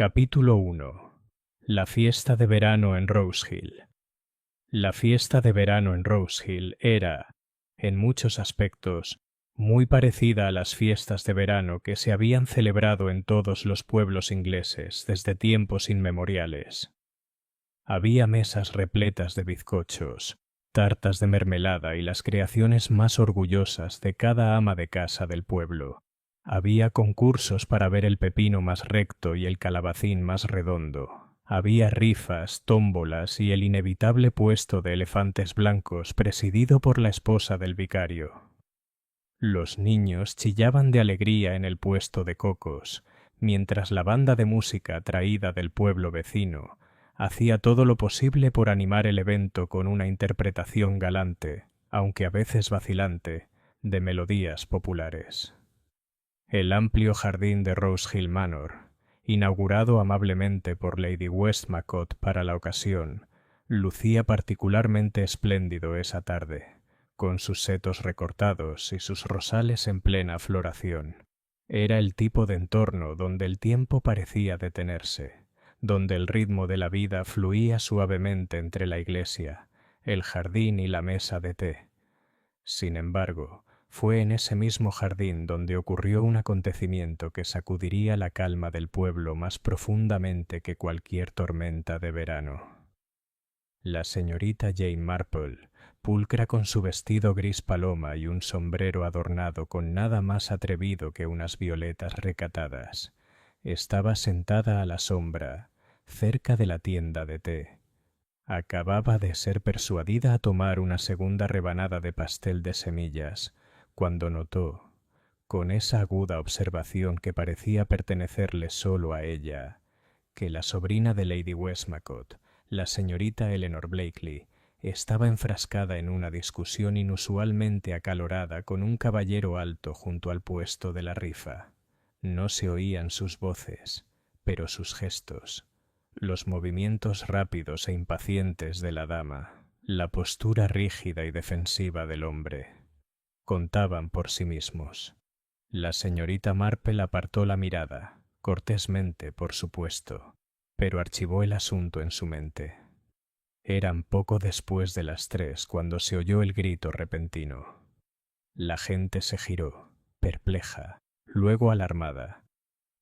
Capítulo 1. La fiesta de verano en Rose Hill. La fiesta de verano en Rose Hill era, en muchos aspectos, muy parecida a las fiestas de verano que se habían celebrado en todos los pueblos ingleses desde tiempos inmemoriales. Había mesas repletas de bizcochos, tartas de mermelada y las creaciones más orgullosas de cada ama de casa del pueblo. Había concursos para ver el pepino más recto y el calabacín más redondo. Había rifas, tómbolas y el inevitable puesto de elefantes blancos presidido por la esposa del vicario. Los niños chillaban de alegría en el puesto de cocos, mientras la banda de música traída del pueblo vecino hacía todo lo posible por animar el evento con una interpretación galante, aunque a veces vacilante, de melodías populares. El amplio jardín de Rose Hill Manor, inaugurado amablemente por Lady Westmacott para la ocasión, lucía particularmente espléndido esa tarde, con sus setos recortados y sus rosales en plena floración. Era el tipo de entorno donde el tiempo parecía detenerse, donde el ritmo de la vida fluía suavemente entre la iglesia, el jardín y la mesa de té. Sin embargo, fue en ese mismo jardín donde ocurrió un acontecimiento que sacudiría la calma del pueblo más profundamente que cualquier tormenta de verano. La señorita Jane Marple, pulcra con su vestido gris paloma y un sombrero adornado con nada más atrevido que unas violetas recatadas, estaba sentada a la sombra, cerca de la tienda de té. Acababa de ser persuadida a tomar una segunda rebanada de pastel de semillas, cuando notó, con esa aguda observación que parecía pertenecerle solo a ella, que la sobrina de Lady Westmacott, la señorita Eleanor Blakely, estaba enfrascada en una discusión inusualmente acalorada con un caballero alto junto al puesto de la rifa. No se oían sus voces, pero sus gestos, los movimientos rápidos e impacientes de la dama, la postura rígida y defensiva del hombre, contaban por sí mismos. La señorita Marple apartó la mirada, cortésmente, por supuesto, pero archivó el asunto en su mente. Eran poco después de las 3 cuando se oyó el grito repentino. La gente se giró, perpleja, luego alarmada.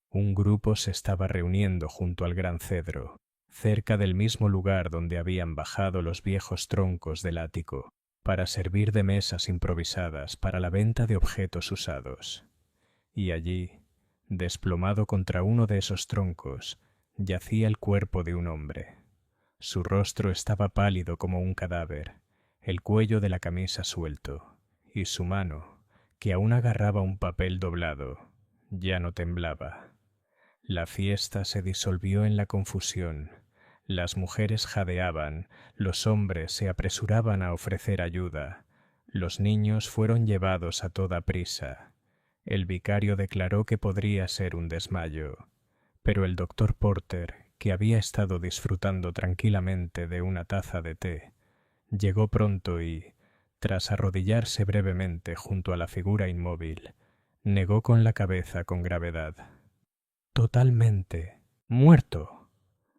Un grupo se estaba reuniendo junto al gran cedro, cerca del mismo lugar donde habían bajado los viejos troncos del ático, para servir de mesas improvisadas para la venta de objetos usados. Y allí, desplomado contra uno de esos troncos, yacía el cuerpo de un hombre. Su rostro estaba pálido como un cadáver, el cuello de la camisa suelto, y su mano, que aún agarraba un papel doblado, ya no temblaba. La fiesta se disolvió en la confusión. Las mujeres jadeaban, los hombres se apresuraban a ofrecer ayuda, los niños fueron llevados a toda prisa. El vicario declaró que podría ser un desmayo, pero el doctor Porter, que había estado disfrutando tranquilamente de una taza de té, llegó pronto y, tras arrodillarse brevemente junto a la figura inmóvil, negó con la cabeza con gravedad. «Totalmente muerto»,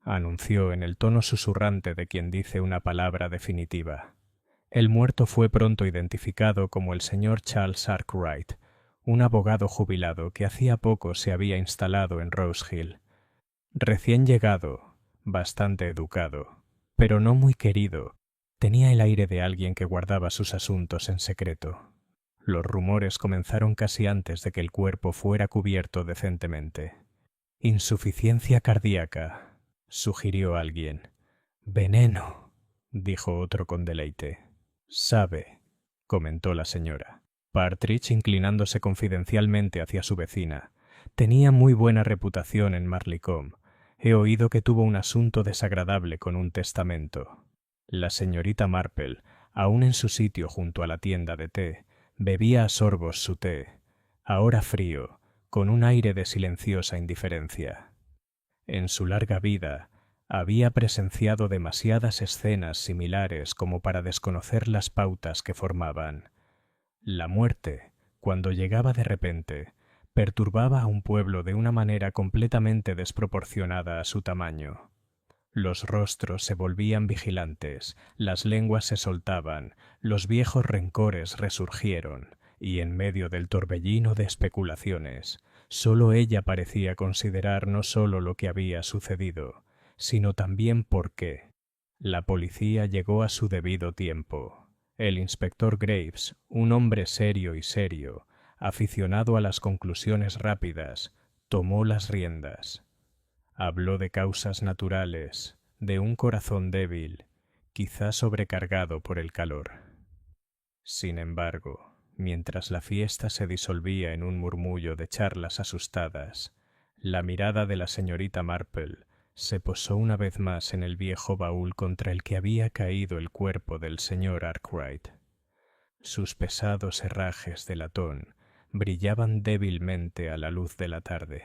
anunció en el tono susurrante de quien dice una palabra definitiva. El muerto fue pronto identificado como el señor Charles Arkwright, un abogado jubilado que hacía poco se había instalado en Rose Hill. Recién llegado, bastante educado, pero no muy querido, tenía el aire de alguien que guardaba sus asuntos en secreto. Los rumores comenzaron casi antes de que el cuerpo fuera cubierto decentemente. «Insuficiencia cardíaca», sugirió alguien. «Veneno», dijo otro con deleite. «Sabe», comentó la señora. Partridge, inclinándose confidencialmente hacia su vecina, tenía muy buena reputación en Marlicombe. He oído que tuvo un asunto desagradable con un testamento. La señorita Marple, aún en su sitio junto a la tienda de té, bebía a sorbos su té, ahora frío, con un aire de silenciosa indiferencia. En su larga vida había presenciado demasiadas escenas similares como para desconocer las pautas que formaban. La muerte, cuando llegaba de repente, perturbaba a un pueblo de una manera completamente desproporcionada a su tamaño. Los rostros se volvían vigilantes, las lenguas se soltaban, los viejos rencores resurgieron, y en medio del torbellino de especulaciones, sólo ella parecía considerar no sólo lo que había sucedido, sino también por qué. La policía llegó a su debido tiempo. El inspector Graves, un hombre serio, aficionado a las conclusiones rápidas, tomó las riendas. Habló de causas naturales, de un corazón débil, quizá sobrecargado por el calor. Sin embargo, mientras la fiesta se disolvía en un murmullo de charlas asustadas, la mirada de la señorita Marple se posó una vez más en el viejo baúl contra el que había caído el cuerpo del señor Arkwright. Sus pesados herrajes de latón brillaban débilmente a la luz de la tarde.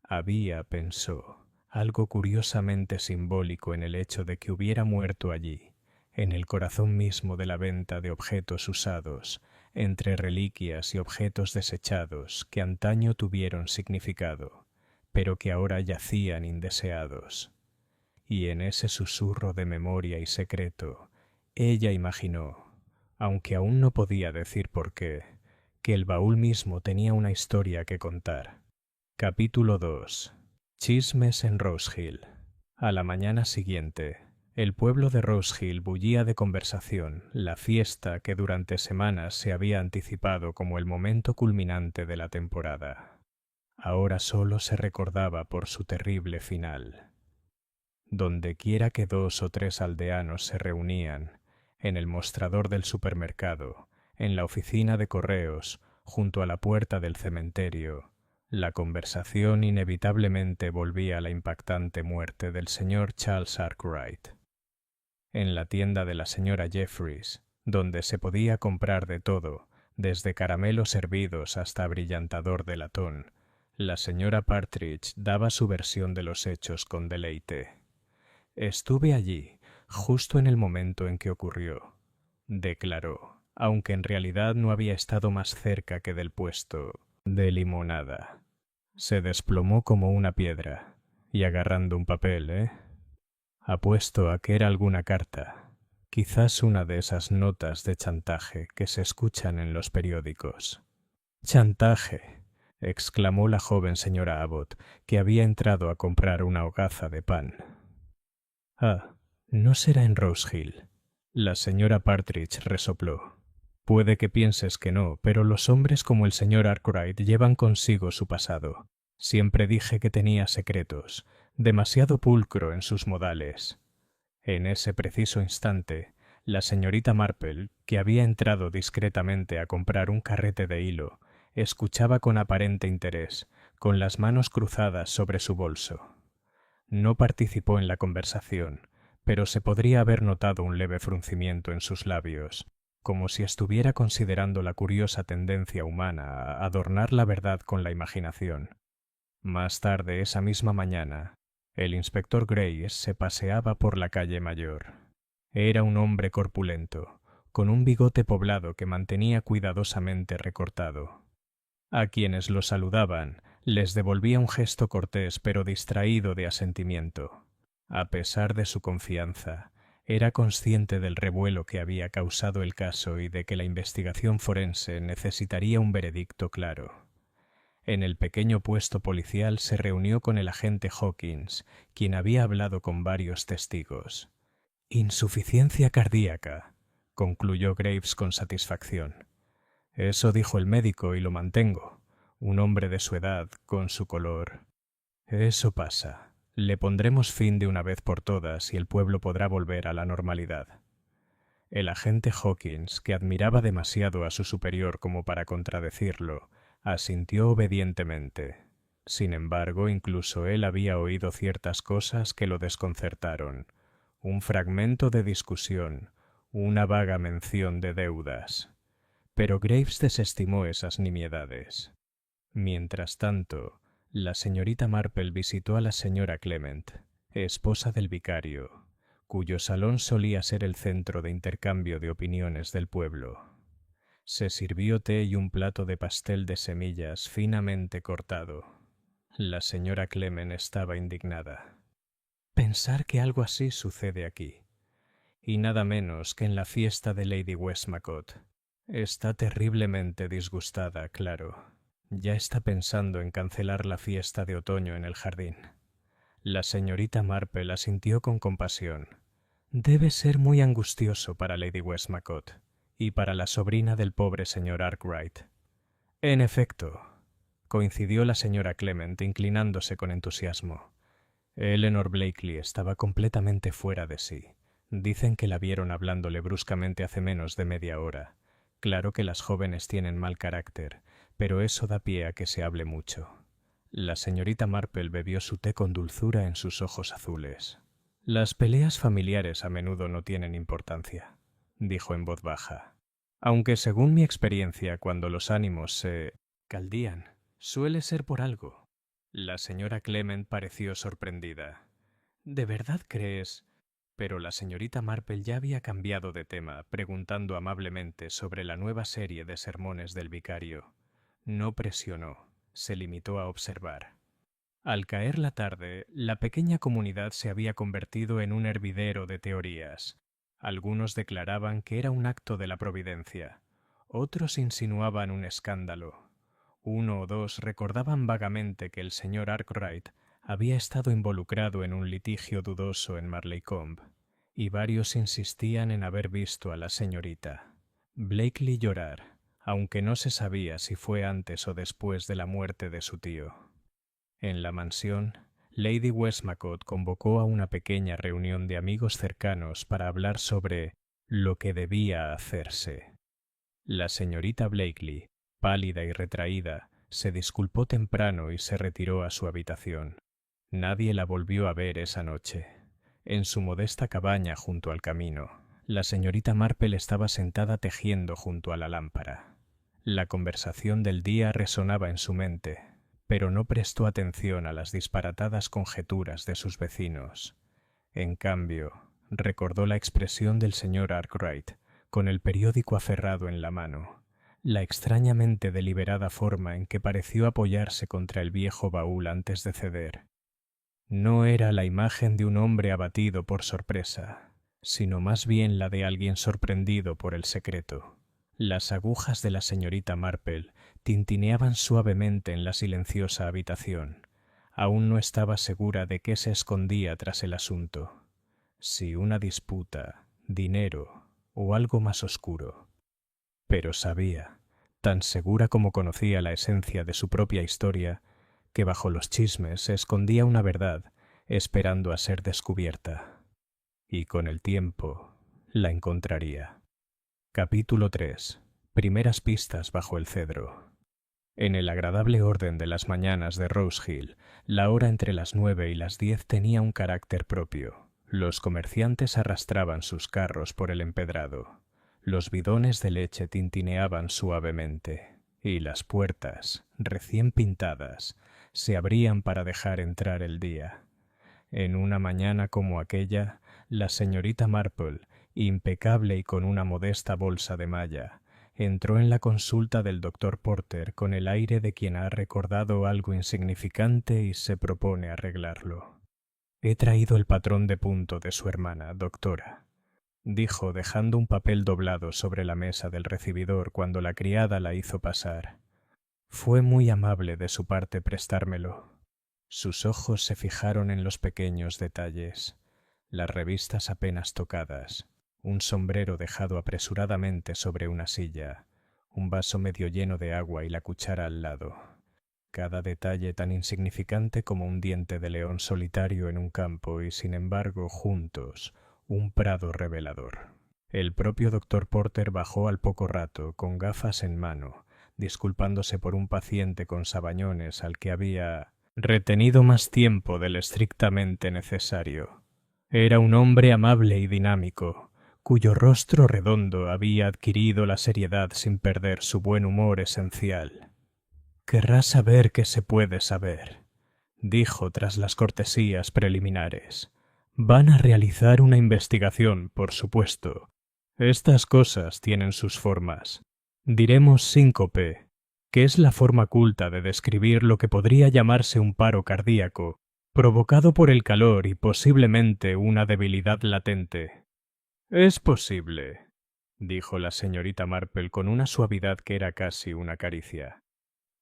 Había, pensó, algo curiosamente simbólico en el hecho de que hubiera muerto allí, en el corazón mismo de la venta de objetos usados, entre reliquias y objetos desechados que antaño tuvieron significado, pero que ahora yacían indeseados. Y en ese susurro de memoria y secreto, ella imaginó, aunque aún no podía decir por qué, que el baúl mismo tenía una historia que contar. Capítulo 2. Chismes en Rose Hill. A la mañana siguiente, el pueblo de Rose Hill bullía de conversación, la fiesta que durante semanas se había anticipado como el momento culminante de la temporada. Ahora solo se recordaba por su terrible final. Dondequiera que 2 o 3 aldeanos se reunían, en el mostrador del supermercado, en la oficina de correos, junto a la puerta del cementerio, la conversación inevitablemente volvía a la impactante muerte del señor Charles Arkwright. En la tienda de la señora Jeffries, donde se podía comprar de todo, desde caramelos hervidos hasta abrillantador de latón, la señora Partridge daba su versión de los hechos con deleite. «Estuve allí, justo en el momento en que ocurrió», declaró, aunque en realidad no había estado más cerca que del puesto de limonada. Se desplomó como una piedra, y agarrando un papel, Apuesto a que era alguna carta, quizás una de esas notas de chantaje que se escuchan en los periódicos. «¡Chantaje!», exclamó la joven señora Abbott, que había entrado a comprar una hogaza de pan. «Ah, no será en Rose Hill», la señora Partridge resopló. «Puede que pienses que no, pero los hombres como el señor Arkwright llevan consigo su pasado. Siempre dije que tenía secretos, demasiado pulcro en sus modales». En ese preciso instante, la señorita Marple, que había entrado discretamente a comprar un carrete de hilo, escuchaba con aparente interés, con las manos cruzadas sobre su bolso. No participó en la conversación, pero se podría haber notado un leve fruncimiento en sus labios, como si estuviera considerando la curiosa tendencia humana a adornar la verdad con la imaginación. Más tarde esa misma mañana, el inspector Graves se paseaba por la calle Mayor. Era un hombre corpulento, con un bigote poblado que mantenía cuidadosamente recortado. A quienes lo saludaban, les devolvía un gesto cortés pero distraído de asentimiento. A pesar de su confianza, era consciente del revuelo que había causado el caso y de que la investigación forense necesitaría un veredicto claro. En el pequeño puesto policial se reunió con el agente Hawkins, quien había hablado con varios testigos. «Insuficiencia cardíaca», concluyó Graves con satisfacción. «Eso dijo el médico y lo mantengo. Un hombre de su edad, con su color. Eso pasa. Le pondremos fin de una vez por todas y el pueblo podrá volver a la normalidad». El agente Hawkins, que admiraba demasiado a su superior como para contradecirlo, asintió obedientemente. Sin embargo, incluso él había oído ciertas cosas que lo desconcertaron. Un fragmento de discusión, una vaga mención de deudas. Pero Graves desestimó esas nimiedades. Mientras tanto, la señorita Marple visitó a la señora Clement, esposa del vicario, cuyo salón solía ser el centro de intercambio de opiniones del pueblo. Se sirvió té y un plato de pastel de semillas finamente cortado. La señora Clement estaba indignada. Pensar que algo así sucede aquí. Y nada menos que en la fiesta de Lady Westmacott. Está terriblemente disgustada, claro. Ya está pensando en cancelar la fiesta de otoño en el jardín. La señorita Marple asintió con compasión. Debe ser muy angustioso para Lady Westmacott y para la sobrina del pobre señor Arkwright. En efecto, coincidió la señora Clement, inclinándose con entusiasmo. Eleanor Blakely estaba completamente fuera de sí. Dicen que la vieron hablándole bruscamente hace menos de media hora. Claro que las jóvenes tienen mal carácter, pero eso da pie a que se hable mucho. La señorita Marple bebió su té con dulzura en sus ojos azules. Las peleas familiares a menudo no tienen importancia, dijo en voz baja. Aunque según mi experiencia, cuando los ánimos se caldían, suele ser por algo. La señora Clement pareció sorprendida. ¿De verdad crees? Pero la señorita Marple ya había cambiado de tema, preguntando amablemente sobre la nueva serie de sermones del vicario. No presionó, se limitó a observar. Al caer la tarde, la pequeña comunidad se había convertido en un hervidero de teorías. Algunos declaraban que era un acto de la providencia. Otros insinuaban un escándalo. Uno o dos recordaban vagamente que el señor Arkwright había estado involucrado en un litigio dudoso en Marleycombe, y varios insistían en haber visto a la señorita Blakely llorar, aunque no se sabía si fue antes o después de la muerte de su tío. En la mansión, Lady Westmacott convocó a una pequeña reunión de amigos cercanos para hablar sobre lo que debía hacerse. La señorita Blakely, pálida y retraída, se disculpó temprano y se retiró a su habitación. Nadie la volvió a ver esa noche. En su modesta cabaña junto al camino, la señorita Marple estaba sentada tejiendo junto a la lámpara. La conversación del día resonaba en su mente, pero no prestó atención a las disparatadas conjeturas de sus vecinos. En cambio, recordó la expresión del señor Arkwright, con el periódico aferrado en la mano, la extrañamente deliberada forma en que pareció apoyarse contra el viejo baúl antes de ceder. No era la imagen de un hombre abatido por sorpresa, sino más bien la de alguien sorprendido por el secreto. Las agujas de la señorita Marple tintineaban suavemente en la silenciosa habitación. Aún no estaba segura de qué se escondía tras el asunto. Si una disputa, dinero o algo más oscuro. Pero sabía, tan segura como conocía la esencia de su propia historia, que bajo los chismes se escondía una verdad esperando a ser descubierta. Y con el tiempo la encontraría. Capítulo 3. Primeras pistas bajo el cedro. En el agradable orden de las mañanas de Rose Hill, la hora entre las 9 y las 10 tenía un carácter propio. Los comerciantes arrastraban sus carros por el empedrado. Los bidones de leche tintineaban suavemente, y las puertas, recién pintadas, se abrían para dejar entrar el día. En una mañana como aquella, la señorita Marple, impecable y con una modesta bolsa de malla, entró en la consulta del doctor Porter con el aire de quien ha recordado algo insignificante y se propone arreglarlo. «He traído el patrón de punto de su hermana, doctora», dijo dejando un papel doblado sobre la mesa del recibidor cuando la criada la hizo pasar. Fue muy amable de su parte prestármelo. Sus ojos se fijaron en los pequeños detalles, las revistas apenas tocadas, un sombrero dejado apresuradamente sobre una silla, un vaso medio lleno de agua y la cuchara al lado. Cada detalle tan insignificante como un diente de león solitario en un campo y, sin embargo, juntos, un prado revelador. El propio doctor Porter bajó al poco rato, con gafas en mano, disculpándose por un paciente con sabañones al que había retenido más tiempo del estrictamente necesario. Era un hombre amable y dinámico, cuyo rostro redondo había adquirido la seriedad sin perder su buen humor esencial. «Querrá saber qué se puede saber», dijo tras las cortesías preliminares. «Van a realizar una investigación, por supuesto. Estas cosas tienen sus formas. Diremos síncope, que es la forma culta de describir lo que podría llamarse un paro cardíaco, provocado por el calor y posiblemente una debilidad latente. Es posible, dijo la señorita Marple con una suavidad que era casi una caricia.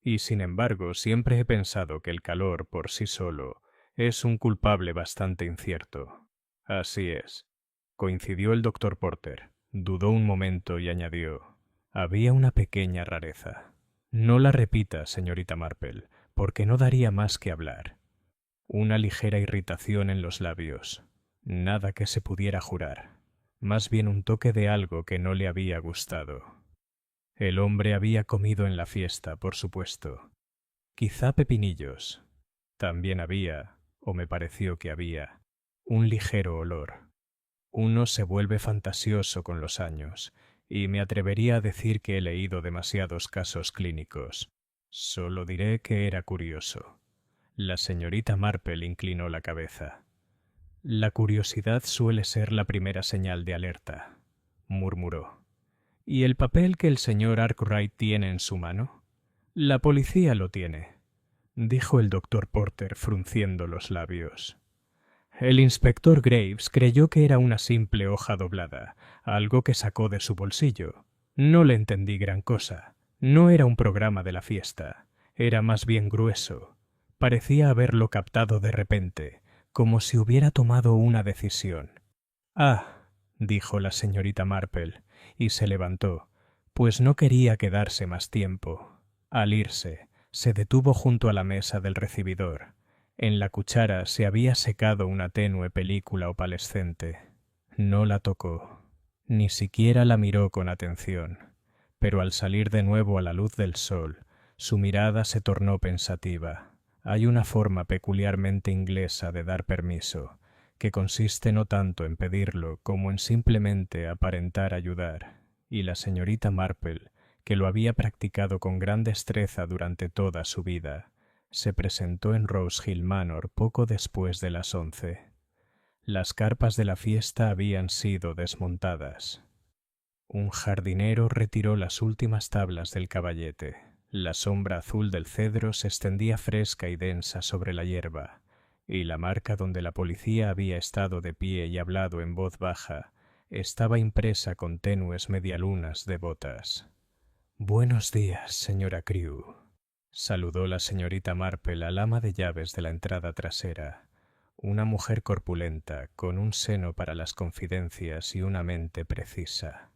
Y sin embargo, siempre he pensado que el calor por sí solo es un culpable bastante incierto. Así es, coincidió el doctor Porter. Dudó un momento y añadió: había una pequeña rareza. No la repita, señorita Marple, porque no daría más que hablar. Una ligera irritación en los labios. Nada que se pudiera jurar. Más bien un toque de algo que no le había gustado. El hombre había comido en la fiesta, por supuesto. Quizá pepinillos. También había, o me pareció que había, un ligero olor. Uno se vuelve fantasioso con los años, y me atrevería a decir que he leído demasiados casos clínicos. Solo diré que era curioso. La señorita Marple inclinó la cabeza. La curiosidad suele ser la primera señal de alerta, murmuró. ¿Y el papel que el señor Arkwright tiene en su mano? La policía lo tiene, dijo el doctor Porter frunciendo los labios. El inspector Graves creyó que era una simple hoja doblada, algo que sacó de su bolsillo. No le entendí gran cosa. No era un programa de la fiesta. Era más bien grueso. Parecía haberlo captado de repente, como si hubiera tomado una decisión. Ah, dijo la señorita Marple, y se levantó, pues no quería quedarse más tiempo. Al irse, se detuvo junto a la mesa del recibidor. En la cuchara se había secado una tenue película opalescente. No la tocó, ni siquiera la miró con atención, pero al salir de nuevo a la luz del sol, su mirada se tornó pensativa. Hay una forma peculiarmente inglesa de dar permiso, que consiste no tanto en pedirlo como en simplemente aparentar ayudar, y la señorita Marple, que lo había practicado con gran destreza durante toda su vida, se presentó en Rose Hill Manor poco después de las 11. Las carpas de la fiesta habían sido desmontadas. Un jardinero retiró las últimas tablas del caballete. La sombra azul del cedro se extendía fresca y densa sobre la hierba, y la marca donde la policía había estado de pie y hablado en voz baja estaba impresa con tenues medialunas devotas. «Buenos días, señora Crewe», saludó la señorita Marple al ama de llaves de la entrada trasera, una mujer corpulenta, con un seno para las confidencias y una mente precisa.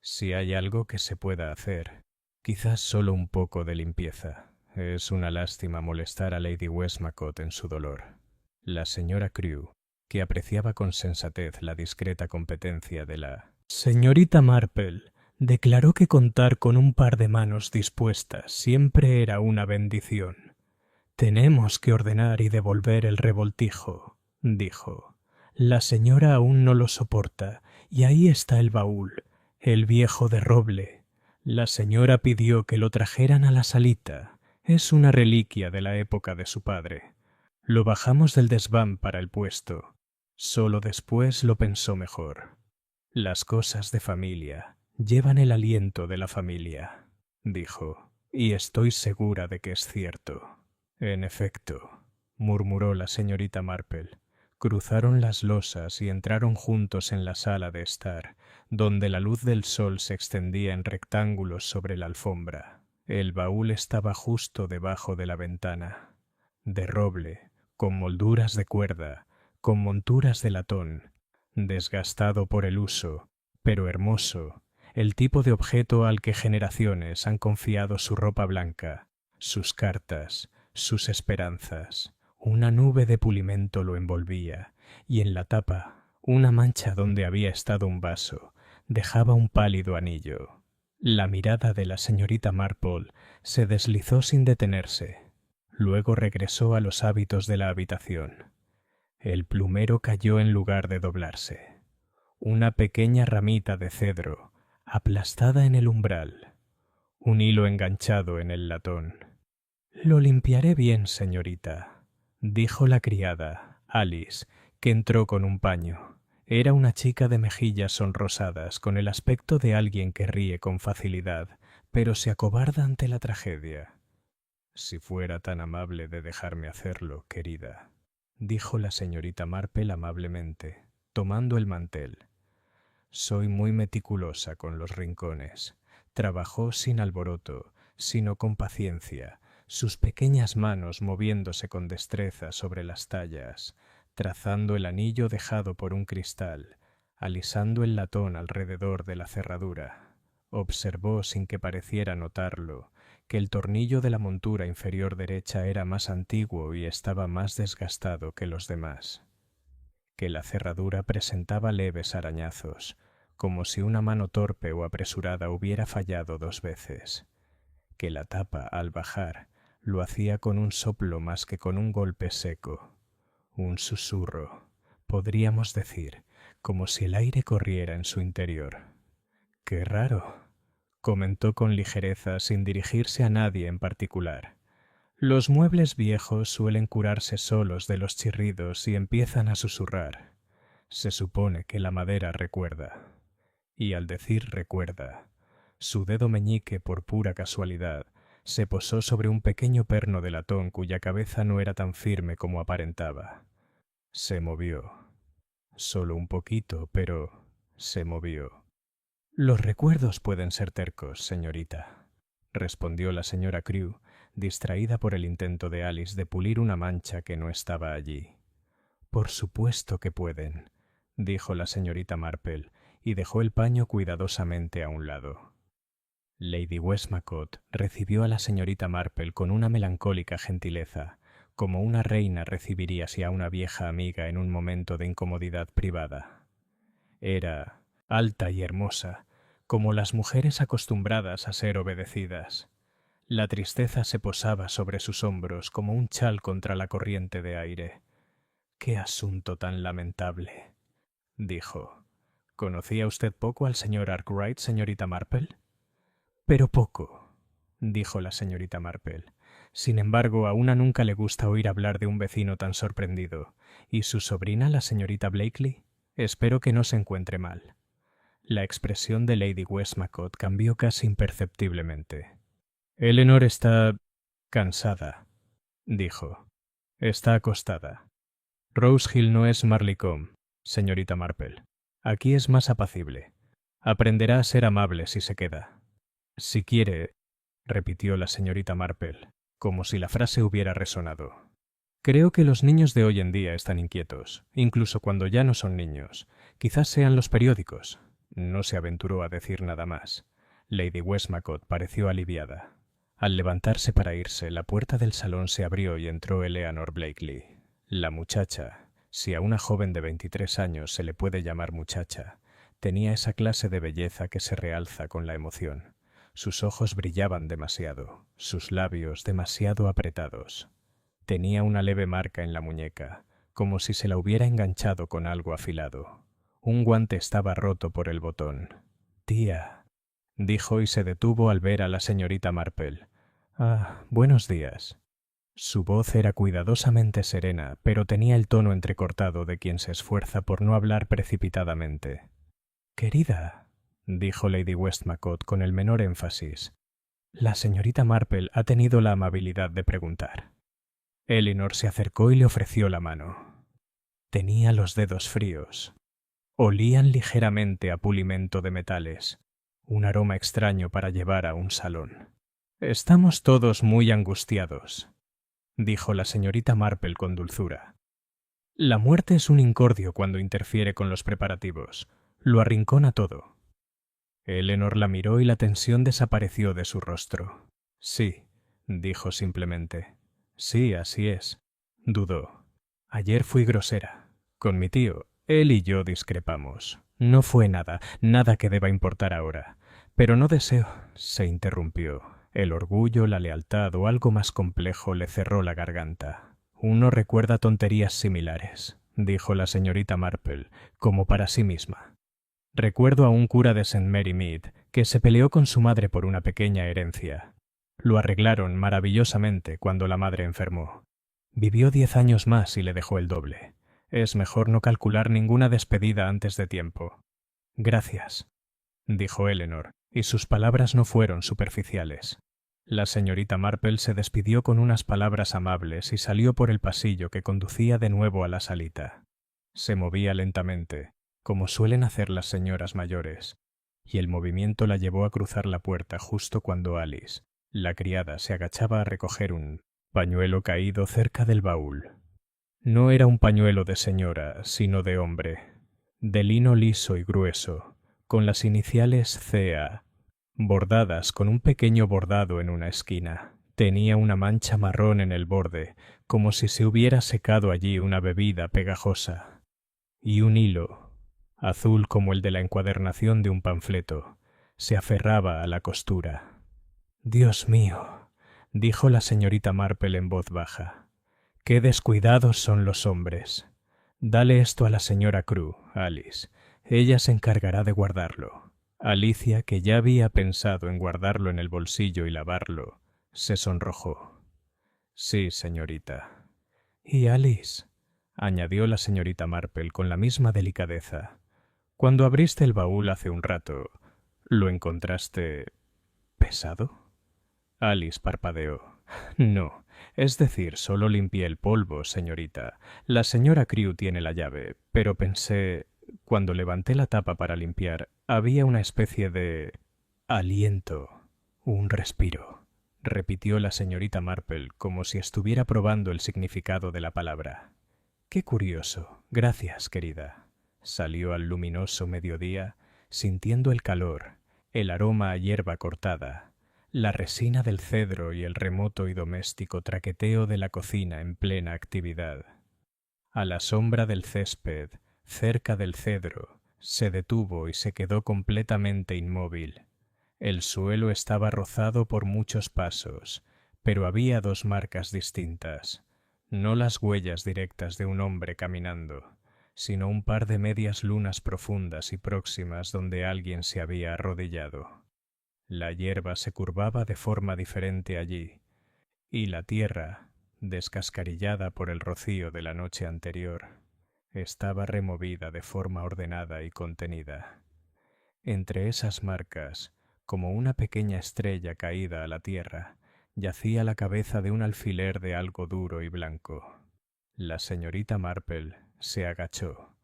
«Si hay algo que se pueda hacer, quizás solo un poco de limpieza. Es una lástima molestar a Lady Westmacott en su dolor». La señora Crewe, que apreciaba con sensatez la discreta competencia de la señorita Marple, declaró que contar con un par de manos dispuestas siempre era una bendición. «Tenemos que ordenar y devolver el revoltijo», dijo. «La señora aún no lo soporta, y ahí está el baúl, el viejo de roble. La señora pidió que lo trajeran a la salita. Es una reliquia de la época de su padre. Lo bajamos del desván para el puesto. Solo después lo pensó mejor. Las cosas de familia llevan el aliento de la familia», dijo, y estoy segura de que es cierto. «En efecto», murmuró la señorita Marple. Cruzaron las losas y entraron juntos en la sala de estar, donde la luz del sol se extendía en rectángulos sobre la alfombra. El baúl estaba justo debajo de la ventana, de roble, con molduras de cuerda, con monturas de latón, desgastado por el uso, pero hermoso, el tipo de objeto al que generaciones han confiado su ropa blanca, sus cartas, sus esperanzas. Una nube de pulimento lo envolvía, y en la tapa, una mancha donde había estado un vaso, dejaba un pálido anillo. La mirada de la señorita Marple se deslizó sin detenerse. Luego regresó a los hábitos de la habitación. El plumero cayó en lugar de doblarse. Una pequeña ramita de cedro, aplastada en el umbral. Un hilo enganchado en el latón. «Lo limpiaré bien, señorita», dijo la criada, Alice, que entró con un paño. Era una chica de mejillas sonrosadas, con el aspecto de alguien que ríe con facilidad, pero se acobarda ante la tragedia. Si fuera tan amable de dejarme hacerlo, querida, dijo la señorita Marple amablemente, tomando el mantel. Soy muy meticulosa con los rincones. Trabajó sin alboroto, sino con paciencia, sus pequeñas manos moviéndose con destreza sobre las tallas, trazando el anillo dejado por un cristal, alisando el latón alrededor de la cerradura. Observó, sin que pareciera notarlo, que el tornillo de la montura inferior derecha era más antiguo y estaba más desgastado que los demás, que la cerradura presentaba leves arañazos, como si una mano torpe o apresurada hubiera fallado 2 veces, que la tapa, al bajar, lo hacía con un soplo más que con un golpe seco, un susurro, podríamos decir, como si el aire corriera en su interior. «Qué raro», comentó con ligereza sin dirigirse a nadie en particular. «Los muebles viejos suelen curarse solos de los chirridos y empiezan a susurrar. Se supone que la madera recuerda». Y al decir recuerda, su dedo meñique, por pura casualidad, se posó sobre un pequeño perno de latón cuya cabeza no era tan firme como aparentaba. Se movió. Solo un poquito, pero se movió. «Los recuerdos pueden ser tercos, señorita», respondió la señora Crewe, distraída por el intento de Alice de pulir una mancha que no estaba allí. «Por supuesto que pueden», dijo la señorita Marple, y dejó el paño cuidadosamente a un lado. Lady Westmacott recibió a la señorita Marple con una melancólica gentileza, como una reina recibiría a una vieja amiga en un momento de incomodidad privada. Era alta y hermosa, como las mujeres acostumbradas a ser obedecidas. La tristeza se posaba sobre sus hombros como un chal contra la corriente de aire. «¡Qué asunto tan lamentable!», dijo. «¿Conocía usted poco al señor Arkwright, señorita Marple?» «Pero poco», dijo la señorita Marple. «Sin embargo, a una nunca le gusta oír hablar de un vecino tan sorprendido. ¿Y su sobrina, la señorita Blakely? Espero que no se encuentre mal». La expresión de Lady Westmacott cambió casi imperceptiblemente. «Eleanor está cansada», dijo. «Está acostada. Rose Hill no es Marleycombe, señorita Marple. Aquí es más apacible. Aprenderá a ser amable si se queda». «Si quiere», repitió la señorita Marple, como si la frase hubiera resonado. «Creo que los niños de hoy en día están inquietos, incluso cuando ya no son niños. Quizás sean los periódicos». No se aventuró a decir nada más. Lady Westmacott pareció aliviada. Al levantarse para irse, la puerta del salón se abrió y entró Eleanor Blakely. La muchacha, si a una joven de 23 años se le puede llamar muchacha, tenía esa clase de belleza que se realza con la emoción. Sus ojos brillaban demasiado, sus labios demasiado apretados. Tenía una leve marca en la muñeca, como si se la hubiera enganchado con algo afilado. Un guante estaba roto por el botón. «Tía», dijo y se detuvo al ver a la señorita Marple. «Ah, buenos días». Su voz era cuidadosamente serena, pero tenía el tono entrecortado de quien se esfuerza por no hablar precipitadamente. «Querida», dijo Lady Westmacott con el menor énfasis, «la señorita Marple ha tenido la amabilidad de preguntar». Eleanor se acercó y le ofreció la mano. Tenía los dedos fríos. Olían ligeramente a pulimento de metales, un aroma extraño para llevar a un salón. «Estamos todos muy angustiados», dijo la señorita Marple con dulzura. «La muerte es un incordio cuando interfiere con los preparativos. Lo arrincona todo». Eleanor la miró y la tensión desapareció de su rostro. «Sí», dijo simplemente. «Sí, así es». Dudó. «Ayer fui grosera. Con mi tío. Él y yo discrepamos. No fue nada, nada que deba importar ahora. Pero no deseo», se interrumpió. El orgullo, la lealtad o algo más complejo le cerró la garganta. «Uno recuerda tonterías similares», dijo la señorita Marple, como para sí misma. «Recuerdo a un cura de St. Mary Mead que se peleó con su madre por una pequeña herencia. Lo arreglaron maravillosamente cuando la madre enfermó. Vivió 10 años más y le dejó el doble. Es mejor no calcular ninguna despedida antes de tiempo». «Gracias», dijo Eleanor, Y sus palabras no fueron superficiales. La señorita Marple se despidió con unas palabras amables y salió por el pasillo que conducía de nuevo a la salita. Se movía lentamente, como suelen hacer las señoras mayores, y el movimiento la llevó a cruzar la puerta justo cuando Alice, la criada, se agachaba a recoger un pañuelo caído cerca del baúl. No era un pañuelo de señora, sino de hombre, de lino liso y grueso, con las iniciales C.A. bordadas con un pequeño bordado en una esquina. Tenía una mancha marrón en el borde, como si se hubiera secado allí una bebida pegajosa. Y un hilo, azul como el de la encuadernación de un panfleto, se aferraba a la costura. «Dios mío», dijo la señorita Marple en voz baja, «qué descuidados son los hombres. Dale esto a la señora Crewe, Alice. Ella se encargará de guardarlo». Alicia, que ya había pensado en guardarlo en el bolsillo y lavarlo, se sonrojó. «Sí, señorita». «Y Alice», añadió la señorita Marple con la misma delicadeza, «cuando abriste el baúl hace un rato, ¿lo encontraste pesado?» Alice parpadeó. «No, es decir, solo limpié el polvo, señorita. La señora Crewe tiene la llave, pero pensé... Cuando levanté la tapa para limpiar, había una especie de... aliento, un respiro», repitió la señorita Marple como si estuviera probando el significado de la palabra. «Qué curioso. Gracias, querida». Salió al luminoso mediodía, sintiendo el calor, el aroma a hierba cortada, la resina del cedro y el remoto y doméstico traqueteo de la cocina en plena actividad. A la sombra del césped, cerca del cedro, se detuvo y se quedó completamente inmóvil. El suelo estaba rozado por muchos pasos, pero había dos marcas distintas, no las huellas directas de un hombre caminando, sino un par de medias lunas profundas y próximas donde alguien se había arrodillado. La hierba se curvaba de forma diferente allí, y la tierra, descascarillada por el rocío de la noche anterior, estaba removida de forma ordenada y contenida. Entre esas marcas, como una pequeña estrella caída a la tierra, yacía la cabeza de un alfiler de algo duro y blanco. La señorita Marple se agachó.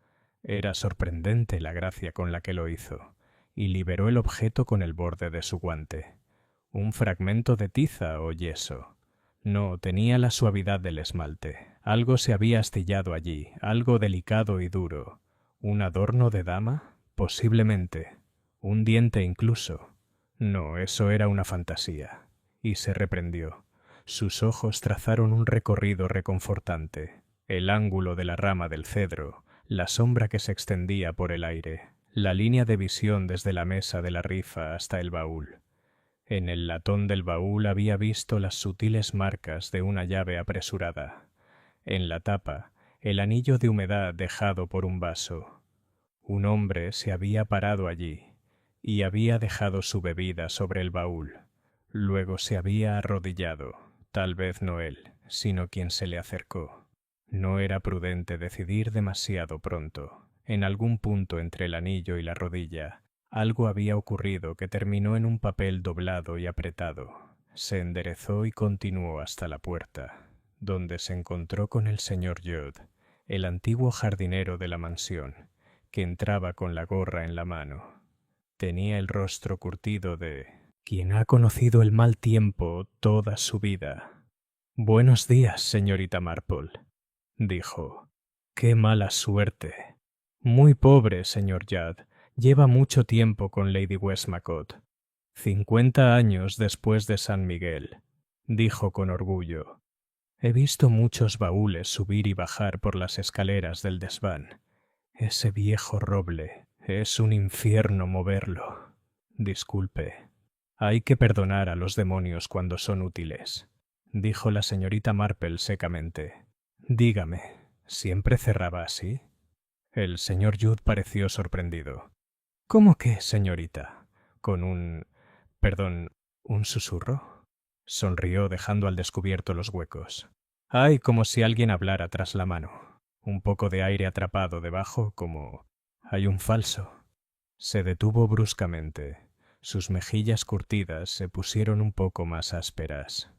Era sorprendente la gracia con la que lo hizo, y liberó el objeto con el borde de su guante. Un fragmento de tiza o yeso. No, tenía la suavidad del esmalte. Algo se había astillado allí, algo delicado y duro. ¿Un adorno de dama? Posiblemente. ¿Un diente incluso? No, eso era una fantasía. Y se reprendió. Sus ojos trazaron un recorrido reconfortante. El ángulo de la rama del cedro, la sombra que se extendía por el aire, la línea de visión desde la mesa de la rifa hasta el baúl. En el latón del baúl había visto las sutiles marcas de una llave apresurada. En la tapa, el anillo de humedad dejado por un vaso. Un hombre se había parado allí y había dejado su bebida sobre el baúl. Luego se había arrodillado, tal vez no él, sino quien se le acercó. No era prudente decidir demasiado pronto. En algún punto entre el anillo y la rodilla, algo había ocurrido que terminó en un papel doblado y apretado. Se enderezó y continuó hasta la puerta, donde se encontró con el señor Judd, el antiguo jardinero de la mansión, que entraba con la gorra en la mano. Tenía el rostro curtido de quien ha conocido el mal tiempo toda su vida. «Buenos días, señorita Marple», dijo. «Qué mala suerte. Muy pobre, señor Judd. Lleva mucho tiempo con Lady Westmacott. 50 años después de San Miguel», dijo con orgullo. «He visto muchos baúles subir y bajar por las escaleras del desván. Ese viejo roble, es un infierno moverlo. Disculpe. Hay que perdonar a los demonios cuando son útiles», dijo la señorita Marple secamente. «Dígame, ¿siempre cerraba así?» El señor Judd pareció sorprendido. «¿Cómo qué, señorita? ¿Con un... un susurro?» Sonrió dejando al descubierto los huecos. «Ay, como si alguien hablara tras la mano. Un poco de aire atrapado debajo, como... hay un falso». Se detuvo bruscamente. Sus mejillas curtidas se pusieron un poco más ásperas.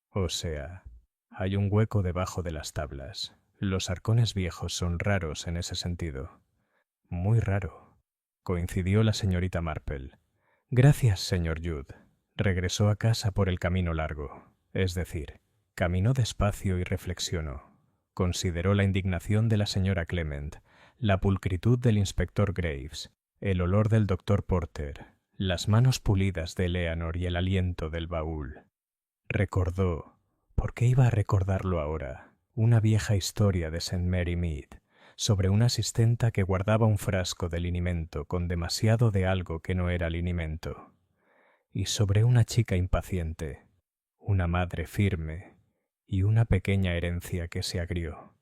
O sea, hay un hueco debajo de las tablas. Los arcones viejos son raros en ese sentido. Muy raro, coincidió la señorita Marple. Gracias, señor Judd. Regresó a casa por el camino largo, es decir, caminó despacio y reflexionó. Consideró la indignación de la señora Clement, la pulcritud del inspector Graves, el olor del doctor Porter, las manos pulidas de Eleanor y el aliento del baúl. Recordó, ¿por qué iba a recordarlo ahora?, una vieja historia de St. Mary Mead, sobre una asistenta que guardaba un frasco de linimento con demasiado de algo que no era linimento, y sobre una chica impaciente, una madre firme y una pequeña herencia que se agrió.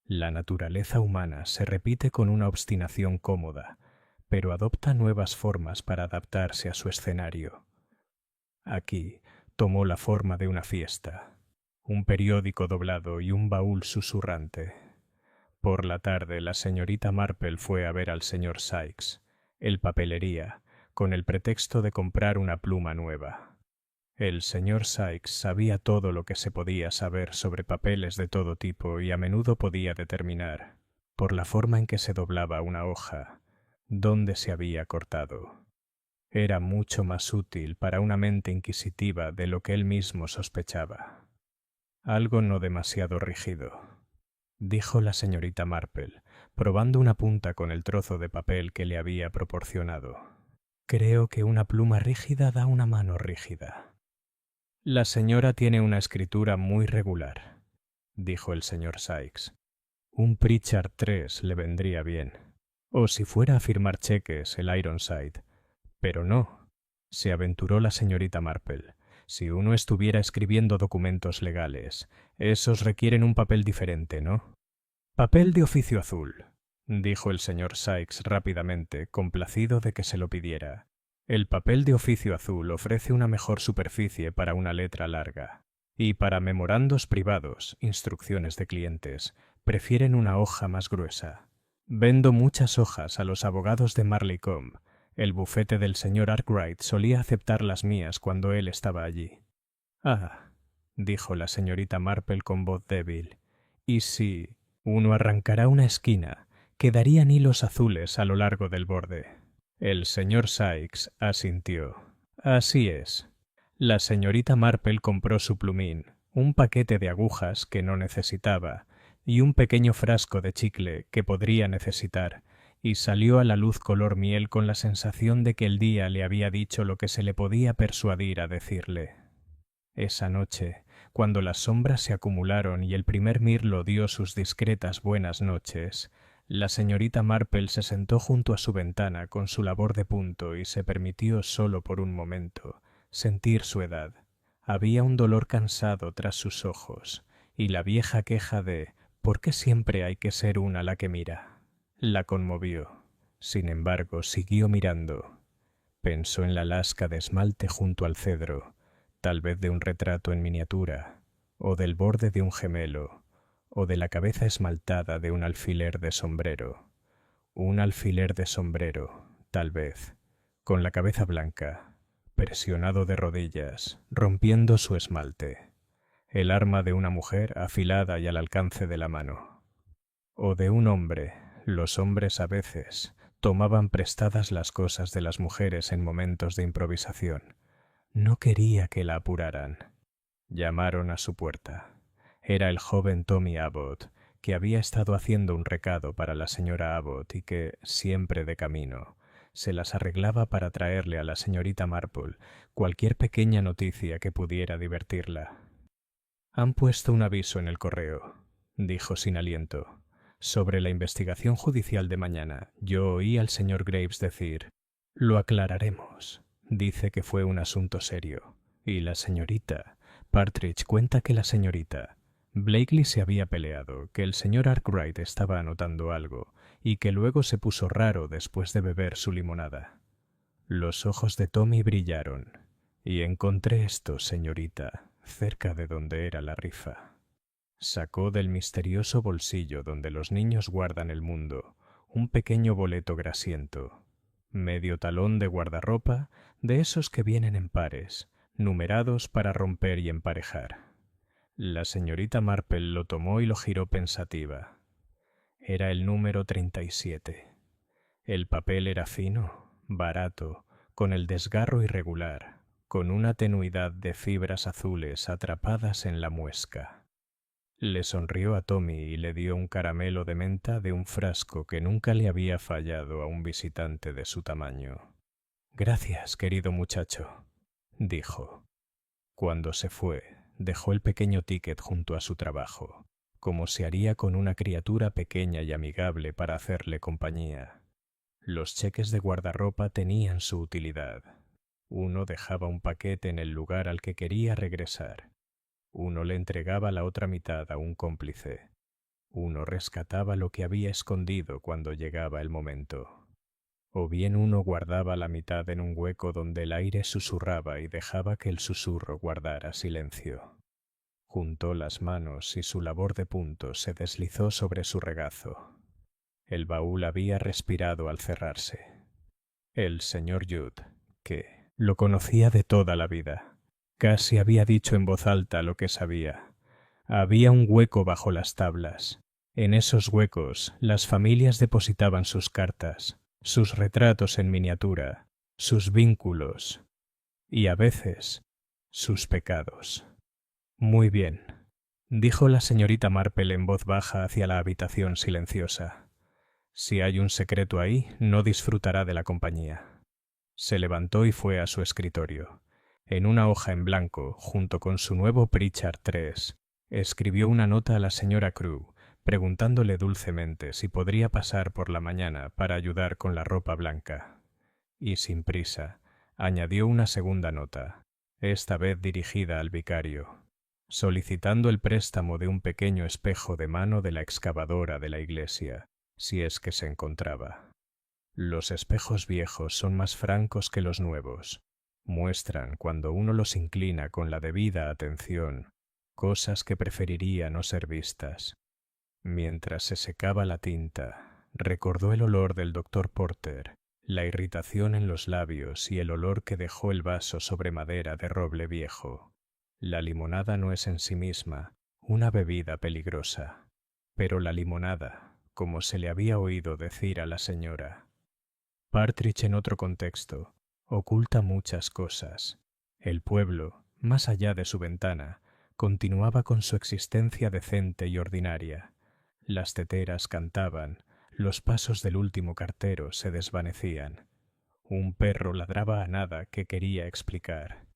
La naturaleza humana se repite con una obstinación cómoda, pero adopta nuevas formas para adaptarse a su escenario. Aquí tomó la forma de una fiesta, un periódico doblado y un baúl susurrante. Por la tarde la señorita Marple fue a ver al señor Sikes, el papelería, con el pretexto de comprar una pluma nueva. El señor Sikes sabía todo lo que se podía saber sobre papeles de todo tipo y a menudo podía determinar, por la forma en que se doblaba una hoja, dónde se había cortado. Era mucho más útil para una mente inquisitiva de lo que él mismo sospechaba. Algo no demasiado rígido, dijo la señorita Marple, probando una punta con el trozo de papel que le había proporcionado. Creo que una pluma rígida da una mano rígida. La señora tiene una escritura muy regular, dijo el señor Sikes. Un Pritchard 3 le vendría bien. O si fuera a firmar cheques el Ironside. Pero no, se aventuró la señorita Marple. Si uno estuviera escribiendo documentos legales, esos requieren un papel diferente, ¿no? Papel de oficio azul, dijo el señor Sikes rápidamente, complacido de que se lo pidiera. El papel de oficio azul ofrece una mejor superficie para una letra larga, y para memorandos privados, instrucciones de clientes, prefieren una hoja más gruesa. Vendo muchas hojas a los abogados de Marleycombe. El bufete del señor Arkwright solía aceptar las mías cuando él estaba allí. Ah, dijo la señorita Marple con voz débil, ¿y si uno arrancará una esquina, quedarían hilos azules a lo largo del borde? El señor Sikes asintió. Así es. La señorita Marple compró su plumín, un paquete de agujas que no necesitaba y un pequeño frasco de chicle que podría necesitar, y salió a la luz color miel con la sensación de que el día le había dicho lo que se le podía persuadir a decirle. Esa noche, cuando las sombras se acumularon y el primer mirlo dio sus discretas buenas noches, la señorita Marple se sentó junto a su ventana con su labor de punto y se permitió solo por un momento sentir su edad. Había un dolor cansado tras sus ojos y la vieja queja de ¿por qué siempre hay que ser una la que mira? La conmovió. Sin embargo, siguió mirando. Pensó en la lasca de esmalte junto al cedro, tal vez de un retrato en miniatura, o del borde de un gemelo, o de la cabeza esmaltada de un alfiler de sombrero. Un alfiler de sombrero, tal vez, con la cabeza blanca, presionado de rodillas, rompiendo su esmalte. El arma de una mujer afilada y al alcance de la mano. O de un hombre. Los hombres a veces tomaban prestadas las cosas de las mujeres en momentos de improvisación. No quería que la apuraran. Llamaron a su puerta. Era el joven Tommy Abbott, que había estado haciendo un recado para la señora Abbott y que, siempre de camino, se las arreglaba para traerle a la señorita Marple cualquier pequeña noticia que pudiera divertirla. Han puesto un aviso en el correo, dijo sin aliento. Sobre la investigación judicial de mañana, yo oí al señor Graves decir, lo aclararemos. Dice que fue un asunto serio. Y la señorita Partridge cuenta que la señorita Blakely se había peleado, que el señor Arkwright estaba anotando algo, y que luego se puso raro después de beber su limonada. Los ojos de Tommy brillaron. Y encontré esto, señorita, cerca de donde era la rifa. Sacó del misterioso bolsillo donde los niños guardan el mundo un pequeño boleto grasiento. medio talón de guardarropa, de esos que vienen en pares, numerados para romper y emparejar. La señorita Marple lo tomó y lo giró pensativa. Era el número 37. El papel era fino, barato, con el desgarro irregular, con una tenuidad de fibras azules atrapadas en la muesca. Le sonrió a Tommy y le dio un caramelo de menta de un frasco que nunca le había fallado a un visitante de su tamaño. «Gracias, querido muchacho», dijo. Cuando se fue, dejó el pequeño ticket junto a su trabajo, como se haría con una criatura pequeña y amigable para hacerle compañía. Los cheques de guardarropa tenían su utilidad. Uno dejaba un paquete en el lugar al que quería regresar. Uno le entregaba la otra mitad a un cómplice. Uno rescataba lo que había escondido cuando llegaba el momento. O bien uno guardaba la mitad en un hueco donde el aire susurraba y dejaba que el susurro guardara silencio. Juntó las manos y su labor de punto se deslizó sobre su regazo. El baúl había respirado al cerrarse. El señor Judd, que lo conocía de toda la vida, casi había dicho en voz alta lo que sabía. Había un hueco bajo las tablas. En esos huecos las familias depositaban sus cartas, sus retratos en miniatura, sus vínculos y, a veces, sus pecados. «Muy bien», dijo la señorita Marple en voz baja hacia la habitación silenciosa. «Si hay un secreto ahí, no disfrutará de la compañía». Se levantó y fue a su escritorio. En una hoja en blanco, junto con su nuevo Pritchard III, escribió una nota a la señora Crewe, preguntándole dulcemente si podría pasar por la mañana para ayudar con la ropa blanca. Y sin prisa, añadió una segunda nota, esta vez dirigida al vicario, solicitando el préstamo de un pequeño espejo de mano de la excavadora de la iglesia, si es que se encontraba. Los espejos viejos son más francos que los nuevos. Muestran, cuando uno los inclina con la debida atención, cosas que preferiría no ser vistas. Mientras se secaba la tinta, recordó el olor del doctor Porter, la irritación en los labios y el olor que dejó el vaso sobre madera de roble viejo. La limonada no es en sí misma una bebida peligrosa, pero la limonada, como se le había oído decir a la señora Partridge en otro contexto, oculta muchas cosas. El pueblo, más allá de su ventana, continuaba con su existencia decente y ordinaria. Las teteras cantaban, los pasos del último cartero se desvanecían. Un perro ladraba a nada que quería explicar.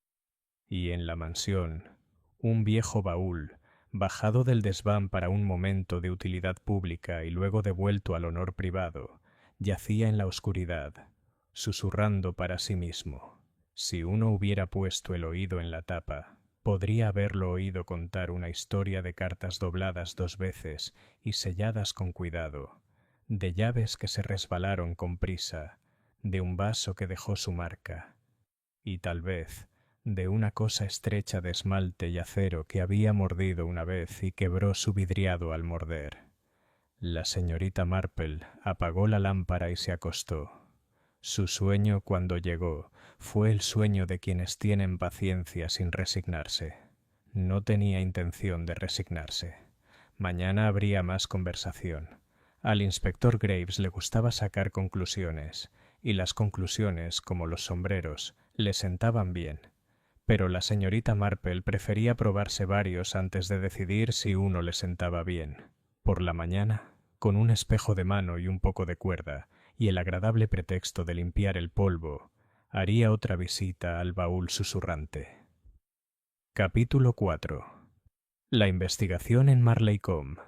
Y en la mansión, un viejo baúl, bajado del desván para un momento de utilidad pública y luego devuelto al honor privado, yacía en la oscuridad, susurrando para sí mismo. Si uno hubiera puesto el oído en la tapa, podría haberlo oído contar una historia de cartas dobladas 2 veces y selladas con cuidado, de llaves que se resbalaron con prisa, de un vaso que dejó su marca, y tal vez de una cosa estrecha de esmalte y acero que había mordido una vez y quebró su vidriado al morder. La señorita Marple apagó la lámpara y se acostó. Su sueño, cuando llegó, fue el sueño de quienes tienen paciencia sin resignarse. No tenía intención de resignarse. Mañana habría más conversación. Al inspector Graves le gustaba sacar conclusiones, y las conclusiones, como los sombreros, le sentaban bien. Pero la señorita Marple prefería probarse varios antes de decidir si uno le sentaba bien. Por la mañana, con un espejo de mano y un poco de cuerda, y el agradable pretexto de limpiar el polvo, haría otra visita al baúl susurrante. Capítulo 4. La investigación en Marleycombe.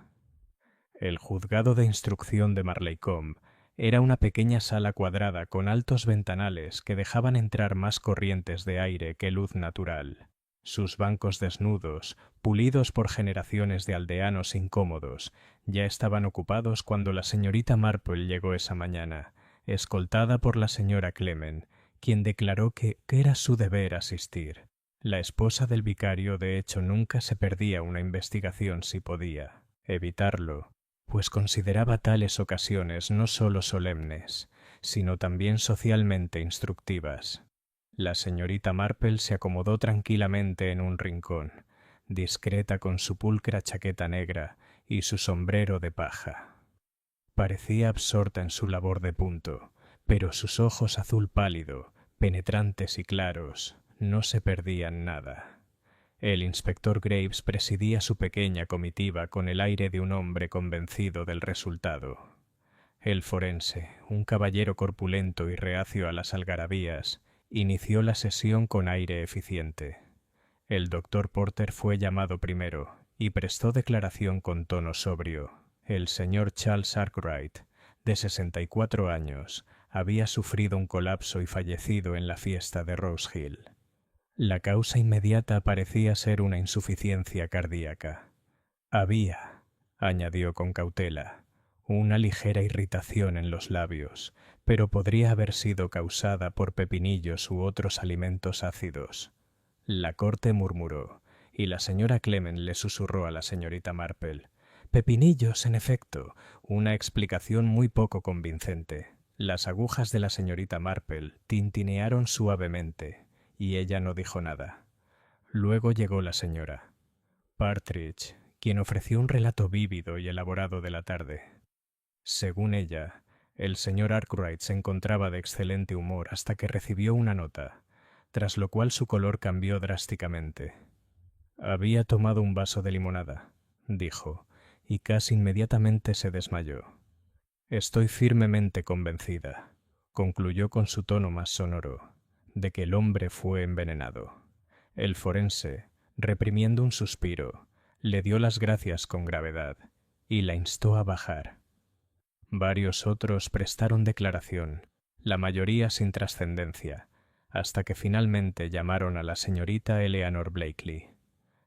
El juzgado de instrucción de Marleycombe era una pequeña sala cuadrada con altos ventanales que dejaban entrar más corrientes de aire que luz natural. Sus bancos desnudos, pulidos por generaciones de aldeanos incómodos, ya estaban ocupados cuando la señorita Marple llegó esa mañana, escoltada por la señora Clement, quien declaró que era su deber asistir. La esposa del vicario, de hecho, nunca se perdía una investigación si podía evitarlo, pues consideraba tales ocasiones no solo solemnes, sino también socialmente instructivas. La señorita Marple se acomodó tranquilamente en un rincón, discreta con su pulcra chaqueta negra y su sombrero de paja. Parecía absorta en su labor de punto, pero sus ojos azul pálido, penetrantes y claros, no se perdían nada. El inspector Graves presidía su pequeña comitiva con el aire de un hombre convencido del resultado. El forense, un caballero corpulento y reacio a las algarabías, inició la sesión con aire eficiente. El doctor Porter fue llamado primero y prestó declaración con tono sobrio. El señor Charles Arkwright, de 64 años, había sufrido un colapso y fallecido en la fiesta de Rose Hill. La causa inmediata parecía ser una insuficiencia cardíaca. Había, añadió con cautela, una ligera irritación en los labios, pero podría haber sido causada por pepinillos u otros alimentos ácidos. La corte murmuró, y la señora Clement le susurró a la señorita Marple: «Pepinillos, en efecto», una explicación muy poco convincente. Las agujas de la señorita Marple tintinearon suavemente, y ella no dijo nada. Luego llegó la señora Partridge, quien ofreció un relato vívido y elaborado de la tarde. Según ella, el señor Arkwright se encontraba de excelente humor hasta que recibió una nota, tras lo cual su color cambió drásticamente. «Había tomado un vaso de limonada», dijo, y casi inmediatamente se desmayó. «Estoy firmemente convencida», concluyó con su tono más sonoro, «de que el hombre fue envenenado». El forense, reprimiendo un suspiro, le dio las gracias con gravedad y la instó a bajar. Varios otros prestaron declaración, la mayoría sin trascendencia, hasta que finalmente llamaron a la señorita Eleanor Blakely.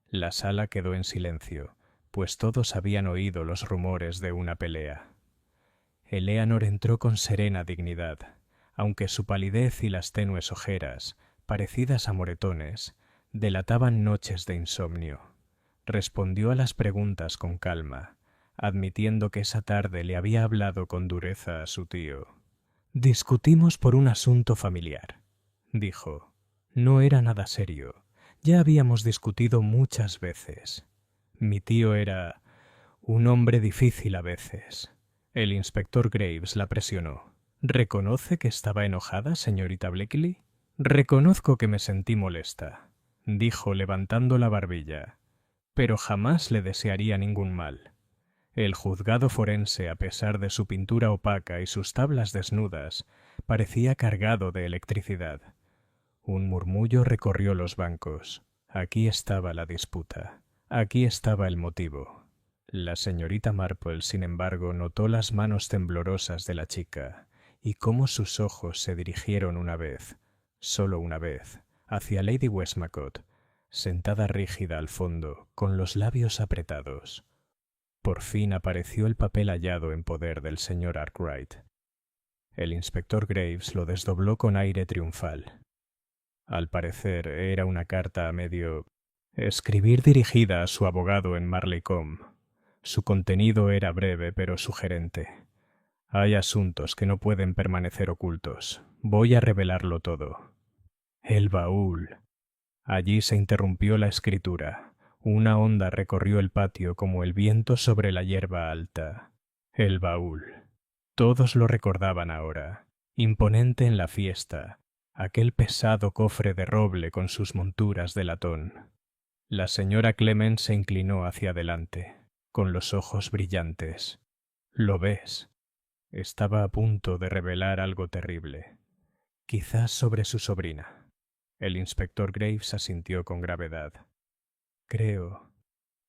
La sala quedó en silencio, pues todos habían oído los rumores de una pelea. Eleanor entró con serena dignidad, aunque su palidez y las tenues ojeras, parecidas a moretones, delataban noches de insomnio. Respondió a las preguntas con calma, admitiendo que esa tarde le había hablado con dureza a su tío. «Discutimos por un asunto familiar», dijo. «No era nada serio. Ya habíamos discutido muchas veces. Mi tío era un hombre difícil a veces». El inspector Graves la presionó. «¿Reconoce que estaba enojada, señorita Blakely?» «Reconozco que me sentí molesta», dijo levantando la barbilla, «pero jamás le desearía ningún mal». El juzgado forense, a pesar de su pintura opaca y sus tablas desnudas, parecía cargado de electricidad. Un murmullo recorrió los bancos. Aquí estaba la disputa. Aquí estaba el motivo. La señorita Marple, sin embargo, notó las manos temblorosas de la chica y cómo sus ojos se dirigieron una vez, solo una vez, hacia Lady Westmacott, sentada rígida al fondo, con los labios apretados. Por fin apareció el papel hallado en poder del señor Arkwright. El inspector Graves lo desdobló con aire triunfal. Al parecer era una carta a medio escribir dirigida a su abogado en Marleycombe. Su contenido era breve pero sugerente. «Hay asuntos que no pueden permanecer ocultos. Voy a revelarlo todo». «El baúl». Allí se interrumpió la escritura. Una onda recorrió el patio como el viento sobre la hierba alta. El baúl. Todos lo recordaban ahora, imponente en la fiesta, aquel pesado cofre de roble con sus monturas de latón. La señora Clement se inclinó hacia adelante, con los ojos brillantes. «¿Lo ves?» Estaba a punto de revelar algo terrible. Quizás sobre su sobrina. El inspector Graves asintió con gravedad. «Creo»,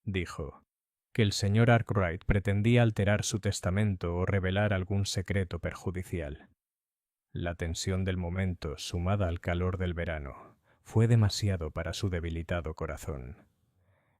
dijo, «que el señor Arkwright pretendía alterar su testamento o revelar algún secreto perjudicial». La tensión del momento, sumada al calor del verano, fue demasiado para su debilitado corazón.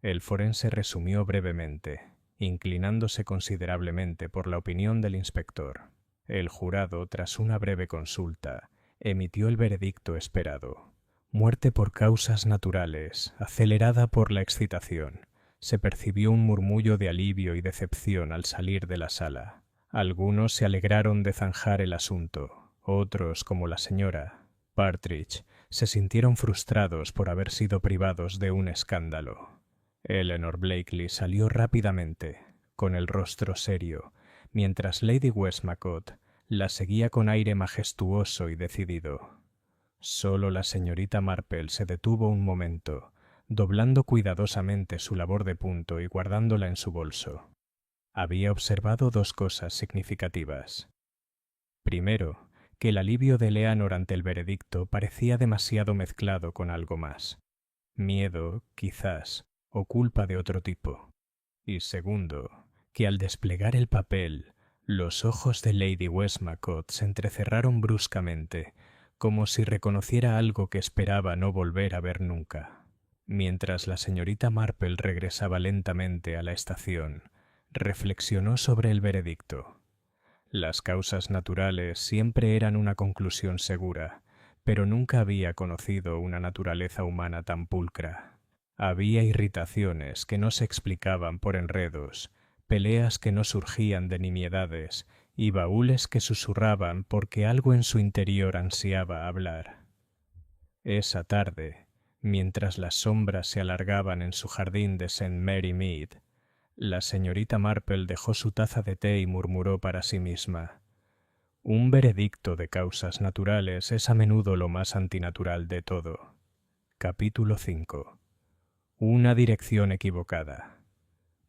El forense resumió brevemente, inclinándose considerablemente por la opinión del inspector. El jurado, tras una breve consulta, emitió el veredicto esperado. Muerte por causas naturales, acelerada por la excitación. Se percibió un murmullo de alivio y decepción al salir de la sala. Algunos se alegraron de zanjar el asunto, Otros, como la señora Partridge, se sintieron frustrados por haber sido privados de un escándalo. Eleanor Blakely salió rápidamente, con el rostro serio, mientras Lady Westmacott la seguía con aire majestuoso y decidido. Solo la señorita Marple se detuvo un momento, doblando cuidadosamente su labor de punto y guardándola en su bolso. Había observado dos cosas significativas. Primero, que el alivio de Eleanor ante el veredicto parecía demasiado mezclado con algo más. Miedo, quizás, o culpa de otro tipo. Y segundo, que al desplegar el papel, los ojos de Lady Westmacott se entrecerraron bruscamente, como si reconociera algo que esperaba no volver a ver nunca. Mientras la señorita Marple regresaba lentamente a la estación, reflexionó sobre el veredicto. Las causas naturales siempre eran una conclusión segura, pero nunca había conocido una naturaleza humana tan pulcra. Había irritaciones que no se explicaban por enredos, peleas que no surgían de nimiedades y baúles que susurraban porque algo en su interior ansiaba hablar. Esa tarde, mientras las sombras se alargaban en su jardín de St. Mary Mead, la señorita Marple dejó su taza de té y murmuró para sí misma: «Un veredicto de causas naturales es a menudo lo más antinatural de todo». Capítulo 5. Una dirección equivocada.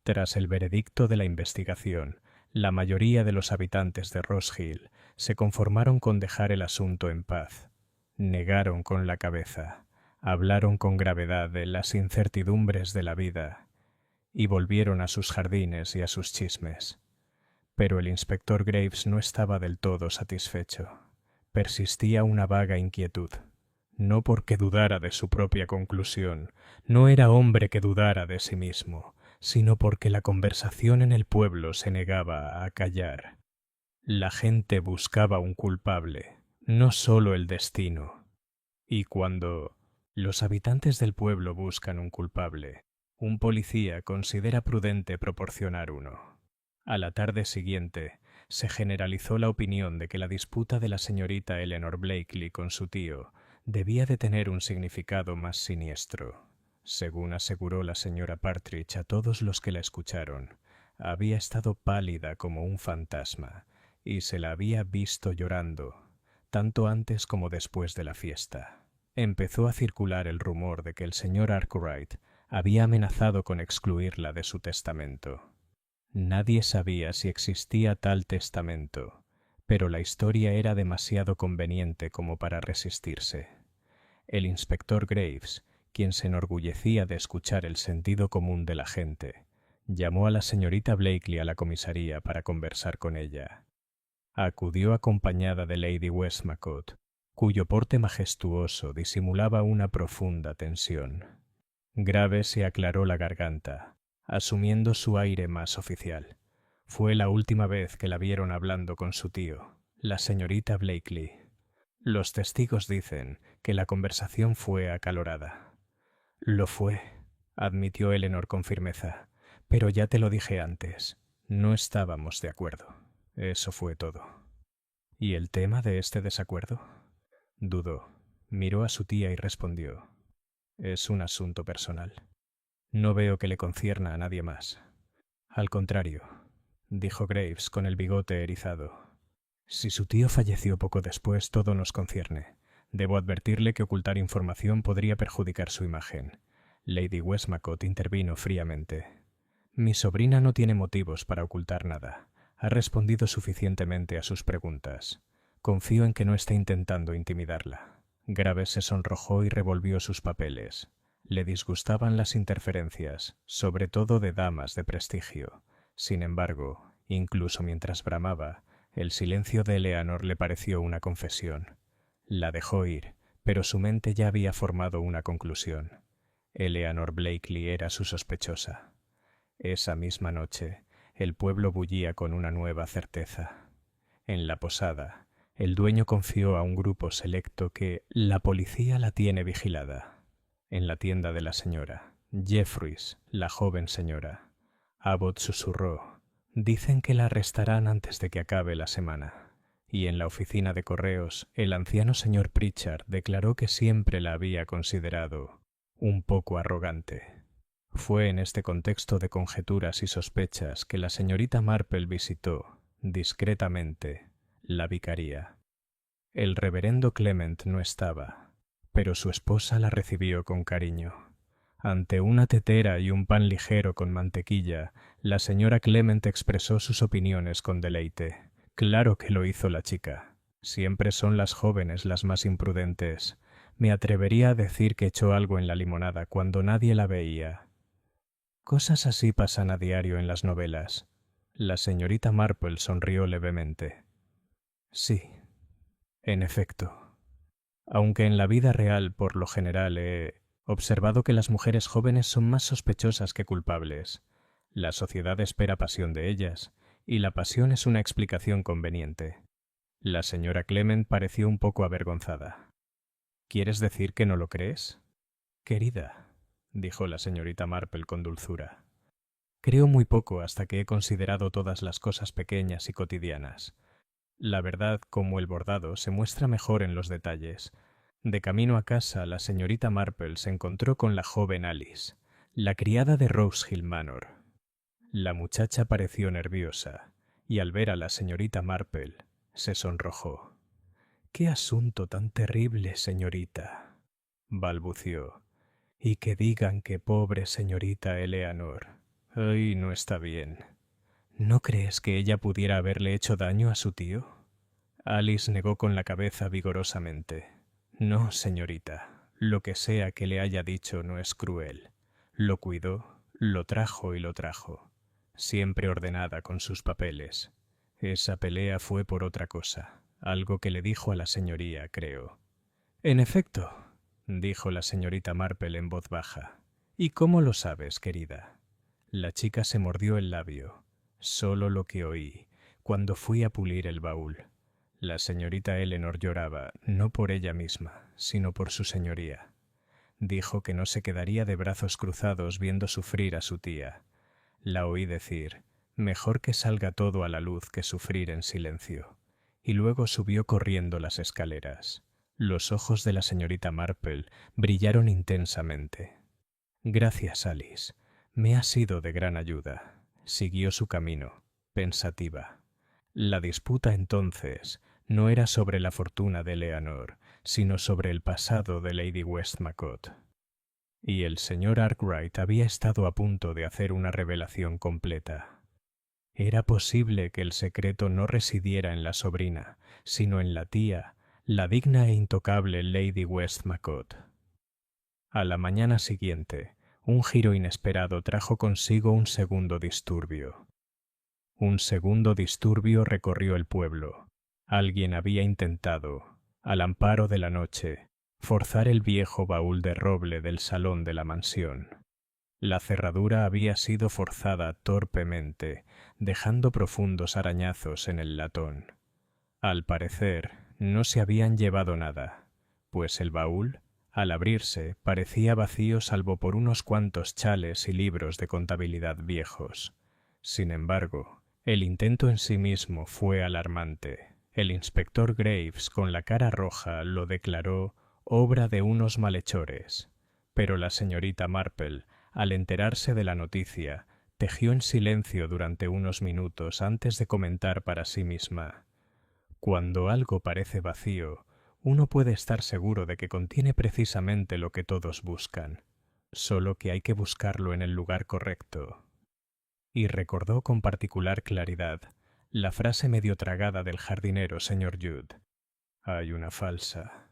Tras el veredicto de la investigación, la mayoría de los habitantes de Rose Hill se conformaron con dejar el asunto en paz. Negaron con la cabeza, hablaron con gravedad de las incertidumbres de la vida y volvieron a sus jardines y a sus chismes. Pero el inspector Graves no estaba del todo satisfecho. Persistía una vaga inquietud. No porque dudara de su propia conclusión, no era hombre que dudara de sí mismo, sino porque la conversación en el pueblo se negaba a callar. La gente buscaba un culpable, no solo el destino. Y cuando los habitantes del pueblo buscan un culpable, un policía considera prudente proporcionar uno. A la tarde siguiente, se generalizó la opinión de que la disputa de la señorita Eleanor Blakely con su tío debía de tener un significado más siniestro. Según aseguró la señora Partridge a todos los que la escucharon, había estado pálida como un fantasma y se la había visto llorando, tanto antes como después de la fiesta. Empezó a circular el rumor de que el señor Arkwright había amenazado con excluirla de su testamento. Nadie sabía si existía tal testamento, pero la historia era demasiado conveniente como para resistirse. El inspector Graves, quien se enorgullecía de escuchar el sentido común de la gente, llamó a la señorita Blakely a la comisaría para conversar con ella. Acudió acompañada de Lady Westmacott, cuyo porte majestuoso disimulaba una profunda tensión. Graves se aclaró la garganta, asumiendo su aire más oficial. Fue la última vez que la vieron hablando con su tío, la señorita Blakely. Los testigos dicen que la conversación fue acalorada. Lo fue, admitió Eleanor con firmeza, pero ya te lo dije antes, no estábamos de acuerdo. Eso fue todo. ¿Y el tema de este desacuerdo? Dudó, miró a su tía y respondió: «Es un asunto personal. No veo que le concierna a nadie más». «Al contrario», dijo Graves con el bigote erizado. «Si su tío falleció poco después, todo nos concierne. Debo advertirle que ocultar información podría perjudicar su imagen». Lady Westmacott intervino fríamente. «Mi sobrina no tiene motivos para ocultar nada. Ha respondido suficientemente a sus preguntas. Confío en que no esté intentando intimidarla». Graves se sonrojó y revolvió sus papeles. Le disgustaban las interferencias, sobre todo de damas de prestigio. Sin embargo, incluso mientras bramaba, el silencio de Eleanor le pareció una confesión. La dejó ir, pero su mente ya había formado una conclusión. Eleanor Blakely era su sospechosa. Esa misma noche, el pueblo bullía con una nueva certeza. En la posada, el dueño confió a un grupo selecto que la policía la tiene vigilada. En la tienda de la señora Jeffries, la joven señora. Abbott susurró: «Dicen que la arrestarán antes de que acabe la semana». y en la oficina de correos el anciano señor Pritchard declaró que siempre la había considerado un poco arrogante. Fue en este contexto de conjeturas y sospechas que la señorita Marple visitó, discretamente, la vicaría. El reverendo Clement no estaba, pero su esposa la recibió con cariño. Ante una tetera y un pan ligero con mantequilla, la señora Clement expresó sus opiniones con deleite. Claro que lo hizo la chica. Siempre son las jóvenes las más imprudentes. Me atrevería a decir que echó algo en la limonada cuando nadie la veía. Cosas así pasan a diario en las novelas. La señorita Marple sonrió levemente. Sí, en efecto. Aunque en la vida real, por lo general, he observado que las mujeres jóvenes son más sospechosas que culpables. La sociedad espera pasión de ellas, y la pasión es una explicación conveniente. La señora Clement pareció un poco avergonzada. ¿Quieres decir que no lo crees? Querida, dijo la señorita Marple con dulzura. Creo muy poco hasta que he considerado todas las cosas pequeñas y cotidianas. La verdad, como el bordado, se muestra mejor en los detalles. De camino a casa, la señorita Marple se encontró con la joven Alice, la criada de Rose Hill Manor. La muchacha pareció nerviosa, y al ver a la señorita Marple, se sonrojó. «¡Qué asunto tan terrible, señorita!», balbució. «Y que digan que pobre señorita Eleanor. Ay, no está bien. ¿No crees que ella pudiera haberle hecho daño a su tío?». Alice negó con la cabeza vigorosamente. «No, señorita. Lo que sea que le haya dicho no es cruel. Lo cuidó, lo trajo y lo trajo. Siempre ordenada con sus papeles. Esa pelea fue por otra cosa, algo que le dijo a la señoría, creo». «En efecto», dijo la señorita Marple en voz baja. «¿Y cómo lo sabes, querida?». La chica se mordió el labio. «Solo lo que oí, cuando fui a pulir el baúl». La señorita Eleanor lloraba, no por ella misma, sino por su señoría. Dijo que no se quedaría de brazos cruzados viendo sufrir a su tía. La oí decir, mejor que salga todo a la luz que sufrir en silencio. Y luego subió corriendo las escaleras. Los ojos de la señorita Marple brillaron intensamente. «Gracias, Alice. Me ha sido de gran ayuda». Siguió su camino, pensativa. La disputa entonces no era sobre la fortuna de Eleanor, sino sobre el pasado de Lady Westmacott. Y el señor Arkwright había estado a punto de hacer una revelación completa. Era posible que el secreto no residiera en la sobrina, sino en la tía, la digna e intocable Lady Westmacott. A la mañana siguiente, un giro inesperado trajo consigo un segundo disturbio. Un segundo disturbio recorrió el pueblo. Alguien había intentado, al amparo de la noche, forzar el viejo baúl de roble del salón de la mansión. La cerradura había sido forzada torpemente, dejando profundos arañazos en el latón. Al parecer, no se habían llevado nada, pues el baúl, al abrirse, parecía vacío salvo por unos cuantos chales y libros de contabilidad viejos. Sin embargo, el intento en sí mismo fue alarmante. El inspector Graves, con la cara roja, lo declaró obra de unos malhechores. Pero la señorita Marple, al enterarse de la noticia, tejió en silencio durante unos minutos antes de comentar para sí misma: «Cuando algo parece vacío, uno puede estar seguro de que contiene precisamente lo que todos buscan, solo que hay que buscarlo en el lugar correcto». Y recordó con particular claridad la frase medio tragada del jardinero señor Judd. «Hay una falsa».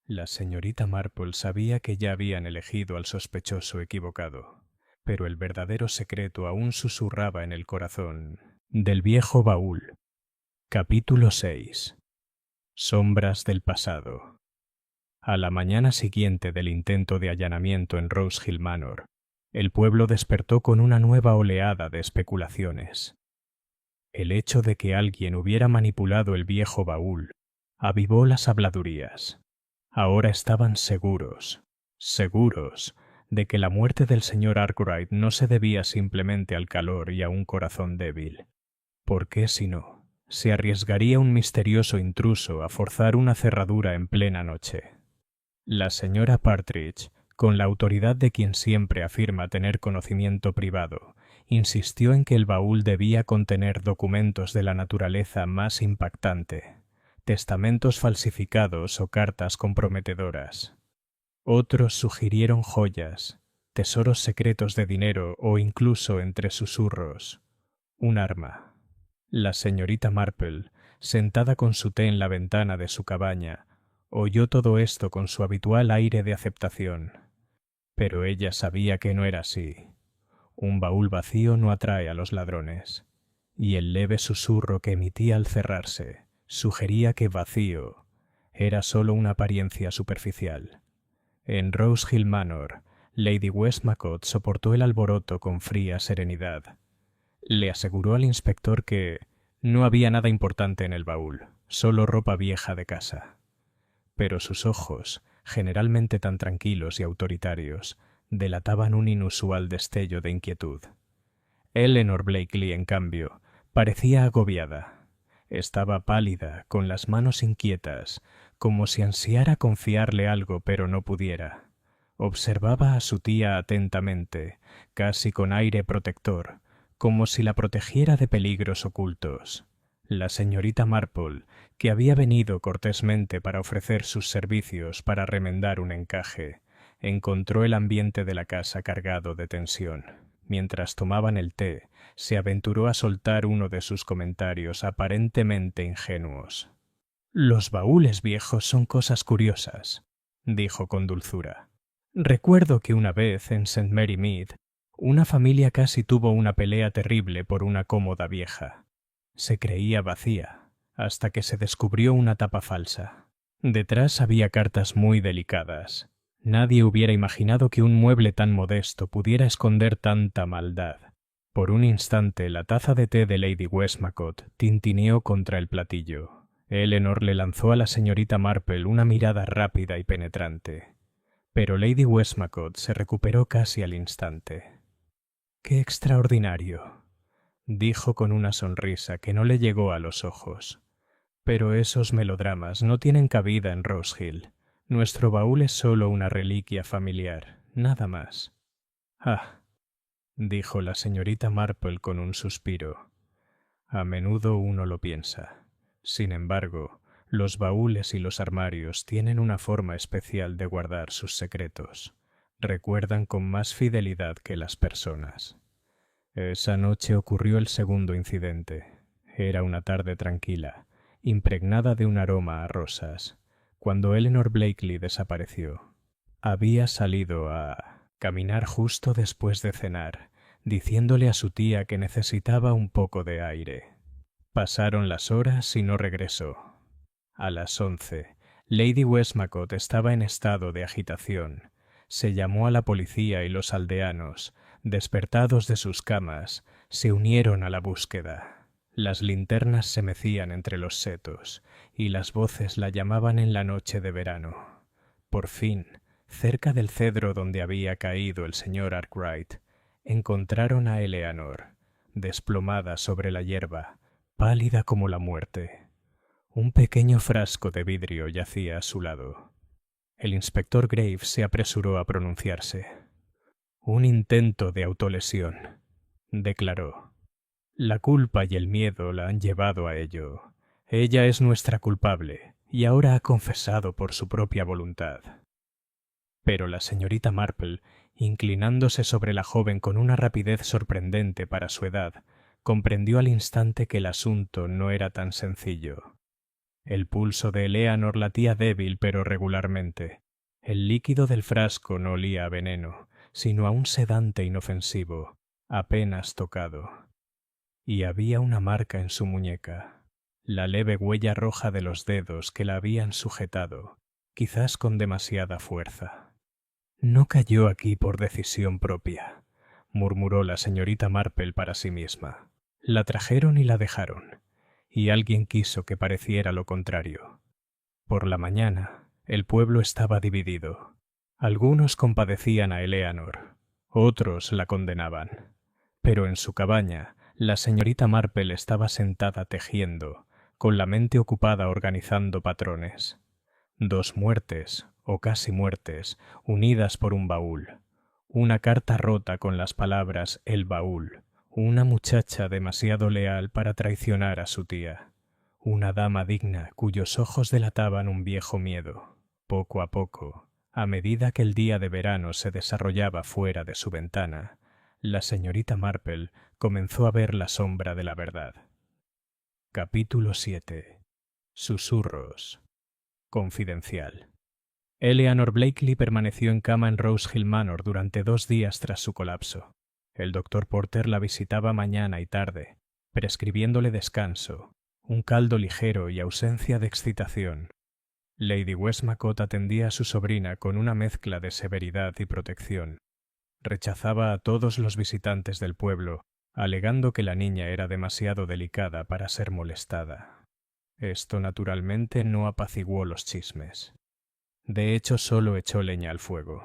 La señorita Marple sabía que ya habían elegido al sospechoso equivocado, pero el verdadero secreto aún susurraba en el corazón del viejo baúl. Capítulo 6. Sombras del pasado. A la mañana siguiente del intento de allanamiento en Rose Hill Manor, el pueblo despertó con una nueva oleada de especulaciones. El hecho de que alguien hubiera manipulado el viejo baúl avivó las habladurías. Ahora estaban seguros de que la muerte del señor Arkwright no se debía simplemente al calor y a un corazón débil. ¿Por qué si no? Se arriesgaría un misterioso intruso a forzar una cerradura en plena noche. La señora Partridge, con la autoridad de quien siempre afirma tener conocimiento privado, insistió en que el baúl debía contener documentos de la naturaleza más impactante, testamentos falsificados o cartas comprometedoras. Otros sugirieron joyas, tesoros secretos de dinero o incluso, entre susurros, un arma. La señorita Marple, sentada con su té en la ventana de su cabaña, oyó todo esto con su habitual aire de aceptación. Pero ella sabía que no era así. Un baúl vacío no atrae a los ladrones, y el leve susurro que emitía al cerrarse sugería que vacío era sólo una apariencia superficial. En Rose Hill Manor, Lady Westmacott soportó el alboroto con fría serenidad. Le aseguró al inspector que no había nada importante en el baúl, solo ropa vieja de casa. Pero sus ojos, generalmente tan tranquilos y autoritarios, delataban un inusual destello de inquietud. Eleanor Blakely, en cambio, parecía agobiada. Estaba pálida, con las manos inquietas, como si ansiara confiarle algo pero no pudiera. Observaba a su tía atentamente, casi con aire protector, como si la protegiera de peligros ocultos. La señorita Marple, que había venido cortésmente para ofrecer sus servicios para remendar un encaje, encontró el ambiente de la casa cargado de tensión. Mientras tomaban el té, se aventuró a soltar uno de sus comentarios aparentemente ingenuos. «Los baúles viejos son cosas curiosas», dijo con dulzura. «Recuerdo que una vez en St. Mary Mead, una familia casi tuvo una pelea terrible por una cómoda vieja. Se creía vacía, hasta que se descubrió una tapa falsa. Detrás había cartas muy delicadas. Nadie hubiera imaginado que un mueble tan modesto pudiera esconder tanta maldad. Por un instante la taza de té de Lady Westmacott tintineó contra el platillo. Eleanor le lanzó a la señorita Marple una mirada rápida y penetrante. Pero Lady Westmacott se recuperó casi al instante. «¡Qué extraordinario!», dijo con una sonrisa que no le llegó a los ojos. «Pero esos melodramas no tienen cabida en Rose Hill. Nuestro baúl es solo una reliquia familiar, nada más». «Ah», dijo la señorita Marple con un suspiro. «A menudo uno lo piensa. Sin embargo, los baúles y los armarios tienen una forma especial de guardar sus secretos. Recuerdan con más fidelidad que las personas». Esa noche ocurrió el segundo incidente. Era una tarde tranquila, impregnada de un aroma a rosas, cuando Eleanor Blakely desapareció. Había salido a caminar justo después de cenar, diciéndole a su tía que necesitaba un poco de aire. Pasaron las horas y no regresó. A las 11, Lady Westmacott estaba en estado de agitación. Se llamó a la policía y los aldeanos, despertados de sus camas, se unieron a la búsqueda. Las linternas se mecían entre los setos, y las voces la llamaban en la noche de verano. Por fin, cerca del cedro donde había caído el señor Arkwright, encontraron a Eleanor, desplomada sobre la hierba, pálida como la muerte. Un pequeño frasco de vidrio yacía a su lado. El inspector Graves se apresuró a pronunciarse. «Un intento de autolesión», declaró. «La culpa y el miedo la han llevado a ello. Ella es nuestra culpable y ahora ha confesado por su propia voluntad». Pero la señorita Marple, inclinándose sobre la joven con una rapidez sorprendente para su edad, comprendió al instante que el asunto no era tan sencillo. El pulso de Eleanor latía débil pero regularmente. El líquido del frasco no olía a veneno, sino a un sedante inofensivo, apenas tocado. Y había una marca en su muñeca, la leve huella roja de los dedos que la habían sujetado, quizás con demasiada fuerza. «No cayó aquí por decisión propia», murmuró la señorita Marple para sí misma. «La trajeron y la dejaron, y alguien quiso que pareciera lo contrario». Por la mañana, el pueblo estaba dividido. Algunos compadecían a Eleanor, otros la condenaban. Pero en su cabaña, La señorita Marple estaba sentada tejiendo, con la mente ocupada organizando patrones. 2 muertes, o casi muertes, unidas por un baúl. Una carta rota con las palabras «el baúl». Una muchacha demasiado leal para traicionar a su tía. Una dama digna cuyos ojos delataban un viejo miedo. Poco a poco, a medida que el día de verano se desarrollaba fuera de su ventana, la señorita Marple comenzó a ver la sombra de la verdad. Capítulo 7. Susurros. Confidencial. Eleanor Blakely permaneció en cama en Rose Hill Manor durante 2 días tras su colapso. El doctor Porter la visitaba mañana y tarde, prescribiéndole descanso, un caldo ligero y ausencia de excitación. Lady Westmacott atendía a su sobrina con una mezcla de severidad y protección. Rechazaba a todos los visitantes del pueblo, alegando que la niña era demasiado delicada para ser molestada. Esto naturalmente no apaciguó los chismes. De hecho, solo echó leña al fuego,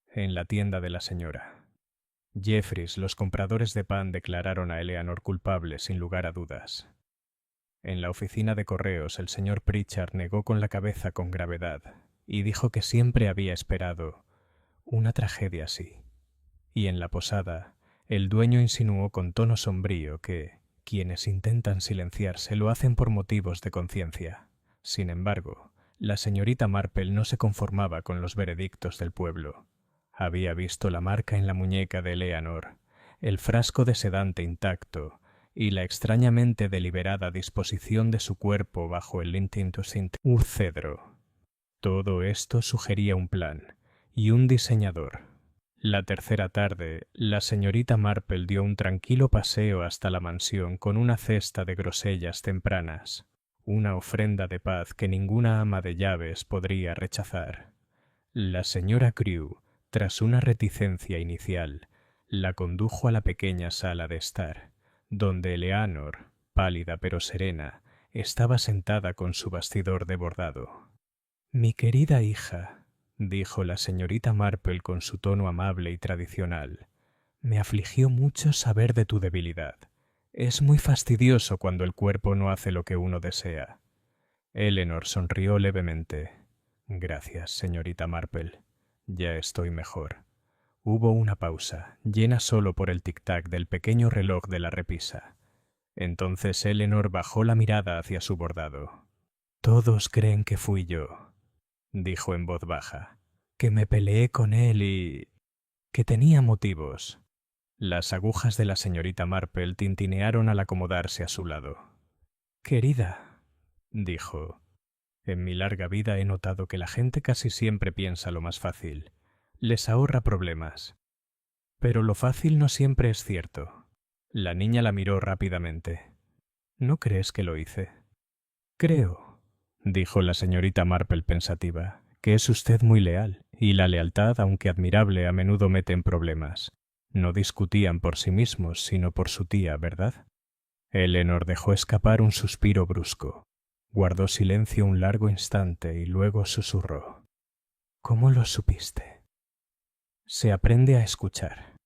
en la tienda de la señora. Jeffries, los compradores de pan declararon a Eleanor culpable sin lugar a dudas. En la oficina de correos el señor Pritchard negó con la cabeza con gravedad y dijo que siempre había esperado una tragedia así. Y en la posada, el dueño insinuó con tono sombrío que quienes intentan silenciarse lo hacen por motivos de conciencia. Sin embargo, la señorita Marple no se conformaba con los veredictos del pueblo. Había visto la marca en la muñeca de Eleanor, el frasco de sedante intacto y la extrañamente deliberada disposición de su cuerpo bajo el un cedro. Todo esto sugería un plan y un diseñador. La tercera tarde, la señorita Marple dio un tranquilo paseo hasta la mansión con una cesta de grosellas tempranas, una ofrenda de paz que ninguna ama de llaves podría rechazar. La señora Crewe, tras una reticencia inicial, la condujo a la pequeña sala de estar, donde Eleanor, pálida pero serena, estaba sentada con su bastidor de bordado. «Mi querida hija», dijo la señorita Marple con su tono amable y tradicional, «me afligió mucho saber de tu debilidad. Es muy fastidioso cuando el cuerpo no hace lo que uno desea». Eleanor sonrió levemente. «Gracias, señorita Marple. Ya estoy mejor». Hubo una pausa, llena solo por el tic-tac del pequeño reloj de la repisa. Entonces Eleanor bajó la mirada hacia su bordado. «Todos creen que fui yo», dijo en voz baja, «que me peleé con él y que tenía motivos». Las agujas de la señorita Marple tintinearon al acomodarse a su lado. «Querida», dijo, «en mi larga vida he notado que la gente casi siempre piensa lo más fácil. Les ahorra problemas. Pero lo fácil no siempre es cierto». La niña la miró rápidamente. «¿No crees que lo hice?» «Creo», dijo la señorita Marple pensativa, «que es usted muy leal, y la lealtad, aunque admirable, a menudo mete en problemas. No discutían por sí mismos, sino por su tía, ¿verdad?» Eleanor dejó escapar un suspiro brusco. Guardó silencio un largo instante y luego susurró. «¿Cómo lo supiste?» «Se aprende a escuchar»,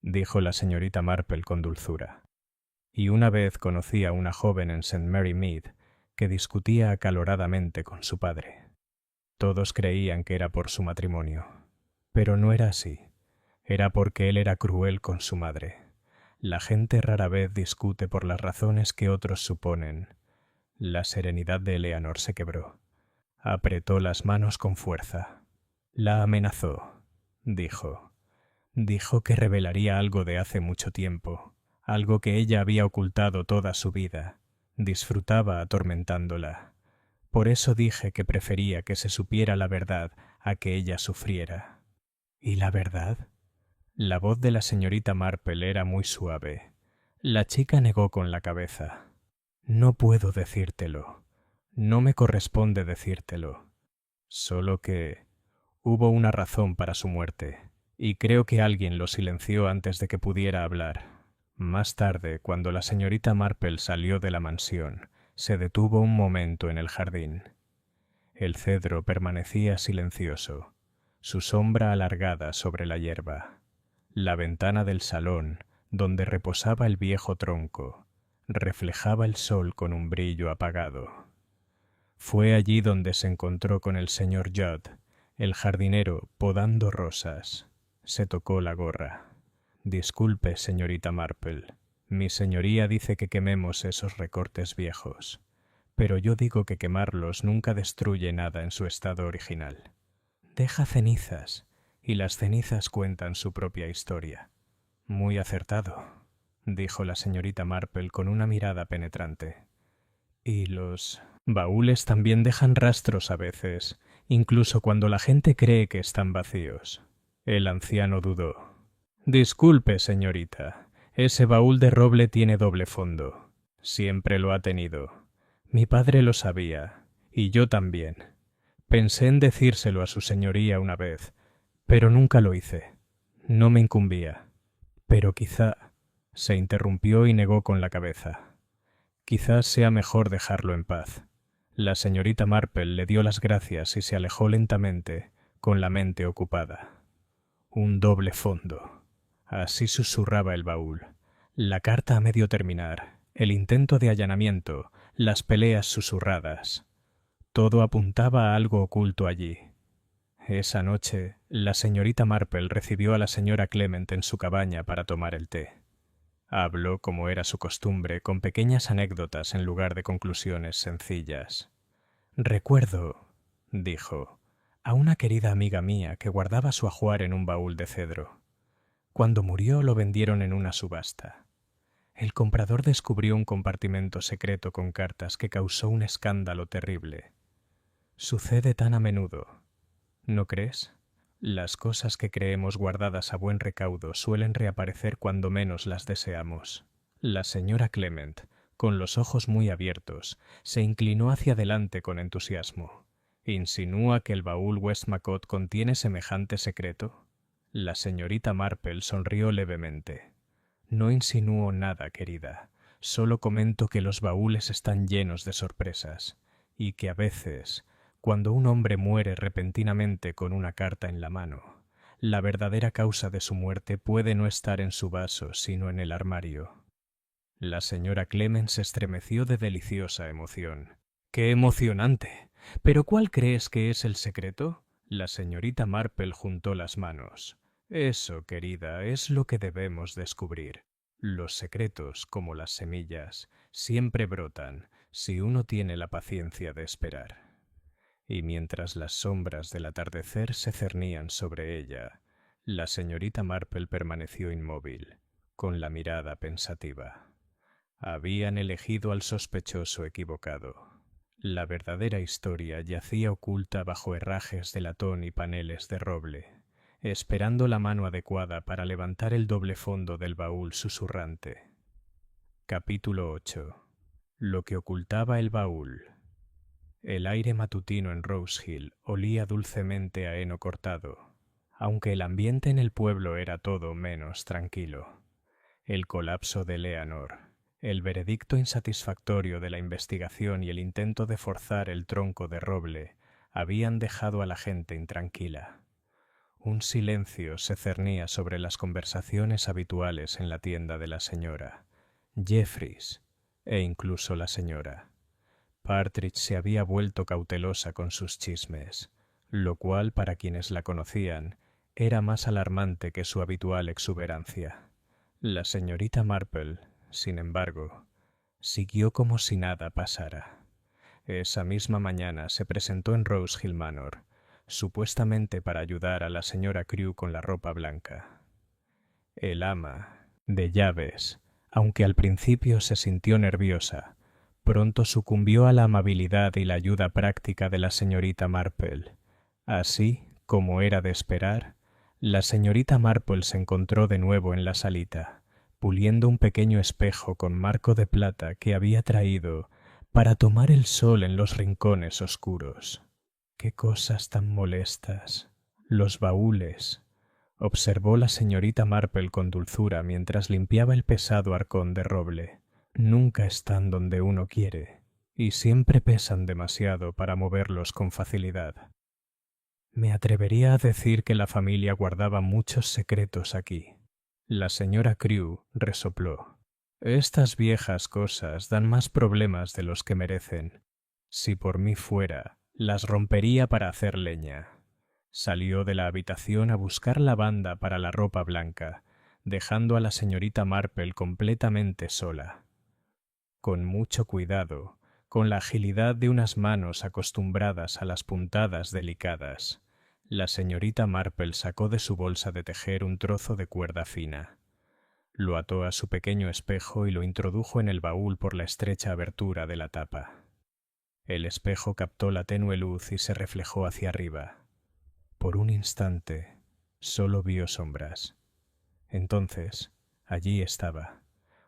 dijo la señorita Marple con dulzura. «Y una vez conocí a una joven en St. Mary Mead que discutía acaloradamente con su padre. Todos creían que era por su matrimonio, pero no era así. Era porque él era cruel con su madre. La gente rara vez discute por las razones que otros suponen». La serenidad de Eleanor se quebró. Apretó las manos con fuerza. «La amenazó», dijo. «Dijo que revelaría algo de hace mucho tiempo, algo que ella había ocultado toda su vida. Disfrutaba atormentándola. Por eso dije que prefería que se supiera la verdad a que ella sufriera». «¿Y la verdad?» La voz de la señorita Marple era muy suave. La chica negó con la cabeza. «No puedo decírtelo. No me corresponde decírtelo. Solo que hubo una razón para su muerte, y creo que alguien lo silenció antes de que pudiera hablar». Más tarde, cuando la señorita Marple salió de la mansión, se detuvo un momento en el jardín. El cedro permanecía silencioso, su sombra alargada sobre la hierba. La ventana del salón, donde reposaba el viejo tronco, reflejaba el sol con un brillo apagado. Fue allí donde se encontró con el señor Judd, el jardinero, podando rosas. Se tocó la gorra. Disculpe, señorita Marple. Mi señoría dice que quememos esos recortes viejos, pero yo digo que quemarlos nunca destruye nada en su estado original. Deja cenizas, y las cenizas cuentan su propia historia. Muy acertado, dijo la señorita Marple con una mirada penetrante. Y los baúles también dejan rastros a veces, incluso cuando la gente cree que están vacíos. El anciano dudó. Disculpe, señorita, ese baúl de roble tiene doble fondo. Siempre lo ha tenido. Mi padre lo sabía, y yo también. Pensé en decírselo a su señoría una vez, pero nunca lo hice. No me incumbía. Pero quizá... Se interrumpió y negó con la cabeza. Quizás sea mejor dejarlo en paz. La señorita Marple le dio las gracias y se alejó lentamente, con la mente ocupada. Un doble fondo. Así susurraba el baúl. La carta a medio terminar, el intento de allanamiento, las peleas susurradas. Todo apuntaba a algo oculto allí. Esa noche, la señorita Marple recibió a la señora Clement en su cabaña para tomar el té. Habló, como era su costumbre, con pequeñas anécdotas en lugar de conclusiones sencillas. Recuerdo, dijo, a una querida amiga mía que guardaba su ajuar en un baúl de cedro. Cuando murió lo vendieron en una subasta. El comprador descubrió un compartimento secreto con cartas que causó un escándalo terrible. Sucede tan a menudo, ¿no crees? Las cosas que creemos guardadas a buen recaudo suelen reaparecer cuando menos las deseamos. La señora Clement, con los ojos muy abiertos, se inclinó hacia adelante con entusiasmo. ¿Insinúa que el baúl Westmacott contiene semejante secreto? La señorita Marple sonrió levemente. No insinúo nada, querida. Solo comento que los baúles están llenos de sorpresas, y que a veces, cuando un hombre muere repentinamente con una carta en la mano, la verdadera causa de su muerte puede no estar en su vaso, sino en el armario. La señora Clement se estremeció de deliciosa emoción. ¡Qué emocionante! ¿Pero cuál crees que es el secreto? La señorita Marple juntó las manos. Eso, querida, es lo que debemos descubrir. Los secretos, como las semillas, siempre brotan si uno tiene la paciencia de esperar. Y mientras las sombras del atardecer se cernían sobre ella, la señorita Marple permaneció inmóvil, con la mirada pensativa. Habían elegido al sospechoso equivocado. La verdadera historia yacía oculta bajo herrajes de latón y paneles de roble, esperando la mano adecuada para levantar el doble fondo del baúl susurrante. Capítulo 8. Lo que ocultaba el baúl. El aire matutino en Rose Hill olía dulcemente a heno cortado, aunque el ambiente en el pueblo era todo menos tranquilo. El colapso de Eleanor, el veredicto insatisfactorio de la investigación y el intento de forzar el tronco de roble habían dejado a la gente intranquila. Un silencio se cernía sobre las conversaciones habituales en la tienda de la señora, Jeffries e incluso la señora. Partridge se había vuelto cautelosa con sus chismes, lo cual, para quienes la conocían, era más alarmante que su habitual exuberancia. La señorita Marple, sin embargo, siguió como si nada pasara. Esa misma mañana se presentó en Rose Hill Manor, supuestamente para ayudar a la señora Crewe con la ropa blanca. El ama de llaves, aunque al principio se sintió nerviosa, pronto sucumbió a la amabilidad y la ayuda práctica de la señorita Marple. Así, como era de esperar, la señorita Marple se encontró de nuevo en la salita, puliendo un pequeño espejo con marco de plata que había traído para tomar el sol en los rincones oscuros. ¡Qué cosas tan molestas! Los baúles, observó la señorita Marple con dulzura mientras limpiaba el pesado arcón de roble. Nunca están donde uno quiere, y siempre pesan demasiado para moverlos con facilidad. Me atrevería a decir que la familia guardaba muchos secretos aquí. La señora Crewe resopló. Estas viejas cosas dan más problemas de los que merecen. Si por mí fuera, las rompería para hacer leña. Salió de la habitación a buscar la banda para la ropa blanca, dejando a la señorita Marple completamente sola. Con mucho cuidado, con la agilidad de unas manos acostumbradas a las puntadas delicadas, la señorita Marple sacó de su bolsa de tejer un trozo de cuerda fina. Lo ató a su pequeño espejo y lo introdujo en el baúl por la estrecha abertura de la tapa. El espejo captó la tenue luz y se reflejó hacia arriba. Por un instante, solo vio sombras. Entonces, allí estaba,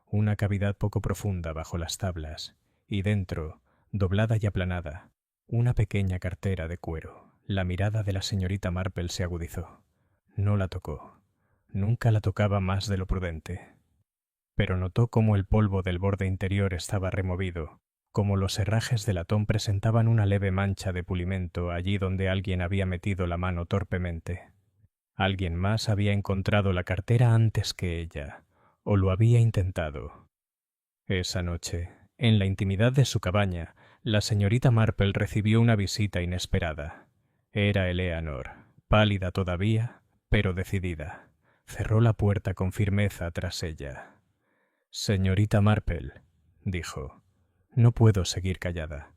una cavidad poco profunda bajo las tablas, y dentro, doblada y aplanada, una pequeña cartera de cuero. La mirada de la señorita Marple se agudizó. No la tocó. Nunca la tocaba más de lo prudente. Pero notó cómo el polvo del borde interior estaba removido, como los herrajes de latón presentaban una leve mancha de pulimento allí donde alguien había metido la mano torpemente. Alguien más había encontrado la cartera antes que ella, o lo había intentado. Esa noche, en la intimidad de su cabaña, la señorita Marple recibió una visita inesperada. Era Eleanor, pálida todavía, pero decidida. Cerró la puerta con firmeza tras ella. «Señorita Marple», dijo, «no puedo seguir callada.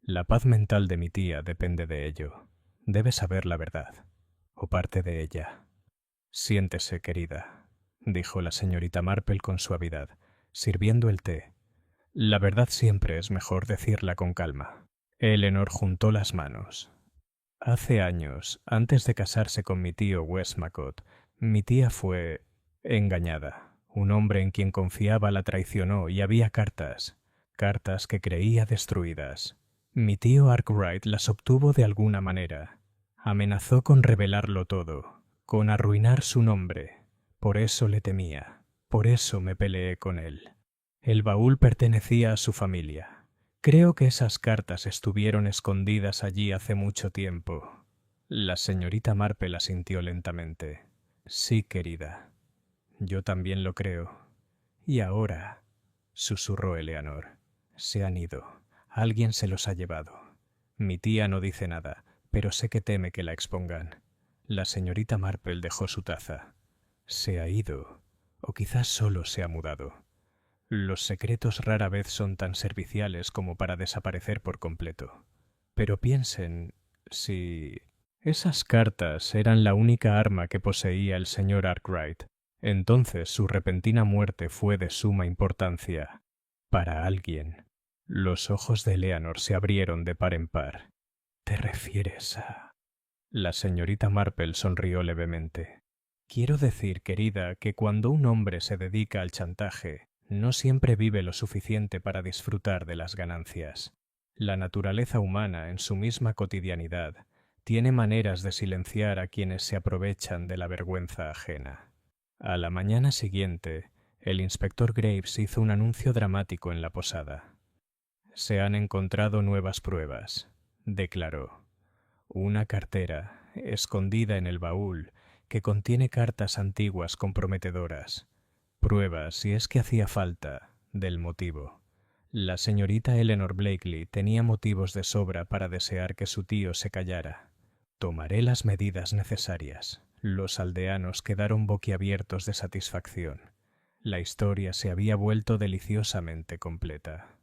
La paz mental de mi tía depende de ello. Debe saber la verdad, o parte de ella». «Siéntese, querida», dijo la señorita Marple con suavidad, sirviendo el té. «La verdad siempre es mejor decirla con calma». Eleanor juntó las manos. «Hace años, antes de casarse con mi tío Westmacott, mi tía fue engañada. Un hombre en quien confiaba la traicionó y había cartas que creía destruidas. Mi tío Arkwright las obtuvo de alguna manera. Amenazó con revelarlo todo, con arruinar su nombre. Por eso le temía, por eso me peleé con él. El baúl pertenecía a su familia. Creo que esas cartas estuvieron escondidas allí hace mucho tiempo». La señorita Marple asintió lentamente. «Sí, querida. Yo también lo creo. Y ahora», susurró Eleanor, «se han ido. Alguien se los ha llevado. Mi tía no dice nada, pero sé que teme que la expongan». La señorita Marple dejó su taza. «Se ha ido, o quizás solo se ha mudado. Los secretos rara vez son tan serviciales como para desaparecer por completo. Pero piensen, si esas cartas eran la única arma que poseía el señor Arkwright, entonces su repentina muerte fue de suma importancia. Para alguien». Los ojos de Eleanor se abrieron de par en par. «¿Te refieres a...?» La señorita Marple sonrió levemente. «Quiero decir, querida, que cuando un hombre se dedica al chantaje, no siempre vive lo suficiente para disfrutar de las ganancias. La naturaleza humana, en su misma cotidianidad, tiene maneras de silenciar a quienes se aprovechan de la vergüenza ajena». A la mañana siguiente, el inspector Graves hizo un anuncio dramático en la posada. «Se han encontrado nuevas pruebas», declaró. «Una cartera, escondida en el baúl, que contiene cartas antiguas comprometedoras. Pruebas, si es que hacía falta, del motivo. La señorita Eleanor Blakely tenía motivos de sobra para desear que su tío se callara. Tomaré las medidas necesarias». Los aldeanos quedaron boquiabiertos de satisfacción. La historia se había vuelto deliciosamente completa.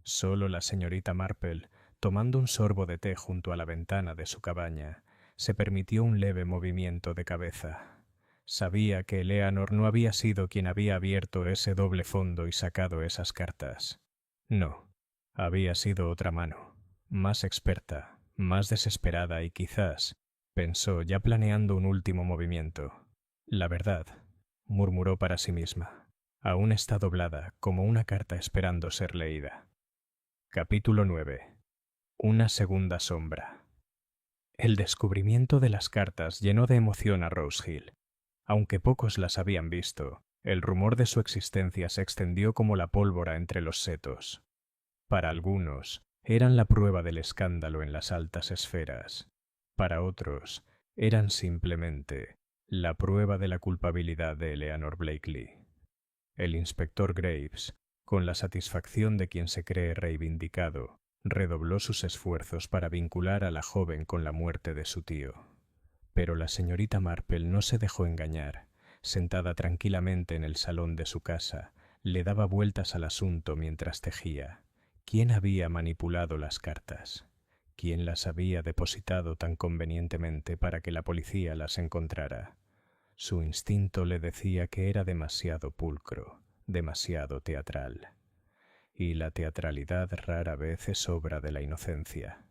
Solo la señorita Marple, tomando un sorbo de té junto a la ventana de su cabaña, se permitió un leve movimiento de cabeza. Sabía que Eleanor no había sido quien había abierto ese doble fondo y sacado esas cartas. No, había sido otra mano, más experta, más desesperada y quizás, pensó, ya planeando un último movimiento. «La verdad», murmuró para sí misma, «aún está doblada como una carta esperando ser leída». Capítulo 9. Una segunda sombra. El descubrimiento de las cartas llenó de emoción a Rose Hill. Aunque pocos las habían visto, el rumor de su existencia se extendió como la pólvora entre los setos. Para algunos, eran la prueba del escándalo en las altas esferas. Para otros, eran simplemente La prueba de la culpabilidad de Eleanor Blakely. El inspector Graves, con la satisfacción de quien se cree reivindicado, redobló sus esfuerzos para vincular a la joven con la muerte de su tío. Pero la señorita Marple no se dejó engañar. Sentada tranquilamente en el salón de su casa, le daba vueltas al asunto mientras tejía. ¿Quién había manipulado las cartas? ¿Quién las había depositado tan convenientemente para que la policía las encontrara? Su instinto le decía que era demasiado pulcro, demasiado teatral. Y la teatralidad rara vez es obra de la inocencia.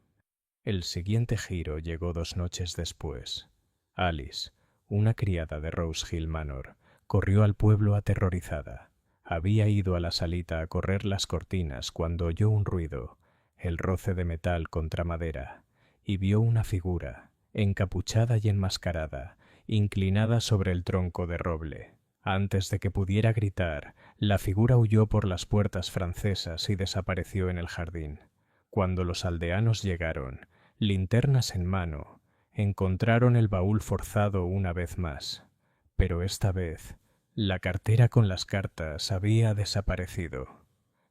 El siguiente giro llegó 2 noches después. Alice, una criada de Rose Hill Manor, corrió al pueblo aterrorizada. Había ido a la salita a correr las cortinas cuando oyó un ruido, el roce de metal contra madera, y vio una figura, encapuchada y enmascarada, inclinada sobre el tronco de roble. Antes de que pudiera gritar, la figura huyó por las puertas francesas y desapareció en el jardín. Cuando los aldeanos llegaron, linternas en mano, encontraron el baúl forzado una vez más, pero esta vez la cartera con las cartas había desaparecido.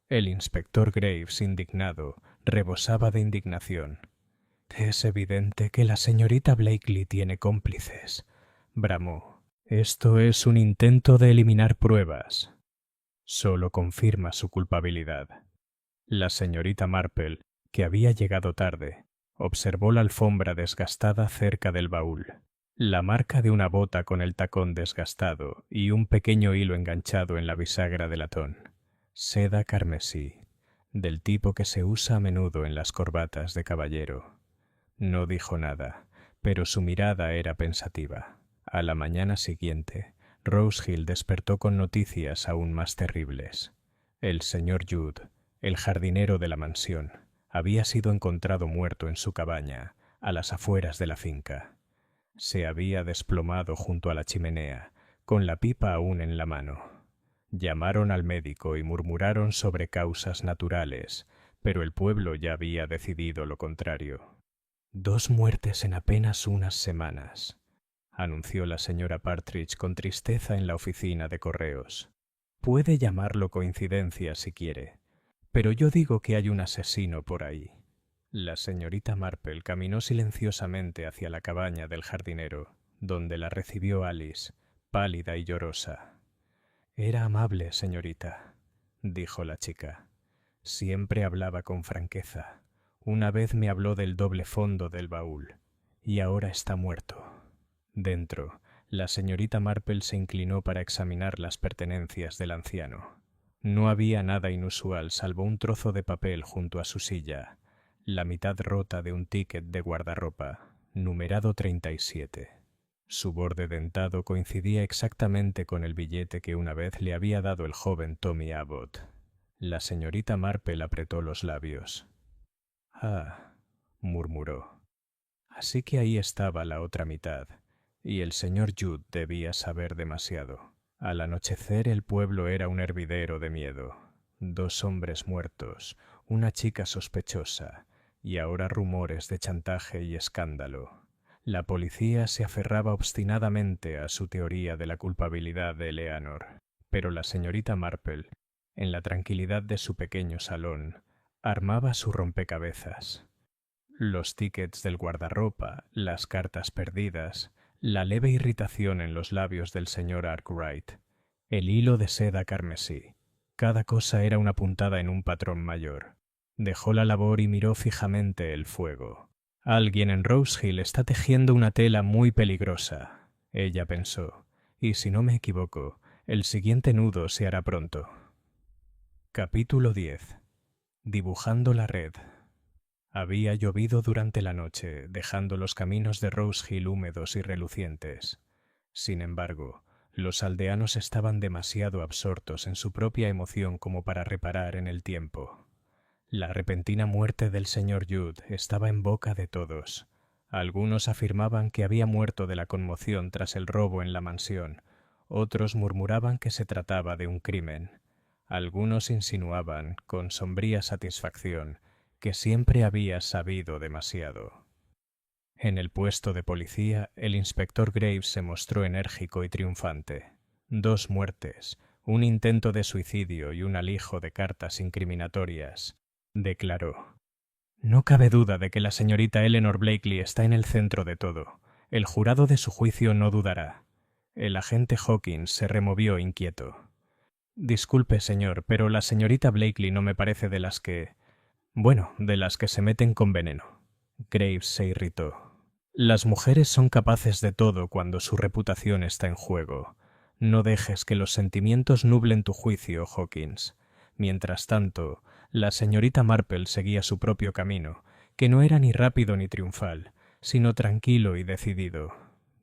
El inspector Graves, indignado, rebosaba de indignación. «Es evidente que la señorita Blakely tiene cómplices», bramó. «Esto es un intento de eliminar pruebas. Solo confirma su culpabilidad». La señorita Marple, que había llegado tarde, observó la alfombra desgastada cerca del baúl, la marca de una bota con el tacón desgastado y un pequeño hilo enganchado en la bisagra de latón. Seda carmesí, del tipo que se usa a menudo en las corbatas de caballero. No dijo nada, pero su mirada era pensativa. A la mañana siguiente, Rose Hill despertó con noticias aún más terribles. El señor Judd, el jardinero de la mansión, había sido encontrado muerto en su cabaña, a las afueras de la finca. Se había desplomado junto a la chimenea, con la pipa aún en la mano. Llamaron al médico y murmuraron sobre causas naturales, pero el pueblo ya había decidido lo contrario. 2 muertes en apenas unas semanas, anunció la señora Partridge con tristeza en la oficina de correos. Puede llamarlo coincidencia si quiere, pero yo digo que hay un asesino por ahí. La señorita Marple caminó silenciosamente hacia la cabaña del jardinero, donde la recibió Alice, pálida y llorosa. «Era amable, señorita», dijo la chica. «Siempre hablaba con franqueza. Una vez me habló del doble fondo del baúl, y ahora está muerto». Dentro, la señorita Marple se inclinó para examinar las pertenencias del anciano. No había nada inusual salvo un trozo de papel junto a su silla, la mitad rota de un ticket de guardarropa, numerado 37. Su borde dentado coincidía exactamente con el billete que una vez le había dado el joven Tommy Abbott. La señorita Marple apretó los labios. «Ah», murmuró. «Así que ahí estaba la otra mitad, y el señor Judd debía saber demasiado». Al anochecer el pueblo era un hervidero de miedo. 2 hombres muertos, una chica sospechosa, y ahora rumores de chantaje y escándalo. La policía se aferraba obstinadamente a su teoría de la culpabilidad de Eleanor, pero la señorita Marple, en la tranquilidad de su pequeño salón, armaba su rompecabezas. Los tickets del guardarropa, las cartas perdidas, la leve irritación en los labios del señor Arkwright, el hilo de seda carmesí. Cada cosa era una puntada en un patrón mayor. Dejó la labor y miró fijamente el fuego. «Alguien en Rose Hill está tejiendo una tela muy peligrosa», ella pensó, «y si no me equivoco, el siguiente nudo se hará pronto». Capítulo 10. Dibujando la red. Había llovido durante la noche, dejando los caminos de Rose Hill húmedos y relucientes. Sin embargo, los aldeanos estaban demasiado absortos en su propia emoción como para reparar en el tiempo. La repentina muerte del señor Judd estaba en boca de todos. Algunos afirmaban que había muerto de la conmoción tras el robo en la mansión. Otros murmuraban que se trataba de un crimen. Algunos insinuaban, con sombría satisfacción, que siempre había sabido demasiado. En el puesto de policía, el inspector Graves se mostró enérgico y triunfante. 2 muertes, un intento de suicidio y un alijo de cartas incriminatorias, declaró. No cabe duda de que la señorita Eleanor Blakely está en el centro de todo. El jurado de su juicio no dudará. El agente Hawkins se removió inquieto. Disculpe, señor, pero la señorita Blakely no me parece de las que... Bueno, de las que se meten con veneno. Graves se irritó. Las mujeres son capaces de todo cuando su reputación está en juego. No dejes que los sentimientos nublen tu juicio, Hawkins. Mientras tanto, la señorita Marple seguía su propio camino, que no era ni rápido ni triunfal, sino tranquilo y decidido.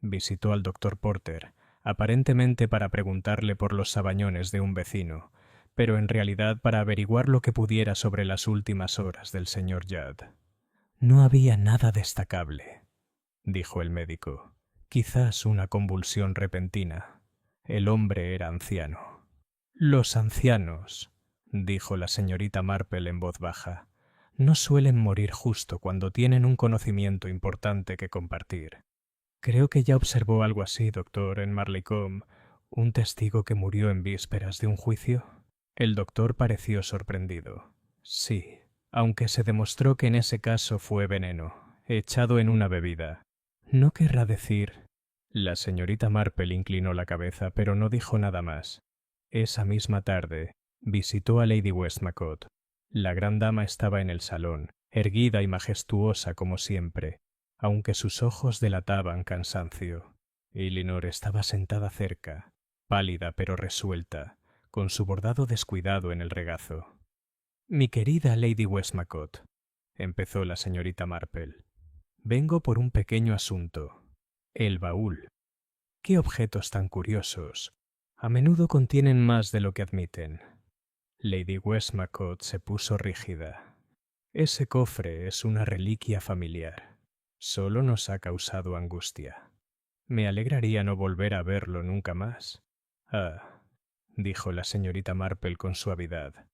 Visitó al doctor Porter, aparentemente para preguntarle por los sabañones de un vecino, pero en realidad para averiguar lo que pudiera sobre las últimas horas del señor Judd. No había nada destacable, dijo el médico. Quizás una convulsión repentina. El hombre era anciano. Los ancianos, dijo la señorita Marple en voz baja, no suelen morir justo cuando tienen un conocimiento importante que compartir. Creo que ya observó algo así, doctor, en Marleycombe, un testigo que murió en vísperas de un juicio. El doctor pareció sorprendido. Sí, aunque se demostró que en ese caso fue veneno, echado en una bebida. No querrá decir... La señorita Marple inclinó la cabeza, pero no dijo nada más. Esa misma tarde visitó a Lady Westmacott. La gran dama estaba en el salón, erguida y majestuosa como siempre, aunque sus ojos delataban cansancio. Elinor estaba sentada cerca, pálida pero resuelta, con su bordado descuidado en el regazo. «Mi querida Lady Westmacott», empezó la señorita Marple, «vengo por un pequeño asunto. El baúl. ¡Qué objetos tan curiosos! A menudo contienen más de lo que admiten». Lady Westmacott se puso rígida. «Ese cofre es una reliquia familiar. Solo nos ha causado angustia. Me alegraría no volver a verlo nunca más». «Ah», dijo la señorita Marple con suavidad,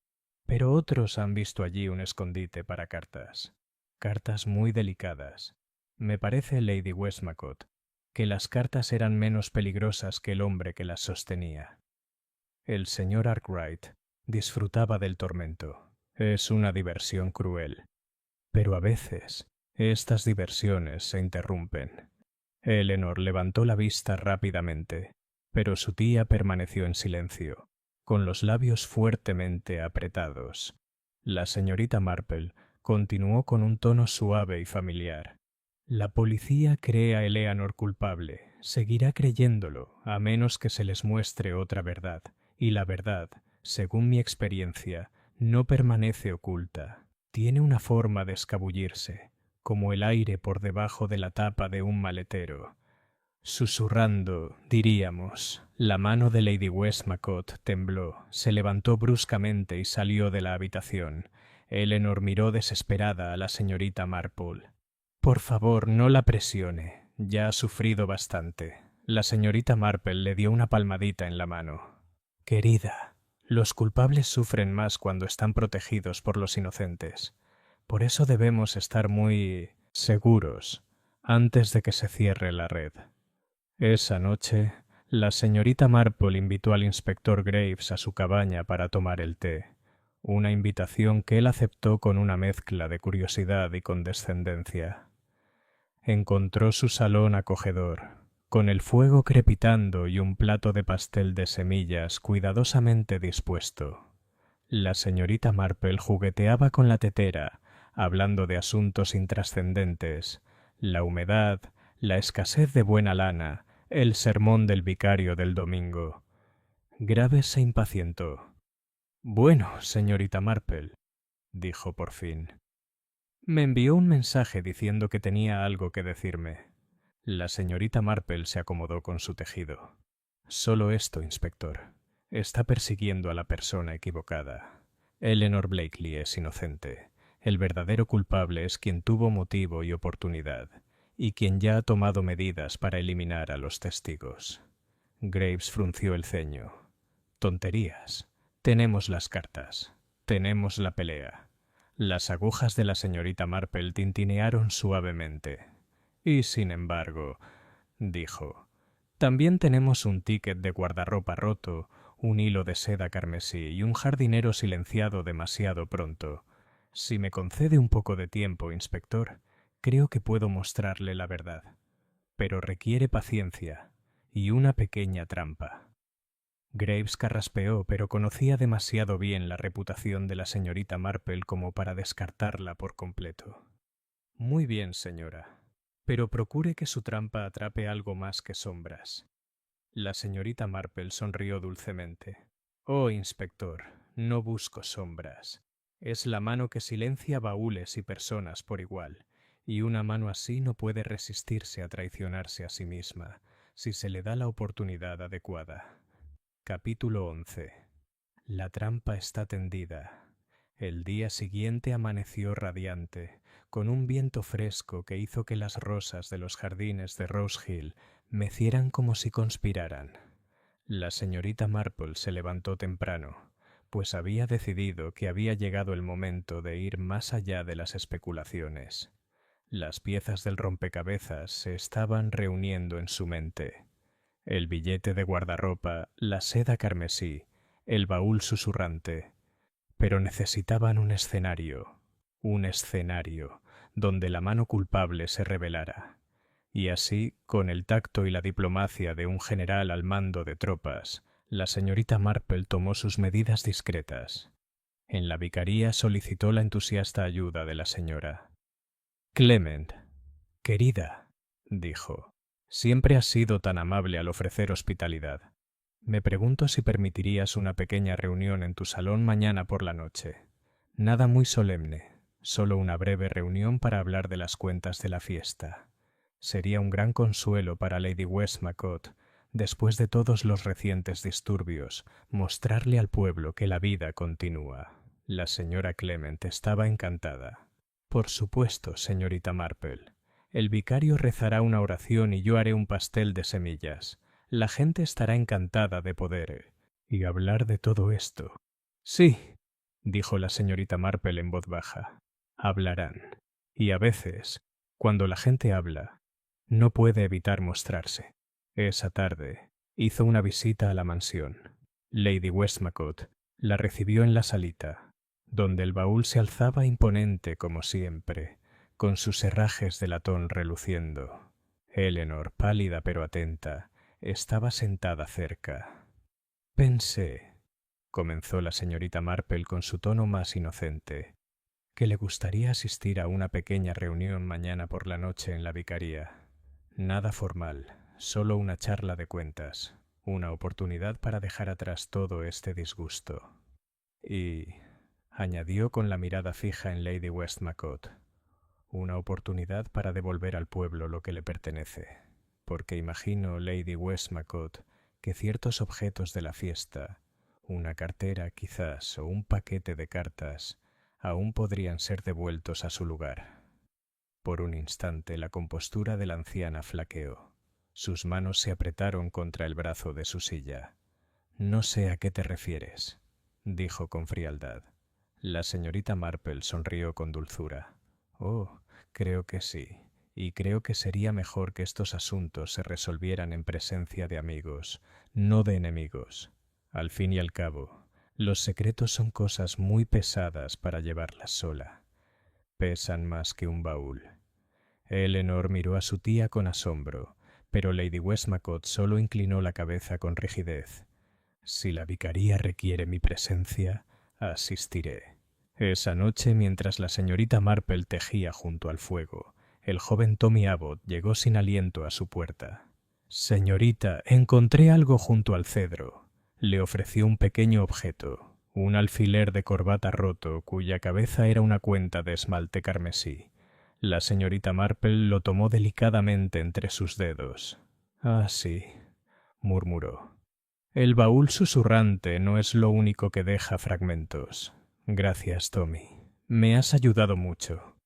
«pero otros han visto allí un escondite para cartas. Cartas muy delicadas. Me parece, Lady Westmacott, que las cartas eran menos peligrosas que el hombre que las sostenía». El señor Arkwright disfrutaba del tormento. Es una diversión cruel. Pero a veces estas diversiones se interrumpen. Eleanor levantó la vista rápidamente, pero su tía permaneció en silencio, con los labios fuertemente apretados. La señorita Marple continuó con un tono suave y familiar. «La policía cree a Eleanor culpable. Seguirá creyéndolo, a menos que se les muestre otra verdad. Y la verdad, según mi experiencia, no permanece oculta. Tiene una forma de escabullirse, como el aire por debajo de la tapa de un maletero. Susurrando, diríamos». La mano de Lady Westmacott tembló, se levantó bruscamente y salió de la habitación. Eleanor miró desesperada a la señorita Marple. «Por favor, no la presione. Ya ha sufrido bastante». La señorita Marple le dio una palmadita en la mano. «Querida, los culpables sufren más cuando están protegidos por los inocentes. Por eso debemos estar muy seguros antes de que se cierre la red». Esa noche, la señorita Marple invitó al inspector Graves a su cabaña para tomar el té, una invitación que él aceptó con una mezcla de curiosidad y condescendencia. Encontró su salón acogedor, con el fuego crepitando y un plato de pastel de semillas cuidadosamente dispuesto. La señorita Marple jugueteaba con la tetera, hablando de asuntos intrascendentes, la humedad, la escasez de buena lana, el sermón del vicario del domingo. Graves se impacientó. «Bueno, señorita Marple», dijo por fin. «Me envió un mensaje diciendo que tenía algo que decirme». La señorita Marple se acomodó con su tejido. «Solo esto, inspector. Está persiguiendo a la persona equivocada. Eleanor Blakely es inocente. El verdadero culpable es quien tuvo motivo y oportunidad, y quien ya ha tomado medidas para eliminar a los testigos». Graves frunció el ceño. «Tonterías. Tenemos las cartas. Tenemos la pelea». Las agujas de la señorita Marple tintinearon suavemente. Y sin embargo, dijo, también tenemos un ticket de guardarropa roto, un hilo de seda carmesí y un jardinero silenciado demasiado pronto. Si me concede un poco de tiempo, inspector, creo que puedo mostrarle la verdad. Pero requiere paciencia y una pequeña trampa. Graves carraspeó, pero conocía demasiado bien la reputación de la señorita Marple como para descartarla por completo. Muy bien, señora, pero procure que su trampa atrape algo más que sombras. La señorita Marple sonrió dulcemente. Oh, inspector, no busco sombras. Es la mano que silencia baúles y personas por igual, y una mano así no puede resistirse a traicionarse a sí misma, si se le da la oportunidad adecuada. Capítulo 11. La trampa está tendida. El día siguiente amaneció radiante, con un viento fresco que hizo que las rosas de los jardines de Rose Hill mecieran como si conspiraran. La señorita Marple se levantó temprano, pues había decidido que había llegado el momento de ir más allá de las especulaciones. Las piezas del rompecabezas se estaban reuniendo en su mente. El billete de guardarropa, la seda carmesí, el baúl susurrante. Pero necesitaban un escenario, donde la mano culpable se revelara. Y así, con el tacto y la diplomacia de un general al mando de tropas, la señorita Marple tomó sus medidas discretas. En la vicaría solicitó la entusiasta ayuda de la señora. Clement, querida, dijo, siempre has sido tan amable al ofrecer hospitalidad. Me pregunto si permitirías una pequeña reunión en tu salón mañana por la noche. Nada muy solemne, solo una breve reunión para hablar de las cuentas de la fiesta. Sería un gran consuelo para Lady Westmacott, después de todos los recientes disturbios, mostrarle al pueblo que la vida continúa. La señora Clement estaba encantada. Por supuesto, señorita Marple. El vicario rezará una oración y yo haré un pastel de semillas. La gente estará encantada de poder y hablar de todo esto. Sí, dijo la señorita Marple en voz baja. Hablarán. Y a veces, cuando la gente habla, no puede evitar mostrarse. Esa tarde hizo una visita a la mansión. Lady Westmacott la recibió en la salita, donde el baúl se alzaba imponente como siempre, con sus herrajes de latón reluciendo. Eleanor, pálida pero atenta, estaba sentada cerca. Pensé, comenzó la señorita Marple con su tono más inocente, que le gustaría asistir a una pequeña reunión mañana por la noche en la vicaría. Nada formal, solo una charla de cuentas, una oportunidad para dejar atrás todo este disgusto. Y, añadió con la mirada fija en Lady Westmacott, una oportunidad para devolver al pueblo lo que le pertenece, porque imagino, Lady Westmacott, que ciertos objetos de la fiesta, una cartera quizás o un paquete de cartas, aún podrían ser devueltos a su lugar. Por un instante la compostura de la anciana flaqueó. Sus manos se apretaron contra el brazo de su silla. No sé a qué te refieres, dijo con frialdad. La señorita Marple sonrió con dulzura. Oh, creo que sí, y creo que sería mejor que estos asuntos se resolvieran en presencia de amigos, no de enemigos. Al fin y al cabo, los secretos son cosas muy pesadas para llevarlas sola. Pesan más que un baúl. Eleanor miró a su tía con asombro, pero Lady Westmacott solo inclinó la cabeza con rigidez. Si la vicaría requiere mi presencia, asistiré. Esa noche, mientras la señorita Marple tejía junto al fuego, el joven Tommy Abbot llegó sin aliento a su puerta. Señorita, encontré algo junto al cedro. Le ofreció un pequeño objeto, un alfiler de corbata roto cuya cabeza era una cuenta de esmalte carmesí. La señorita Marple lo tomó delicadamente entre sus dedos. Ah, sí, murmuró. El baúl susurrante no es lo único que deja fragmentos. Gracias, Tommy. Me has ayudado mucho.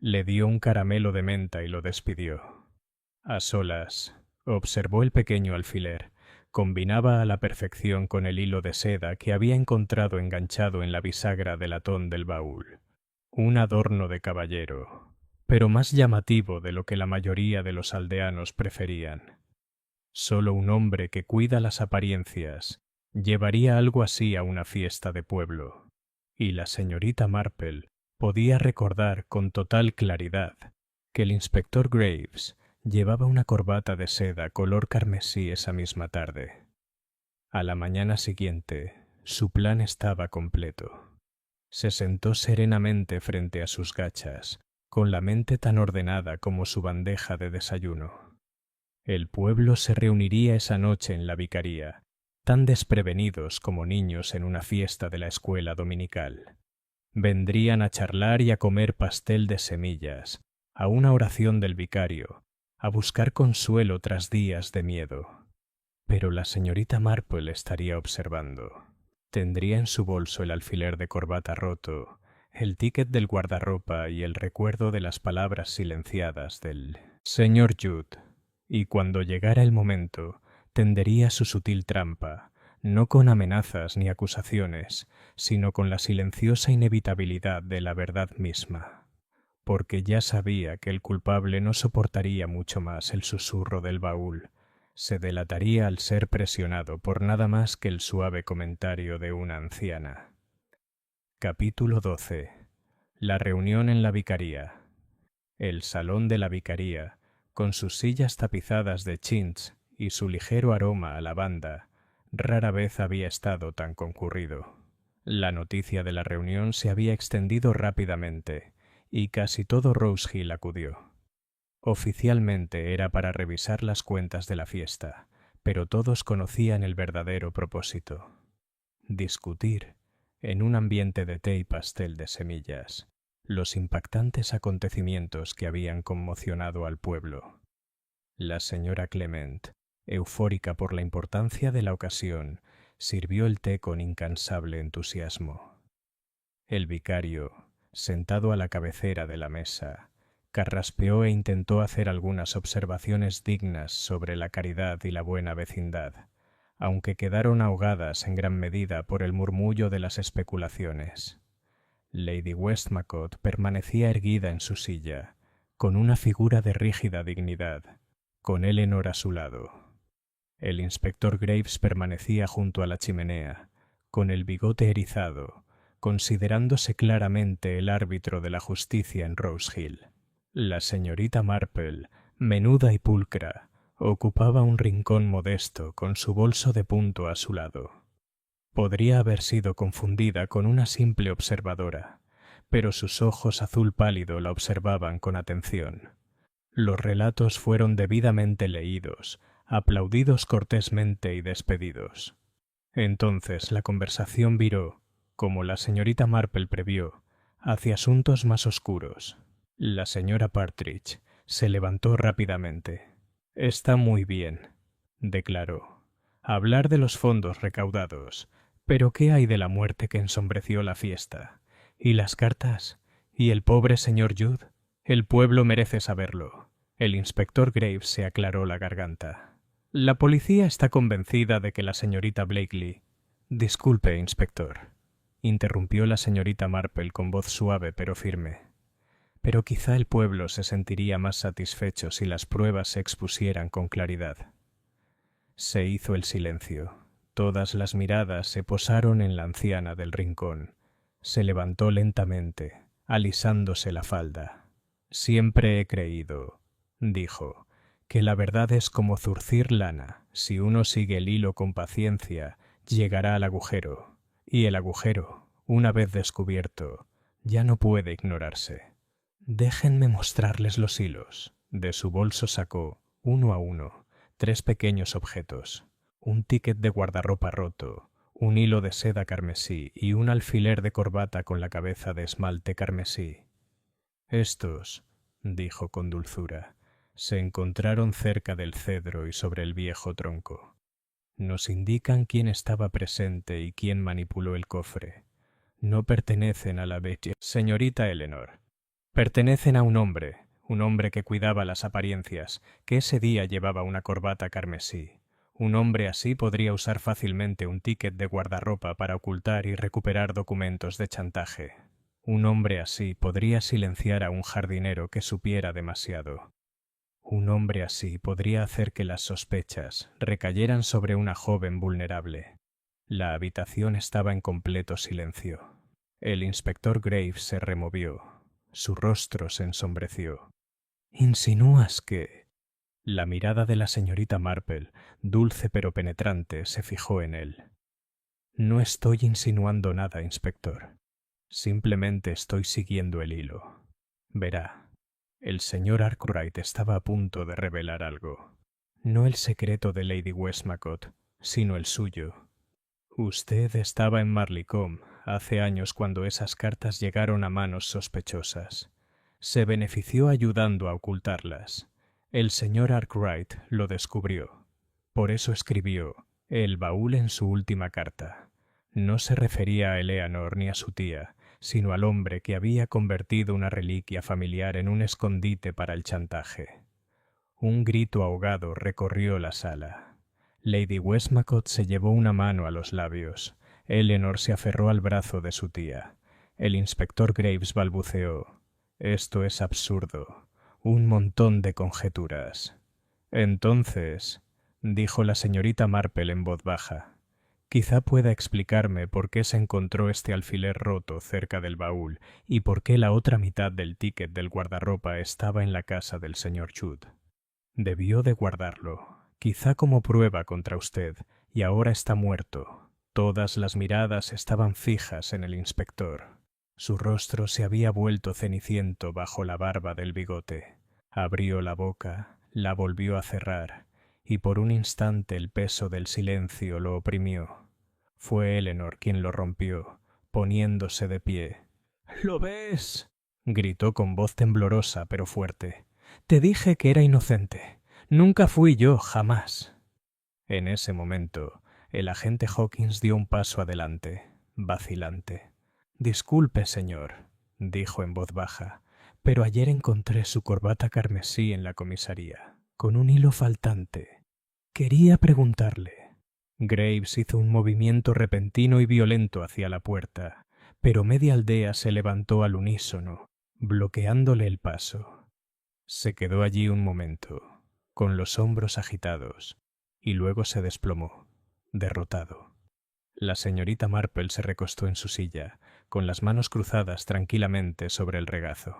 Le dio un caramelo de menta y lo despidió. A solas, observó el pequeño alfiler. Combinaba a la perfección con el hilo de seda que había encontrado enganchado en la bisagra de latón del baúl. Un adorno de caballero. pero más llamativo de lo que la mayoría de los aldeanos preferían. Solo un hombre que cuida las apariencias llevaría algo así a una fiesta de pueblo, y la señorita Marple podía recordar con total claridad que el inspector Graves llevaba una corbata de seda color carmesí esa misma tarde. A la mañana siguiente, su plan estaba completo. Se sentó serenamente frente a sus gachas, con la mente tan ordenada como su bandeja de desayuno. El pueblo se reuniría esa noche en la vicaría, tan desprevenidos como niños en una fiesta de la escuela dominical. Vendrían a charlar y a comer pastel de semillas, a una oración del vicario, a buscar consuelo tras días de miedo. Pero la señorita Marple estaría observando. Tendría en su bolso el alfiler de corbata roto, el ticket del guardarropa y el recuerdo de las palabras silenciadas del señor Judd, y cuando llegara el momento, tendería su sutil trampa, no con amenazas ni acusaciones, sino con la silenciosa inevitabilidad de la verdad misma, porque ya sabía que el culpable no soportaría mucho más el susurro del baúl. Se delataría al ser presionado por nada más que el suave comentario de una anciana. Capítulo 12. La reunión en la vicaría. El salón de la vicaría, con sus sillas tapizadas de chintz y su ligero aroma a lavanda, rara vez había estado tan concurrido. La noticia de la reunión se había extendido rápidamente, y casi todo Rose Hill acudió. Oficialmente era para revisar las cuentas de la fiesta, pero todos conocían el verdadero propósito: discutir, en un ambiente de té y pastel de semillas, los impactantes acontecimientos que habían conmocionado al pueblo. La señora Clement, eufórica por la importancia de la ocasión, sirvió el té con incansable entusiasmo. El vicario, sentado a la cabecera de la mesa, carraspeó e intentó hacer algunas observaciones dignas sobre la caridad y la buena vecindad, aunque quedaron ahogadas en gran medida por el murmullo de las especulaciones. Lady Westmacott permanecía erguida en su silla, con una figura de rígida dignidad, con Eleanor a su lado. El inspector Graves permanecía junto a la chimenea, con el bigote erizado, considerándose claramente el árbitro de la justicia en Rose Hill. La señorita Marple, menuda y pulcra, ocupaba un rincón modesto con su bolso de punto a su lado. Podría haber sido confundida con una simple observadora, pero sus ojos azul pálido la observaban con atención. Los relatos fueron debidamente leídos, aplaudidos cortésmente y despedidos. Entonces la conversación viró, como la señorita Marple previó, hacia asuntos más oscuros. La señora Partridge se levantó rápidamente. «Está muy bien», declaró, «hablar de los fondos recaudados, pero ¿qué hay de la muerte que ensombreció la fiesta? ¿Y las cartas? ¿Y el pobre señor Judd? El pueblo merece saberlo». El inspector Graves se aclaró la garganta. «La policía está convencida de que la señorita Blakely...» «Disculpe, inspector», interrumpió la señorita Marple con voz suave pero firme. «Pero quizá el pueblo se sentiría más satisfecho si las pruebas se expusieran con claridad». Se hizo el silencio. Todas las miradas se posaron en la anciana del rincón. Se levantó lentamente, alisándose la falda. «Siempre he creído», dijo, «que la verdad es como zurcir lana. Si uno sigue el hilo con paciencia, llegará al agujero. Y el agujero, una vez descubierto, ya no puede ignorarse». «Déjenme mostrarles los hilos». De su bolso sacó, uno a uno, 3 pequeños objetos: un ticket de guardarropa roto, un hilo de seda carmesí y un alfiler de corbata con la cabeza de esmalte carmesí. «Estos», dijo con dulzura, «se encontraron cerca del cedro y sobre el viejo tronco. Nos indican quién estaba presente y quién manipuló el cofre. No pertenecen a la bella señorita Eleanor. Pertenecen a un hombre que cuidaba las apariencias, que ese día llevaba una corbata carmesí. Un hombre así podría usar fácilmente un ticket de guardarropa para ocultar y recuperar documentos de chantaje. Un hombre así podría silenciar a un jardinero que supiera demasiado. Un hombre así podría hacer que las sospechas recayeran sobre una joven vulnerable. La habitación estaba en completo silencio. El inspector Graves se removió. Su rostro se ensombreció. «¿Insinúas que...?» La mirada de la señorita Marple, dulce pero penetrante, se fijó en él. «No estoy insinuando nada, inspector. Simplemente estoy siguiendo el hilo. Verá, el señor Arkwright estaba a punto de revelar algo. No el secreto de Lady Westmacott, sino el suyo. Usted estaba en Marlicombe hace años cuando esas cartas llegaron a manos sospechosas. Se benefició ayudando a ocultarlas. El señor Arkwright lo descubrió. Por eso escribió El baúl en su última carta. No se refería a Eleanor ni a su tía, sino al hombre que había convertido una reliquia familiar en un escondite para el chantaje. Un grito ahogado recorrió la sala. Lady Westmacott se llevó una mano a los labios. Eleanor se aferró al brazo de su tía. El inspector Graves balbuceó: «Esto es absurdo. Un montón de conjeturas». «Entonces», dijo la señorita Marple en voz baja, «quizá pueda explicarme por qué se encontró este alfiler roto cerca del baúl y por qué la otra mitad del ticket del guardarropa estaba en la casa del señor Judd. Debió de guardarlo, quizá como prueba contra usted, y ahora está muerto». Todas las miradas estaban fijas en el inspector. Su rostro se había vuelto ceniciento bajo la barba del bigote. Abrió la boca, la volvió a cerrar, y por un instante el peso del silencio lo oprimió. Fue Eleanor quien lo rompió, poniéndose de pie. «¿Lo ves?», gritó con voz temblorosa pero fuerte. «Te dije que era inocente. Nunca fui yo, jamás». En ese momento, el agente Hawkins dio un paso adelante, vacilante. «Disculpe, señor», dijo en voz baja, «pero ayer encontré su corbata carmesí en la comisaría, con un hilo faltante. Quería preguntarle». Graves hizo un movimiento repentino y violento hacia la puerta, pero media aldea se levantó al unísono, bloqueándole el paso. Se quedó allí un momento, con los hombros agitados, y luego se desplomó, derrotado. La señorita Marple se recostó en su silla, con las manos cruzadas tranquilamente sobre el regazo.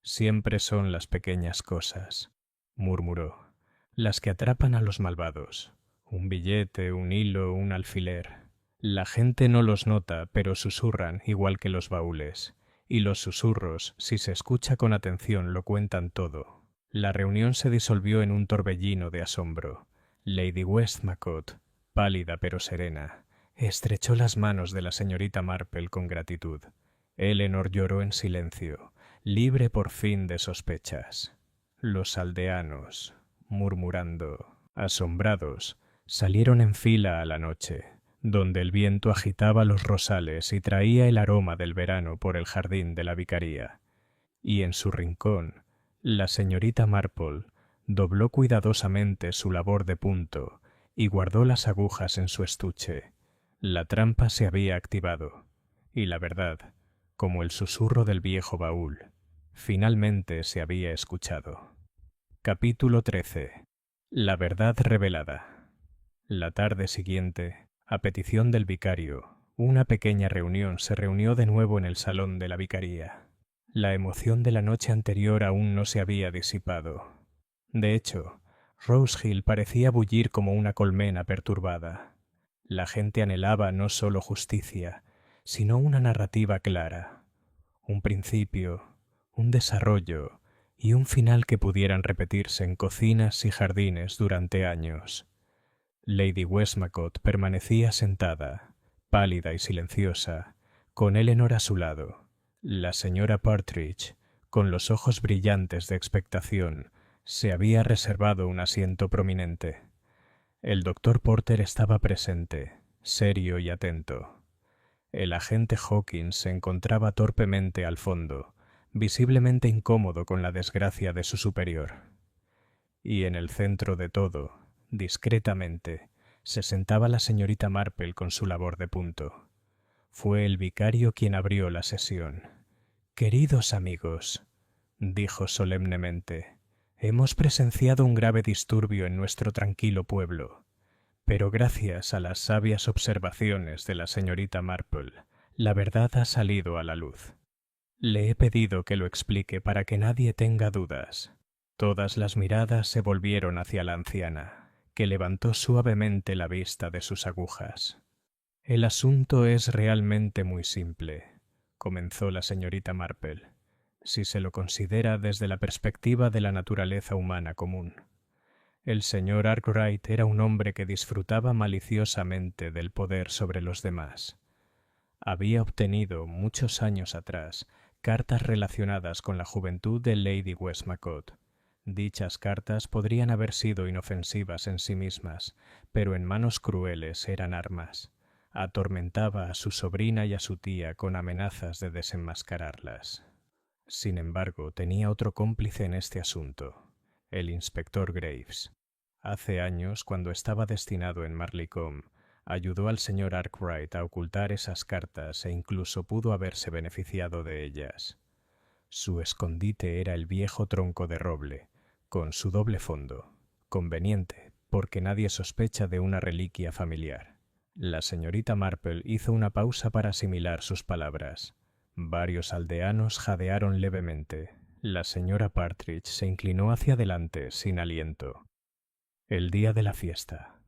«Siempre son las pequeñas cosas», murmuró, «las que atrapan a los malvados. Un billete, un hilo, un alfiler. La gente no los nota, pero susurran igual que los baúles. Y los susurros, si se escucha con atención, lo cuentan todo». La reunión se disolvió en un torbellino de asombro. Lady Westmacott, pálida pero serena, estrechó las manos de la señorita Marple con gratitud. Eleanor lloró en silencio, libre por fin de sospechas. Los aldeanos, murmurando, asombrados, salieron en fila a la noche, donde el viento agitaba los rosales y traía el aroma del verano por el jardín de la vicaría. Y en su rincón, la señorita Marple dobló cuidadosamente su labor de punto y guardó las agujas en su estuche. La trampa se había activado, y la verdad, como el susurro del viejo baúl, finalmente se había escuchado. Capítulo 13. La verdad revelada. La tarde siguiente, a petición del vicario, una pequeña reunión se reunió de nuevo en el salón de la vicaría. La emoción de la noche anterior aún no se había disipado. De hecho, Rose Hill parecía bullir como una colmena perturbada. La gente anhelaba no solo justicia, sino una narrativa clara, un principio, un desarrollo y un final que pudieran repetirse en cocinas y jardines durante años. Lady Westmacott permanecía sentada, pálida y silenciosa, con Eleanor a su lado. La señora Partridge, con los ojos brillantes de expectación, se había reservado un asiento prominente. El doctor Porter estaba presente, serio y atento. El agente Hawkins se encontraba torpemente al fondo, visiblemente incómodo con la desgracia de su superior. Y en el centro de todo, discretamente, se sentaba la señorita Marple con su labor de punto. Fue el vicario quien abrió la sesión. Queridos amigos, dijo solemnemente, hemos presenciado un grave disturbio en nuestro tranquilo pueblo, pero gracias a las sabias observaciones de la señorita Marple, la verdad ha salido a la luz. Le he pedido que lo explique para que nadie tenga dudas. Todas las miradas se volvieron hacia la anciana, que levantó suavemente la vista de sus agujas. El asunto es realmente muy simple, comenzó la señorita Marple, si se lo considera desde la perspectiva de la naturaleza humana común. El señor Arkwright era un hombre que disfrutaba maliciosamente del poder sobre los demás. Había obtenido, muchos años atrás, cartas relacionadas con la juventud de Lady Westmacott. Dichas cartas podrían haber sido inofensivas en sí mismas, pero en manos crueles eran armas. Atormentaba a su sobrina y a su tía con amenazas de desenmascararlas. Sin embargo, tenía otro cómplice en este asunto, el inspector Graves. Hace años, cuando estaba destinado en Marleycombe, ayudó al señor Arkwright a ocultar esas cartas e incluso pudo haberse beneficiado de ellas. Su escondite era el viejo tronco de roble, con su doble fondo, conveniente, porque nadie sospecha de una reliquia familiar. La señorita Marple hizo una pausa para asimilar sus palabras. Varios aldeanos jadearon levemente. La señora Partridge se inclinó hacia adelante sin aliento. El día de la fiesta,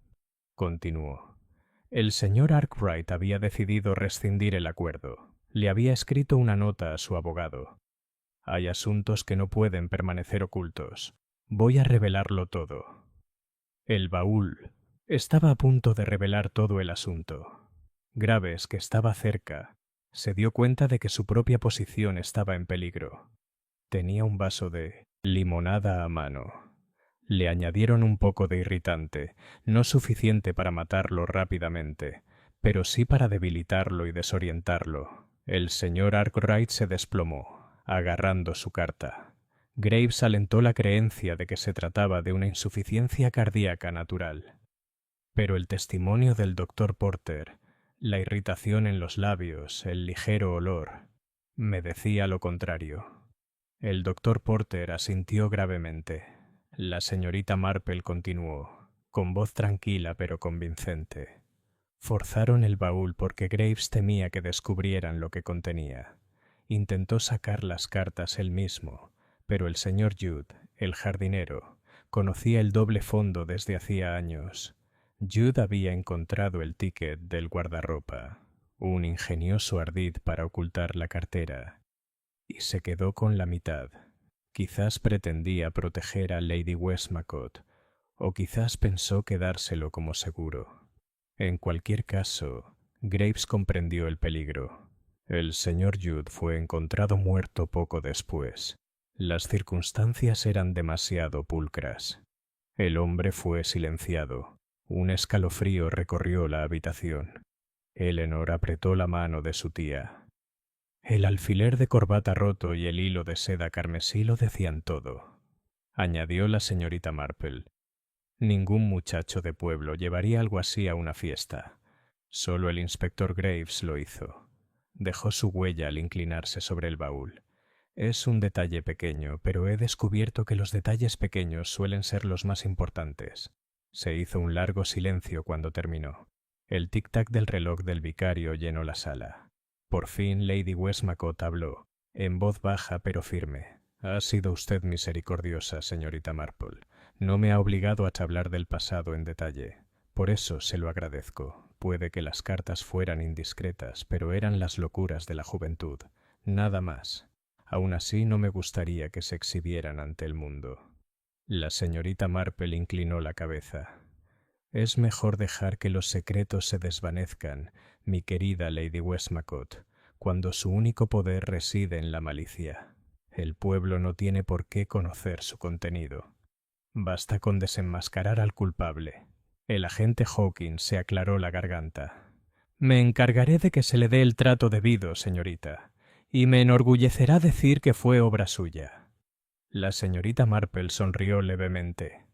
continuó. El señor Arkwright había decidido rescindir el acuerdo. Le había escrito una nota a su abogado. Hay asuntos que no pueden permanecer ocultos. Voy a revelarlo todo. El baúl estaba a punto de revelar todo el asunto. Graves, que estaba cerca, se dio cuenta de que su propia posición estaba en peligro. Tenía un vaso de limonada a mano. Le añadieron un poco de irritante, no suficiente para matarlo rápidamente, pero sí para debilitarlo y desorientarlo. El señor Arkwright se desplomó, agarrando su carta. Graves alentó la creencia de que se trataba de una insuficiencia cardíaca natural. Pero el testimonio del doctor Porter, la irritación en los labios, el ligero olor, me decía lo contrario. El doctor Porter asintió gravemente. La señorita Marple continuó, con voz tranquila pero convincente. Forzaron el baúl porque Graves temía que descubrieran lo que contenía. Intentó sacar las cartas él mismo, pero el señor Judd, el jardinero, conocía el doble fondo desde hacía años. Judd había encontrado el ticket del guardarropa, un ingenioso ardid para ocultar la cartera, y se quedó con la mitad. Quizás pretendía proteger a Lady Westmacott, o quizás pensó quedárselo como seguro. En cualquier caso, Graves comprendió el peligro. El señor Judd fue encontrado muerto poco después. Las circunstancias eran demasiado pulcras. El hombre fue silenciado. Un escalofrío recorrió la habitación. Eleanor apretó la mano de su tía. El alfiler de corbata roto y el hilo de seda carmesí lo decían todo, añadió la señorita Marple. Ningún muchacho de pueblo llevaría algo así a una fiesta. Solo el inspector Graves lo hizo. Dejó su huella al inclinarse sobre el baúl. Es un detalle pequeño, pero he descubierto que los detalles pequeños suelen ser los más importantes. Se hizo un largo silencio cuando terminó. El tic-tac del reloj del vicario llenó la sala. Por fin Lady Westmacott habló, en voz baja pero firme. Ha sido usted misericordiosa, señorita Marple. No me ha obligado a hablar del pasado en detalle. Por eso se lo agradezco. Puede que las cartas fueran indiscretas, pero eran las locuras de la juventud. Nada más. Aún así no me gustaría que se exhibieran ante el mundo. La señorita Marple inclinó la cabeza. Es mejor dejar que los secretos se desvanezcan, mi querida Lady Westmacott, cuando su único poder reside en la malicia. El pueblo no tiene por qué conocer su contenido. Basta con desenmascarar al culpable. El agente Hawkins se aclaró la garganta. Me encargaré de que se le dé el trato debido, señorita, y me enorgullecerá decir que fue obra suya. La señorita Marple sonrió levemente.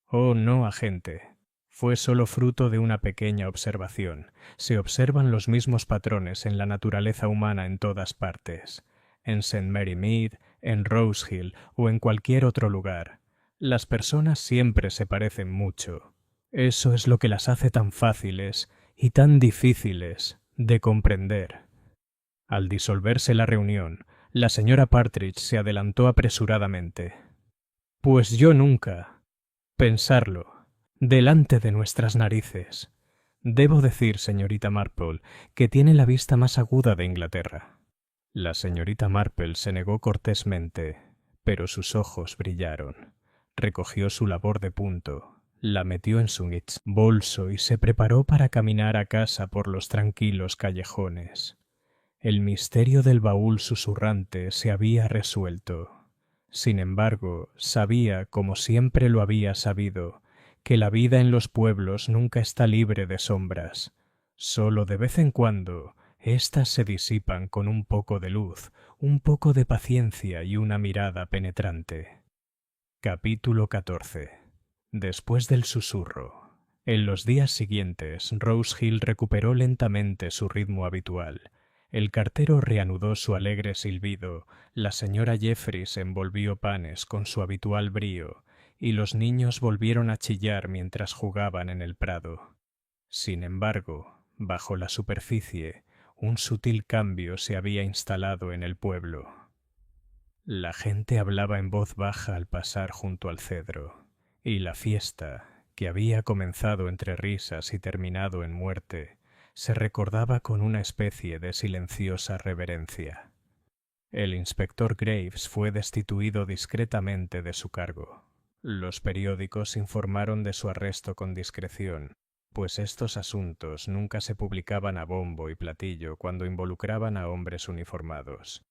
Oh, no, agente. Fue solo fruto de una pequeña observación. Se observan los mismos patrones en la naturaleza humana en todas partes. en St. Mary Mead, en Rose Hill o en cualquier otro lugar. Las personas siempre se parecen mucho. Eso es lo que las hace tan fáciles y tan difíciles de comprender. Al disolverse la reunión, la señora Partridge se adelantó apresuradamente. Pues yo nunca. Pensarlo. Delante de nuestras narices. Debo decir, señorita Marple, que tiene la vista más aguda de Inglaterra. La señorita Marple se negó cortésmente, pero sus ojos brillaron. Recogió su labor de punto, la metió en su bolso y se preparó para caminar a casa por los tranquilos callejones. El misterio del baúl susurrante se había resuelto. Sin embargo, sabía, como siempre lo había sabido, que la vida en los pueblos nunca está libre de sombras. Solo de vez en cuando, éstas se disipan con un poco de luz, un poco de paciencia y una mirada penetrante. Capítulo 14. Después del susurro. En los días siguientes, Rose Hill recuperó lentamente su ritmo habitual. El cartero reanudó su alegre silbido, la señora Jeffreys envolvió panes con su habitual brío, y los niños volvieron a chillar mientras jugaban en el prado. Sin embargo, bajo la superficie, un sutil cambio se había instalado en el pueblo. La gente hablaba en voz baja al pasar junto al cedro, y la fiesta, que había comenzado entre risas y terminado en muerte, se recordaba con una especie de silenciosa reverencia. El inspector Graves fue destituido discretamente de su cargo. Los periódicos informaron de su arresto con discreción, pues estos asuntos nunca se publicaban a bombo y platillo cuando involucraban a hombres uniformados.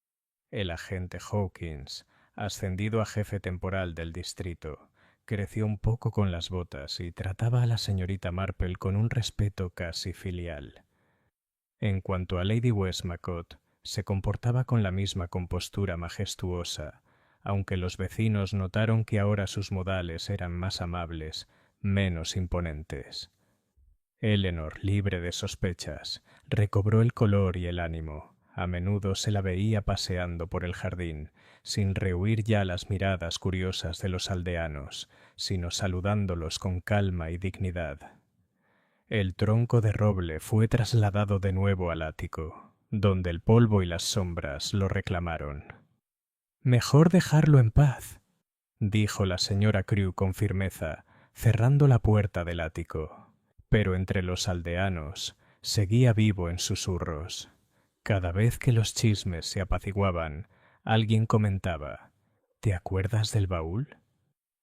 El agente Hawkins, ascendido a jefe temporal del distrito, creció un poco con las botas y trataba a la señorita Marple con un respeto casi filial. En cuanto a Lady Westmacott, se comportaba con la misma compostura majestuosa, aunque los vecinos notaron que ahora sus modales eran más amables, menos imponentes. Eleanor, libre de sospechas, recobró el color y el ánimo. A menudo se la veía paseando por el jardín, sin rehuir ya las miradas curiosas de los aldeanos, sino saludándolos con calma y dignidad. El tronco de roble fue trasladado de nuevo al ático, donde el polvo y las sombras lo reclamaron. «Mejor dejarlo en paz», dijo la señora Crewe con firmeza, cerrando la puerta del ático. Pero entre los aldeanos seguía vivo en susurros. Cada vez que los chismes se apaciguaban, alguien comentaba: «¿Te acuerdas del baúl?».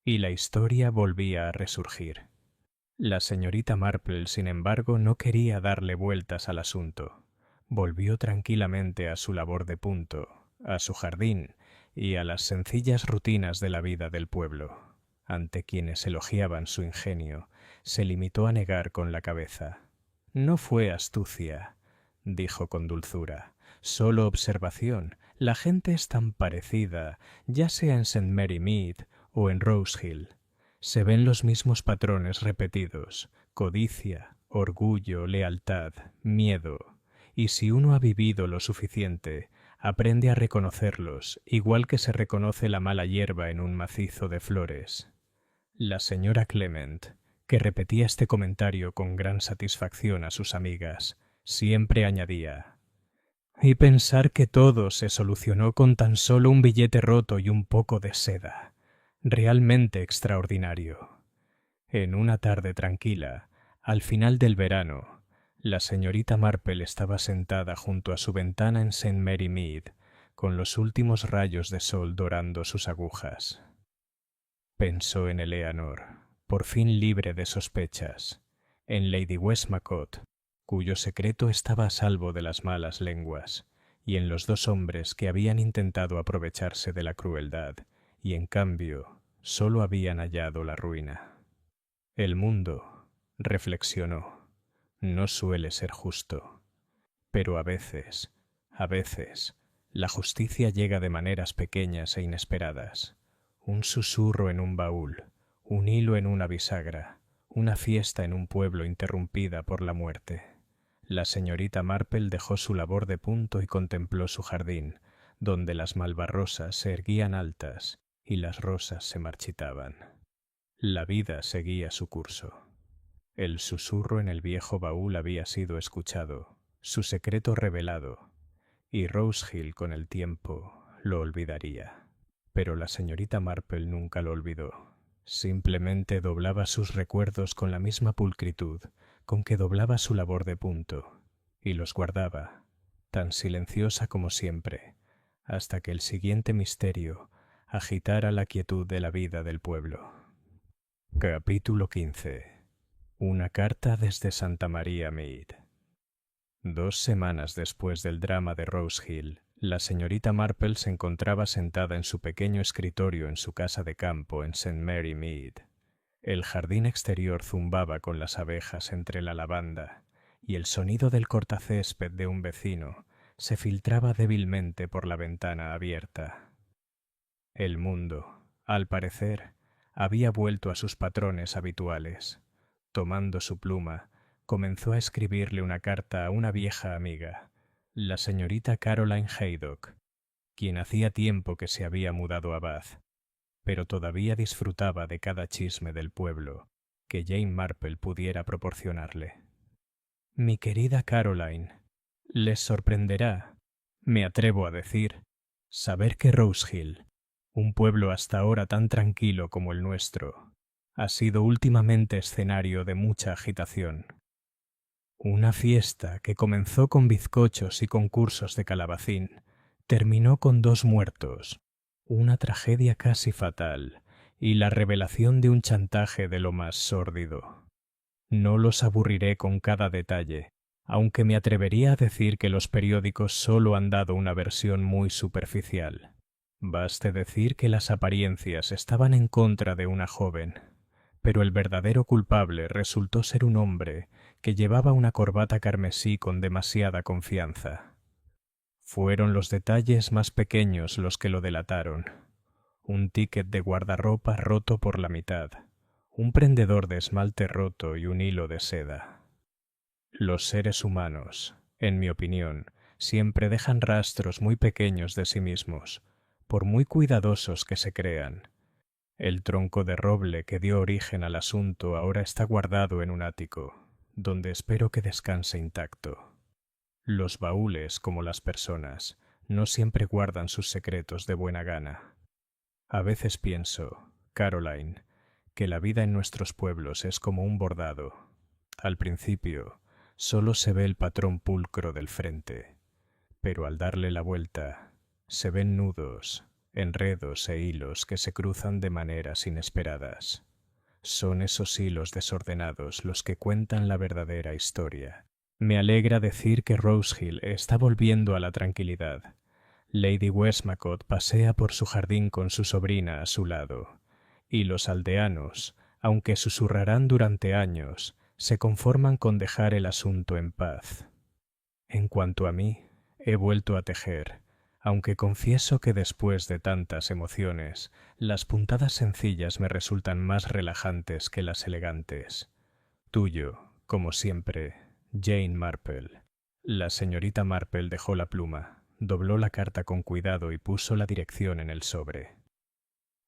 Y la historia volvía a resurgir. La señorita Marple, sin embargo, no quería darle vueltas al asunto. Volvió tranquilamente a su labor de punto, a su jardín y a las sencillas rutinas de la vida del pueblo. Ante quienes elogiaban su ingenio, se limitó a negar con la cabeza. «No fue astucia», dijo con dulzura, «solo observación. La gente es tan parecida, ya sea en St. Mary Mead o en Rose Hill. Se ven los mismos patrones repetidos: codicia, orgullo, lealtad, miedo. Y si uno ha vivido lo suficiente, aprende a reconocerlos, igual que se reconoce la mala hierba en un macizo de flores». La señora Clement, que repetía este comentario con gran satisfacción a sus amigas, siempre añadía: «Y pensar que todo se solucionó con tan solo un billete roto y un poco de seda. Realmente extraordinario». En una tarde tranquila, al final del verano, la señorita Marple estaba sentada junto a su ventana en St. Mary Mead, con los últimos rayos de sol dorando sus agujas. Pensó en Eleanor, por fin libre de sospechas, en Lady Westmacott, cuyo secreto estaba a salvo de las malas lenguas, y en los dos hombres que habían intentado aprovecharse de la crueldad, y en cambio solo habían hallado la ruina. El mundo, reflexionó, no suele ser justo, pero a veces, la justicia llega de maneras pequeñas e inesperadas. Un susurro en un baúl, un hilo en una bisagra, una fiesta en un pueblo interrumpida por la muerte. La señorita Marple dejó su labor de punto y contempló su jardín, donde las malvarrosas se erguían altas y las rosas se marchitaban. La vida seguía su curso. El susurro en el viejo baúl había sido escuchado, su secreto revelado, y Rose Hill con el tiempo lo olvidaría. Pero la señorita Marple nunca lo olvidó. Simplemente doblaba sus recuerdos con la misma pulcritud con que doblaba su labor de punto, y los guardaba, tan silenciosa como siempre, hasta que el siguiente misterio agitara la quietud de la vida del pueblo. Capítulo 15. Una carta desde Santa María Mead. 2 semanas después del drama de Rose Hill, la señorita Marple se encontraba sentada en su pequeño escritorio en su casa de campo en St. Mary Mead. El jardín exterior zumbaba con las abejas entre la lavanda, y el sonido del cortacésped de un vecino se filtraba débilmente por la ventana abierta. El mundo, al parecer, había vuelto a sus patrones habituales. Tomando su pluma, comenzó a escribirle una carta a una vieja amiga, la señorita Caroline Haydock, quien hacía tiempo que se había mudado a Bath, pero todavía disfrutaba de cada chisme del pueblo que Jane Marple pudiera proporcionarle. Mi querida Caroline, les sorprenderá, me atrevo a decir, saber que Rose Hill, un pueblo hasta ahora tan tranquilo como el nuestro, ha sido últimamente escenario de mucha agitación. Una fiesta que comenzó con bizcochos y concursos de calabacín terminó con 2 muertos, una tragedia casi fatal y la revelación de un chantaje de lo más sórdido. No los aburriré con cada detalle, aunque me atrevería a decir que los periódicos solo han dado una versión muy superficial. Baste decir que las apariencias estaban en contra de una joven, pero el verdadero culpable resultó ser un hombre que llevaba una corbata carmesí con demasiada confianza. Fueron los detalles más pequeños los que lo delataron. Un ticket de guardarropa roto por la mitad, un prendedor de esmalte roto y un hilo de seda. Los seres humanos, en mi opinión, siempre dejan rastros muy pequeños de sí mismos, por muy cuidadosos que se crean. El tronco de roble que dio origen al asunto ahora está guardado en un ático, donde espero que descanse intacto. Los baúles, como las personas, no siempre guardan sus secretos de buena gana. A veces pienso, Caroline, que la vida en nuestros pueblos es como un bordado. Al principio, solo se ve el patrón pulcro del frente, pero al darle la vuelta, se ven nudos, enredos e hilos que se cruzan de maneras inesperadas. Son esos hilos desordenados los que cuentan la verdadera historia. Me alegra decir que Rose Hill está volviendo a la tranquilidad. Lady Westmacott pasea por su jardín con su sobrina a su lado, y los aldeanos, aunque susurrarán durante años, se conforman con dejar el asunto en paz. En cuanto a mí, he vuelto a tejer, aunque confieso que después de tantas emociones, las puntadas sencillas me resultan más relajantes que las elegantes. Tuyo, como siempre, Jane Marple. La señorita Marple dejó la pluma, dobló la carta con cuidado y puso la dirección en el sobre.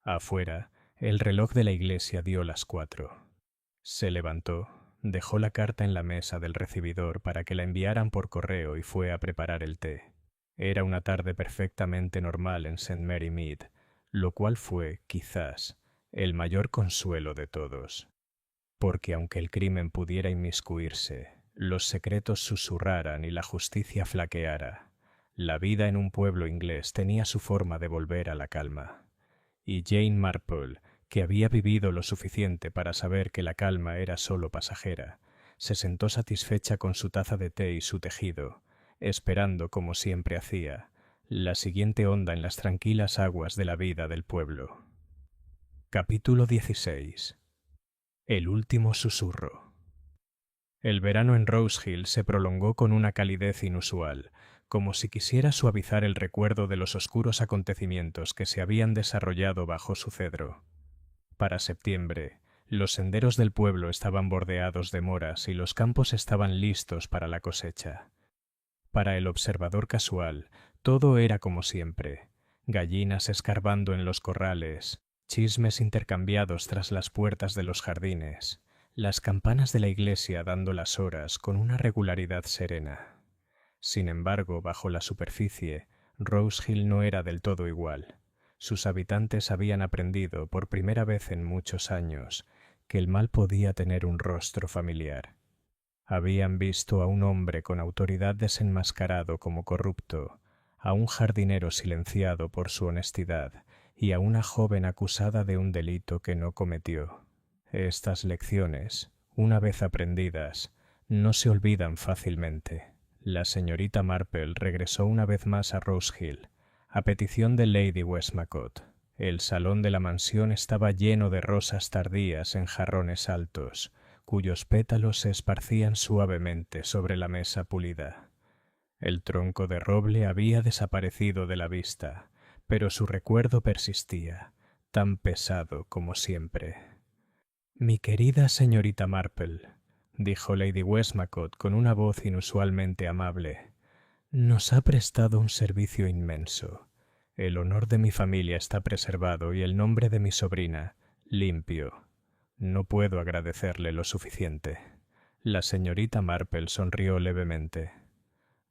Afuera, el reloj de la iglesia dio las 4. Se levantó, dejó la carta en la mesa del recibidor para que la enviaran por correo y fue a preparar el té. Era una tarde perfectamente normal en St. Mary Mead, lo cual fue, quizás, el mayor consuelo de todos. Porque aunque el crimen pudiera inmiscuirse, los secretos susurraran y la justicia flaqueara, la vida en un pueblo inglés tenía su forma de volver a la calma. Y Jane Marple, que había vivido lo suficiente para saber que la calma era solo pasajera, se sentó satisfecha con su taza de té y su tejido, esperando, como siempre hacía, la siguiente onda en las tranquilas aguas de la vida del pueblo. Capítulo 16. El último susurro. El verano en Rose Hill se prolongó con una calidez inusual, como si quisiera suavizar el recuerdo de los oscuros acontecimientos que se habían desarrollado bajo su cedro. Para septiembre, los senderos del pueblo estaban bordeados de moras y los campos estaban listos para la cosecha. Para el observador casual, Todo era como siempre: gallinas escarbando en los corrales, chismes intercambiados tras las puertas de los jardines, las campanas de la iglesia dando las horas con una regularidad serena. Sin embargo, bajo la superficie, Rose Hill no era del todo igual. Sus habitantes habían aprendido, por primera vez en muchos años, que el mal podía tener un rostro familiar. Habían visto a un hombre con autoridad desenmascarado como corrupto, a un jardinero silenciado por su honestidad y a una joven acusada de un delito que no cometió. Estas lecciones, una vez aprendidas, no se olvidan fácilmente. La señorita Marple regresó una vez más a Rose Hill, a petición de Lady Westmacott. El salón de la mansión estaba lleno de rosas tardías en jarrones altos, cuyos pétalos se esparcían suavemente sobre la mesa pulida. El tronco de roble había desaparecido de la vista, pero su recuerdo persistía, tan pesado como siempre. «Mi querida señorita Marple», dijo Lady Westmacott con una voz inusualmente amable, «nos ha prestado un servicio inmenso. El honor de mi familia está preservado y el nombre de mi sobrina limpio. No puedo agradecerle lo suficiente». La señorita Marple sonrió levemente.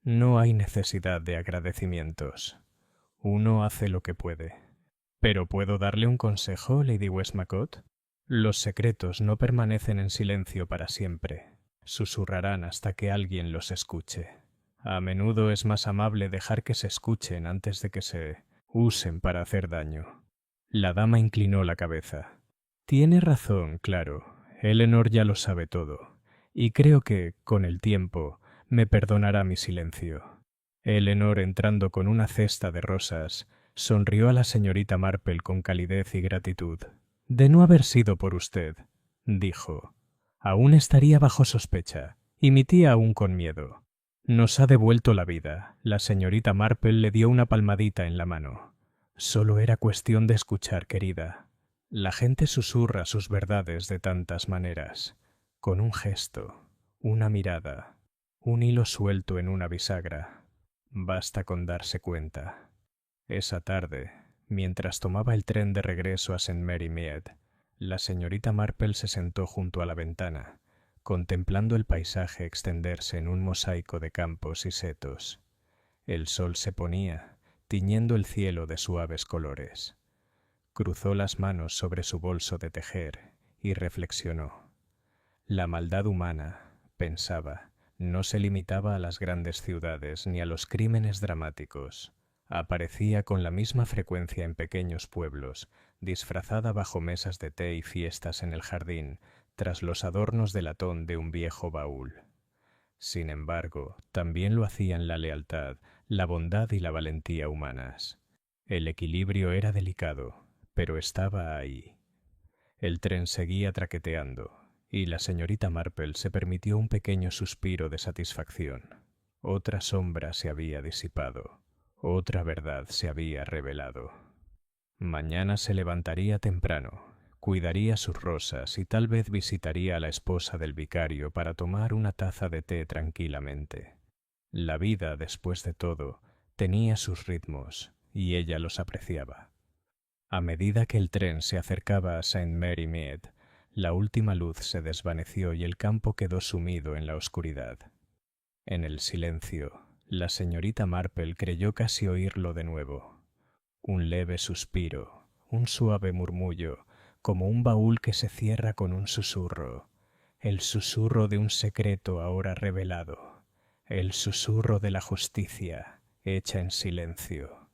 «No hay necesidad de agradecimientos. Uno hace lo que puede». «¿Pero puedo darle un consejo, Lady Westmacott? Los secretos no permanecen en silencio para siempre. Susurrarán hasta que alguien los escuche. A menudo es más amable dejar que se escuchen antes de que se usen para hacer daño». La dama inclinó la cabeza. «Tiene razón, claro. Eleanor ya lo sabe todo. Y creo que, con el tiempo, me perdonará mi silencio». Eleanor, entrando con una cesta de rosas, sonrió a la señorita Marple con calidez y gratitud. «De no haber sido por usted», dijo, «aún estaría bajo sospecha, y mi tía aún con miedo. Nos ha devuelto la vida». La señorita Marple le dio una palmadita en la mano. «Solo era cuestión de escuchar, querida. La gente susurra sus verdades de tantas maneras, con un gesto, una mirada, un hilo suelto en una bisagra. Basta con darse cuenta». Esa tarde, mientras tomaba el tren de regreso a St. Mary Mead, la señorita Marple se sentó junto a la ventana, contemplando el paisaje extenderse en un mosaico de campos y setos. El sol se ponía, tiñendo el cielo de suaves colores. Cruzó las manos sobre su bolso de tejer y reflexionó. La maldad humana, pensaba, no se limitaba a las grandes ciudades ni a los crímenes dramáticos. Aparecía con la misma frecuencia en pequeños pueblos, disfrazada bajo mesas de té y fiestas en el jardín, tras los adornos de latón de un viejo baúl. Sin embargo, también lo hacían la lealtad, la bondad y la valentía humanas. El equilibrio era delicado, pero estaba ahí. El tren seguía traqueteando, y la señorita Marple se permitió un pequeño suspiro de satisfacción. Otra sombra se había disipado. Otra verdad se había revelado. Mañana se levantaría temprano, cuidaría sus rosas y tal vez visitaría a la esposa del vicario para tomar una taza de té tranquilamente. La vida, después de todo, tenía sus ritmos y ella los apreciaba. A medida que el tren se acercaba a St. Mary Mead, la última luz se desvaneció y el campo quedó sumido en la oscuridad. En el silencio, la señorita Marple creyó casi oírlo de nuevo. Un leve suspiro, un suave murmullo, como un baúl que se cierra con un susurro. El susurro de un secreto ahora revelado. El susurro de la justicia, hecha en silencio.